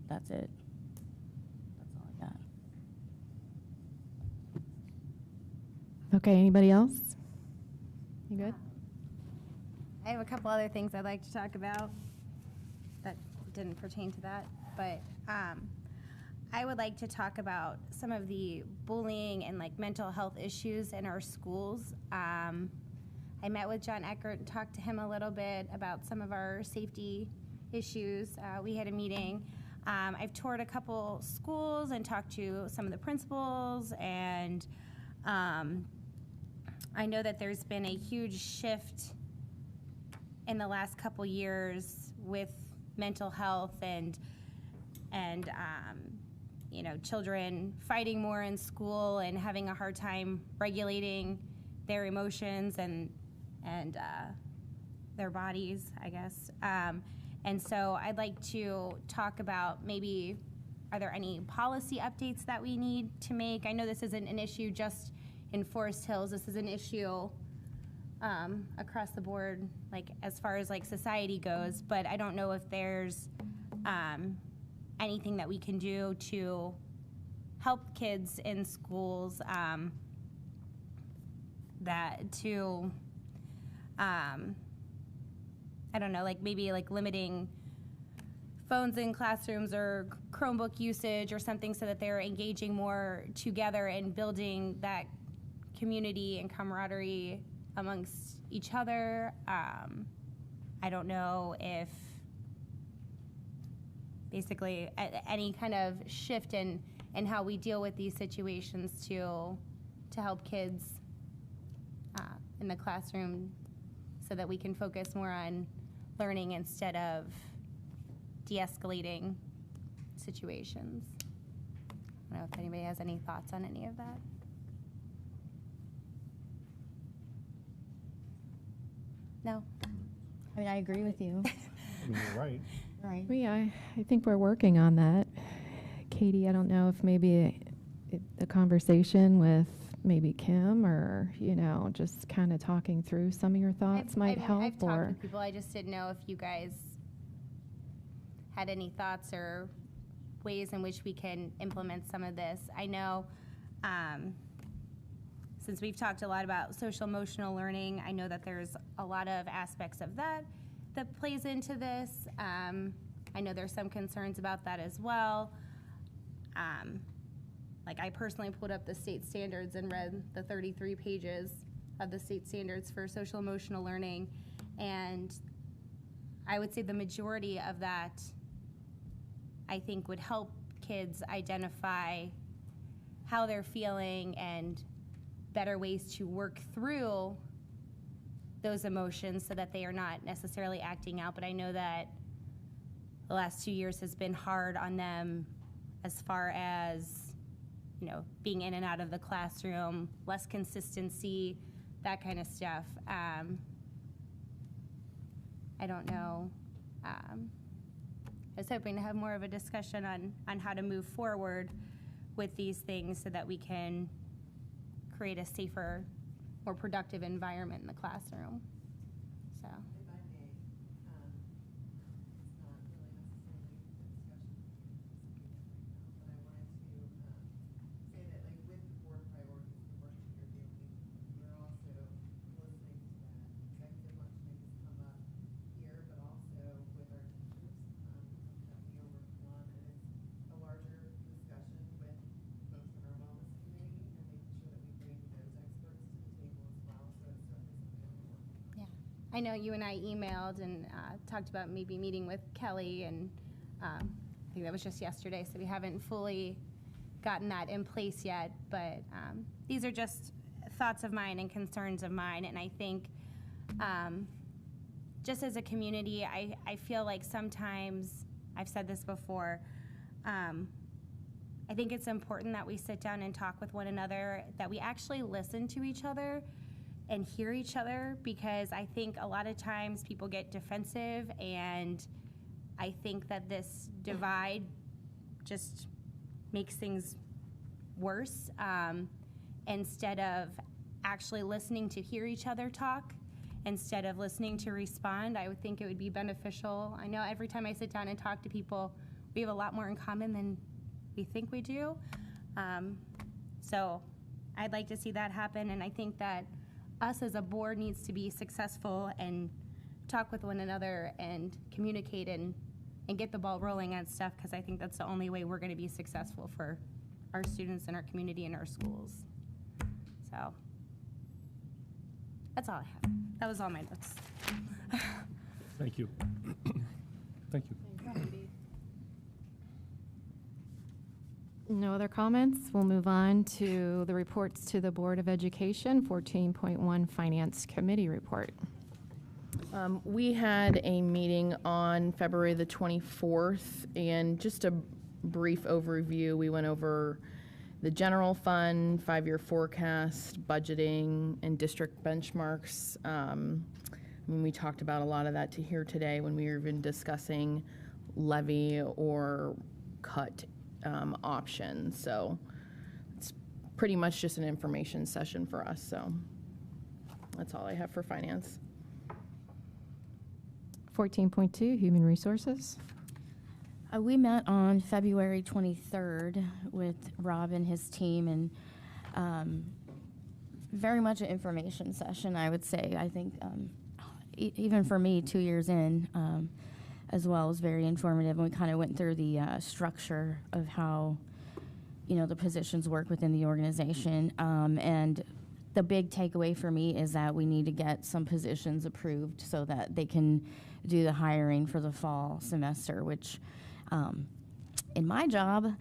that's it. That's all I got. Okay, anybody else? You good? I have a couple other things I'd like to talk about that didn't pertain to that, but I would like to talk about some of the bullying and like mental health issues in our schools. I met with John Eckert and talked to him a little bit about some of our safety issues. We had a meeting. I've toured a couple schools and talked to some of the principals, and I know that there's been a huge shift in the last couple years with mental health and you know, children fighting more in school and having a hard time regulating their emotions and their bodies, I guess. And so I'd like to talk about maybe, are there any policy updates that we need to make? I know this isn't an issue just in Forest Hills. This is an issue across the board, like as far as like society goes, but I don't know if there's anything that we can do to help kids in schools I don't know, like maybe like limiting phones in classrooms or Chromebook usage or something so that they're engaging more together and building that community and camaraderie amongst each other. I don't know if basically any kind of shift in how we deal with these situations to help kids in the classroom so that we can focus more on learning instead of de-escalating situations. I don't know if anybody has any thoughts on any of that. No. I mean, I agree with you. You're right. Right. I think we're working on that. Katie, I don't know if maybe a conversation with maybe Kim or, just kind of talking through some of your thoughts might help. I've talked with people. I just didn't know if you guys had any thoughts or ways in which we can implement some of this. I know since we've talked a lot about social emotional learning, I know that there's a lot of aspects of that plays into this. I know there's some concerns about that as well. Like I personally pulled up the state standards and read the 33 pages of the state standards for social emotional learning, and I would say the majority of that I think would help kids identify how they're feeling and better ways to work through those emotions so that they are not necessarily acting out. But I know that the last 2 years has been hard on them as far as, being in and out of the classroom, less consistency, that kind of stuff. I don't know. I was hoping to have more of a discussion on how to move forward with these things so that we can create a safer, more productive environment in the classroom. So. I know you and I emailed and talked about maybe meeting with Kelly, and I think that was just yesterday, so we haven't fully gotten that in place yet. But these are just thoughts of mine and concerns of mine, and I think just as a community, I feel like sometimes, I've said this before, I think it's important that we sit down and talk with one another, that we actually listen to each other and hear each other, because I think a lot of times people get defensive, and I think that this divide just makes things worse instead of actually listening to hear each other talk, instead of listening to respond. I would think it would be beneficial. I know every time I sit down and talk to people, we have a lot more in common than we think we do. So I'd like to see that happen, and I think that us as a board needs to be successful and talk with one another and communicate and get the ball rolling on stuff, because I think that's the only way we're going to be successful for our students and our community and our schools. So that's all I have. That was all my notes. Thank you. Thank you. No other comments? We'll move on to the reports to the Board of Education, 14.1 Finance Committee report. We had a meeting on February the 24th, and just a brief overview, we went over the general fund, 5-year forecast, budgeting, and district benchmarks. When we talked about a lot of that to here today when we were even discussing levy or cut options. So it's pretty much just an information session for us. So that's all I have for finance. 14.2 Human Resources. We met on February 23rd with Rob and his team, and very much an information session, I would say. I think even for me, 2 years in, as well, was very informative. And we kind of went through the structure of how, the positions work within the organization. And the big takeaway for me is that we need to get some positions approved so that they can do the hiring for the fall semester, which in my job,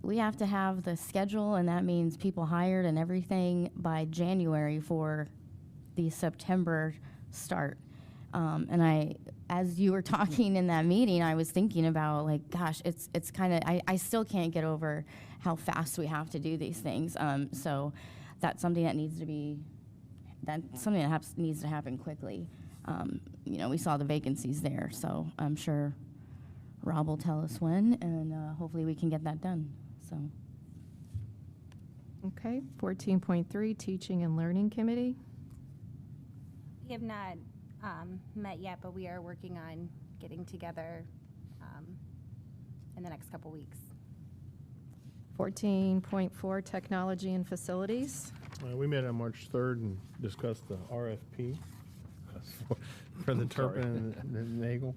we have to have the schedule, and that means people hired and everything by January for the September start. And as you were talking in that meeting, I was thinking about, like, gosh, it's kind of, I still can't get over how fast we have to do these things. So that's something that needs to be, needs to happen quickly. You know, we saw the vacancies there, so I'm sure Rob will tell us when, and hopefully we can get that done, so. Okay, 14.3, Teaching and Learning Committee. We have not met yet, but we are working on getting together in the next couple weeks. 14.4, Technology and Facilities. We met on March 3rd and discussed the RFP for the Turpin and the Nagel.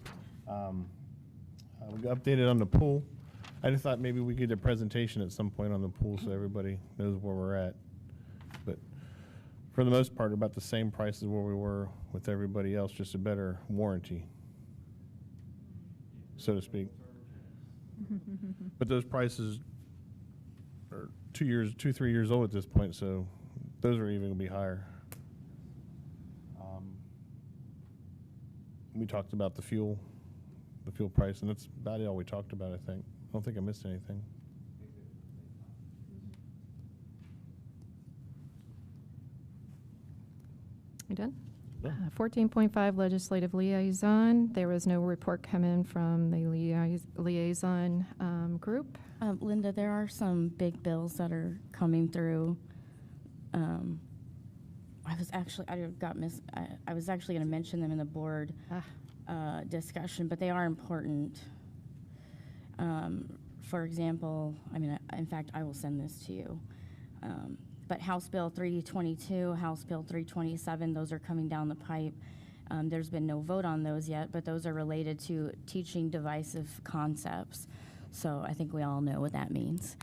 We got updated on the pool. I just thought maybe we could get a presentation at some point on the pool so everybody knows where we're at. But for the most part, about the same price as where we were with everybody else, just a better warranty, so to speak. But those prices are 3 years old at this point, so those are even gonna be higher. We talked about the fuel price, and that's about all we talked about, I think. I don't think I missed anything. You done? 14.5, Legislative Liaison. There was no report come in from the liaison group. Linda, there are some big bills that are coming through. I was actually going to mention them in the board discussion, but they are important. For example, in fact, I will send this to you. But House Bill 322, House Bill 327, those are coming down the pipe. There's been no vote on those yet, but those are related to teaching divisive concepts. So I think we all know what that means.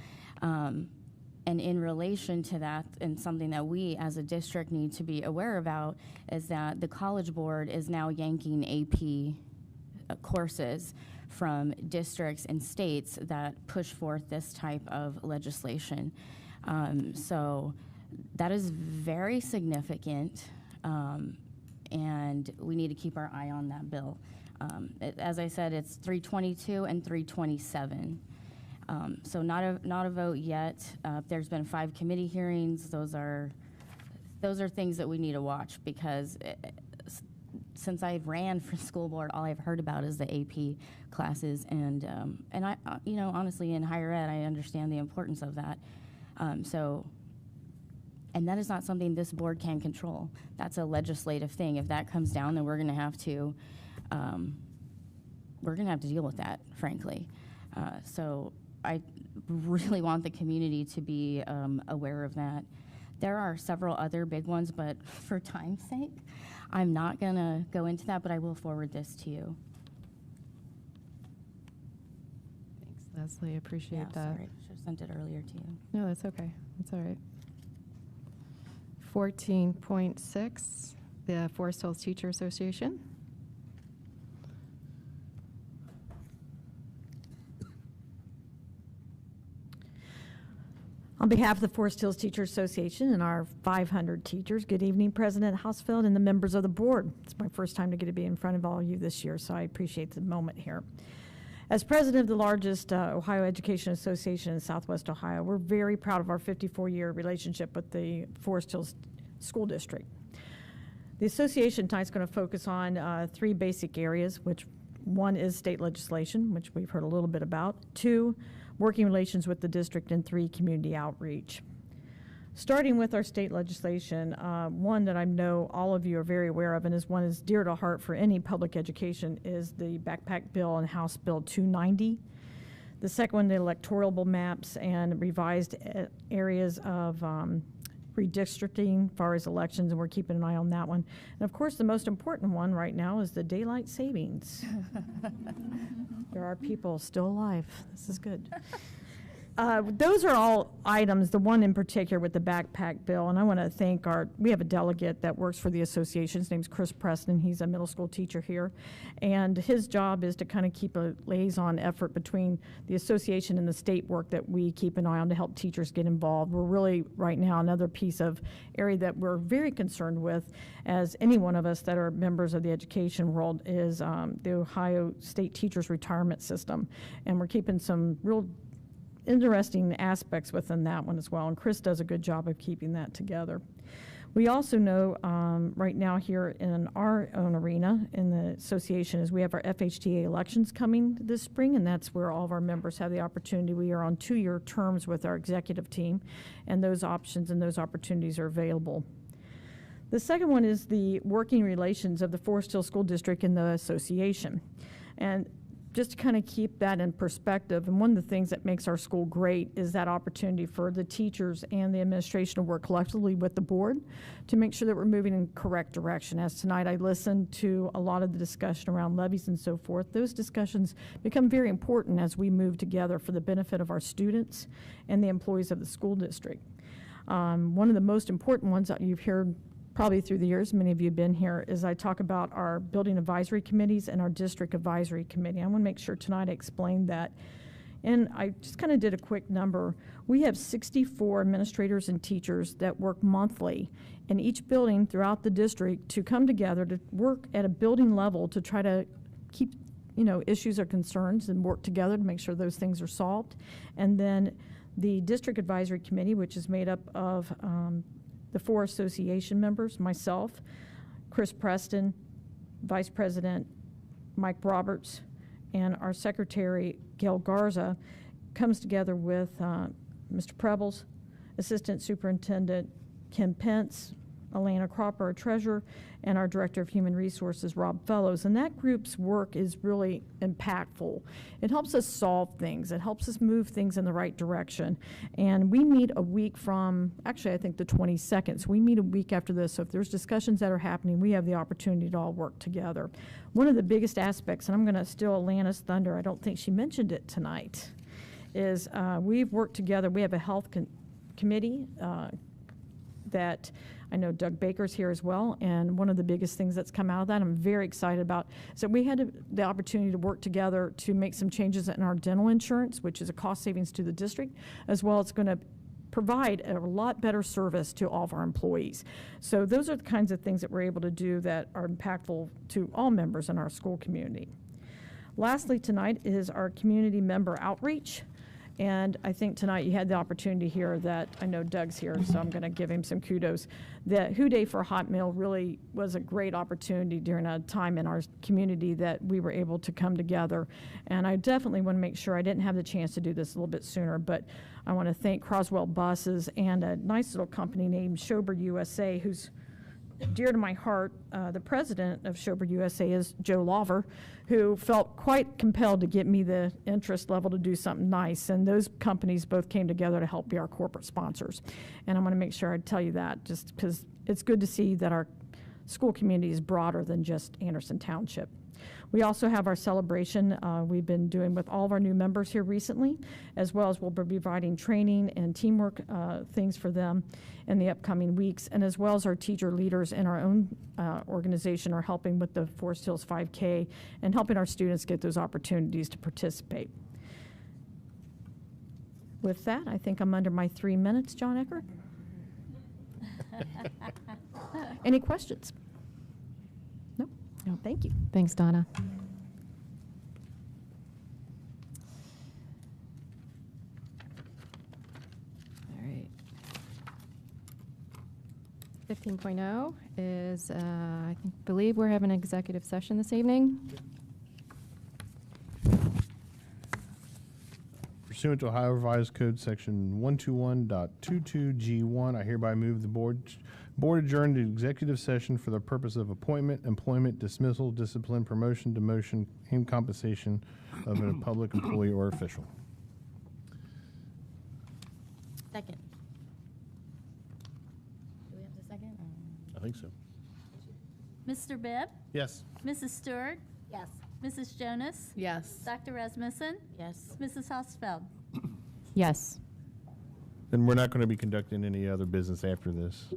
And in relation to that, and something that we as a district need to be aware about, is that the College Board is now yanking AP courses from districts and states that push forth this type of legislation. So that is very significant, and we need to keep our eye on that bill. As I said, it's 322 and 327. So not a vote yet. There's been 5 committee hearings. Those are things that we need to watch, because since I ran for school board, all I've heard about is the AP classes, and I, honestly, in higher ed, I understand the importance of that. And that is not something this board can control. That's a legislative thing. If that comes down, then we're going to have to deal with that, frankly. So I really want the community to be aware of that. There are several other big ones, but for time's sake, I'm not going to go into that, but I will forward this to you. Thanks, Leslie. Appreciate that. Sorry, should have sent it earlier to you. No, that's okay. That's all right. 14.6, the Forest Hills Teacher Association. On behalf of the Forest Hills Teacher Association and our 500 teachers, good evening, President Hausfeld and the members of the board. It's my first time to get to be in front of all of you this year, so I appreciate the moment here. As president of the largest Ohio Education Association in Southwest Ohio, we're very proud of our 54-year relationship with the Forest Hills School District. The association tonight's going to focus on 3 basic areas, which one is state legislation, which we've heard a little bit about, 2, working relations with the district, and 3, community outreach. Starting with our state legislation, one that I know all of you are very aware of, and is one is dear to heart for any public education, is the backpack bill and House Bill 290. The second one, the electoral maps and revised areas of redistricting as far as elections, and we're keeping an eye on that one. And of course, the most important one right now is the daylight savings. There are people still alive. This is good. Those are all items, the one in particular with the backpack bill, and I want to thank we have a delegate that works for the association. His name's Chris Preston. He's a middle school teacher here, and his job is to kind of keep a liaison effort between the association and the state work that we keep an eye on to help teachers get involved. We're really, right now, another piece of area that we're very concerned with, as any one of us that are members of the education world, is the Ohio State Teachers Retirement System, and we're keeping some real interesting aspects within that one as well, and Chris does a good job of keeping that together. We also know right now here in our own arena in the association is we have our FHTA elections coming this spring, and that's where all of our members have the opportunity. We are on 2-year terms with our executive team, and those options and those opportunities are available. The second one is the working relations of the Forest Hill School District and the association. And just to kind of keep that in perspective, and one of the things that makes our school great is that opportunity for the teachers and the administration to work collectively with the board to make sure that we're moving in the correct direction. As tonight I listened to a lot of the discussion around levies and so forth, those discussions become very important as we move together for the benefit of our students and the employees of the school district. One of the most important ones that you've heard probably through the years, many of you have been here, is I talk about our building advisory committees and our district advisory committee. I want to make sure tonight I explained that. And I just kind of did a quick number. We have 64 administrators and teachers that work monthly in each building throughout the district to come together to work at a building level to try to keep, issues or concerns and work together to make sure those things are solved. And then the district advisory committee, which is made up of the 4 association members, myself, Chris Preston, Vice President Mike Roberts, and our Secretary Gail Garza, comes together with Mr. Prebles, Assistant Superintendent Kim Pence, Alana Cropper, our Treasurer, and our Director of Human Resources, Rob Fellows. And that group's work is really impactful. It helps us solve things. It helps us move things in the right direction. And we meet a week from, actually, I think the 22nd. So we meet a week after this. So if there's discussions that are happening, we have the opportunity to all work together. One of the biggest aspects, and I'm going to steal Alana's thunder, I don't think she mentioned it tonight, is we've worked together. We have a health committee that I know Doug Baker's here as well, and one of the biggest things that's come out of that I'm very excited about is that we had the opportunity to work together to make some changes in our dental insurance, which is a cost savings to the district, as well as going to provide a lot better service to all of our employees. So those are the kinds of things that we're able to do that are impactful to all members in our school community. Lastly tonight is our community member outreach. And I think tonight you had the opportunity here that, I know Doug's here, so I'm going to give him some kudos. The Who Day for a Hot Meal really was a great opportunity during a time in our community that we were able to come together. And I definitely want to make sure, I didn't have the chance to do this a little bit sooner, but I want to thank Croswell Buses and a nice little company named Schober USA, who's dear to my heart. The president of Schober USA is Joe Lawver, who felt quite compelled to get me the interest level to do something nice. And those companies both came together to help be our corporate sponsors. And I want to make sure I tell you that, just because it's good to see that our school community is broader than just Anderson Township. We also have our celebration we've been doing with all of our new members here recently, as well as we'll be providing training and teamwork things for them in the upcoming weeks, and as well as our teacher leaders in our own organization are helping with the Forest Hills 5K and helping our students get those opportunities to participate. With that, I think I'm under my 3 minutes, John Eckert. Any questions? No, thank you. Thanks, Donna. All right. 15.0 is, I believe we're having an executive session this evening. Pursuant to Ohio Revised Code Section 121.22G1, I hereby move the board adjourn to executive session for the purpose of appointment, employment, dismissal, discipline, promotion, demotion, and compensation of a public employee or official. Second. Do we have a second? I think so. Mr. Bibb? Yes. Mrs. Stewart? Yes. Mrs. Jonas? Yes. Dr. Rasmussen? Yes. Mrs. Hosfeld? Yes. Then we're not going to be conducting any other business after this.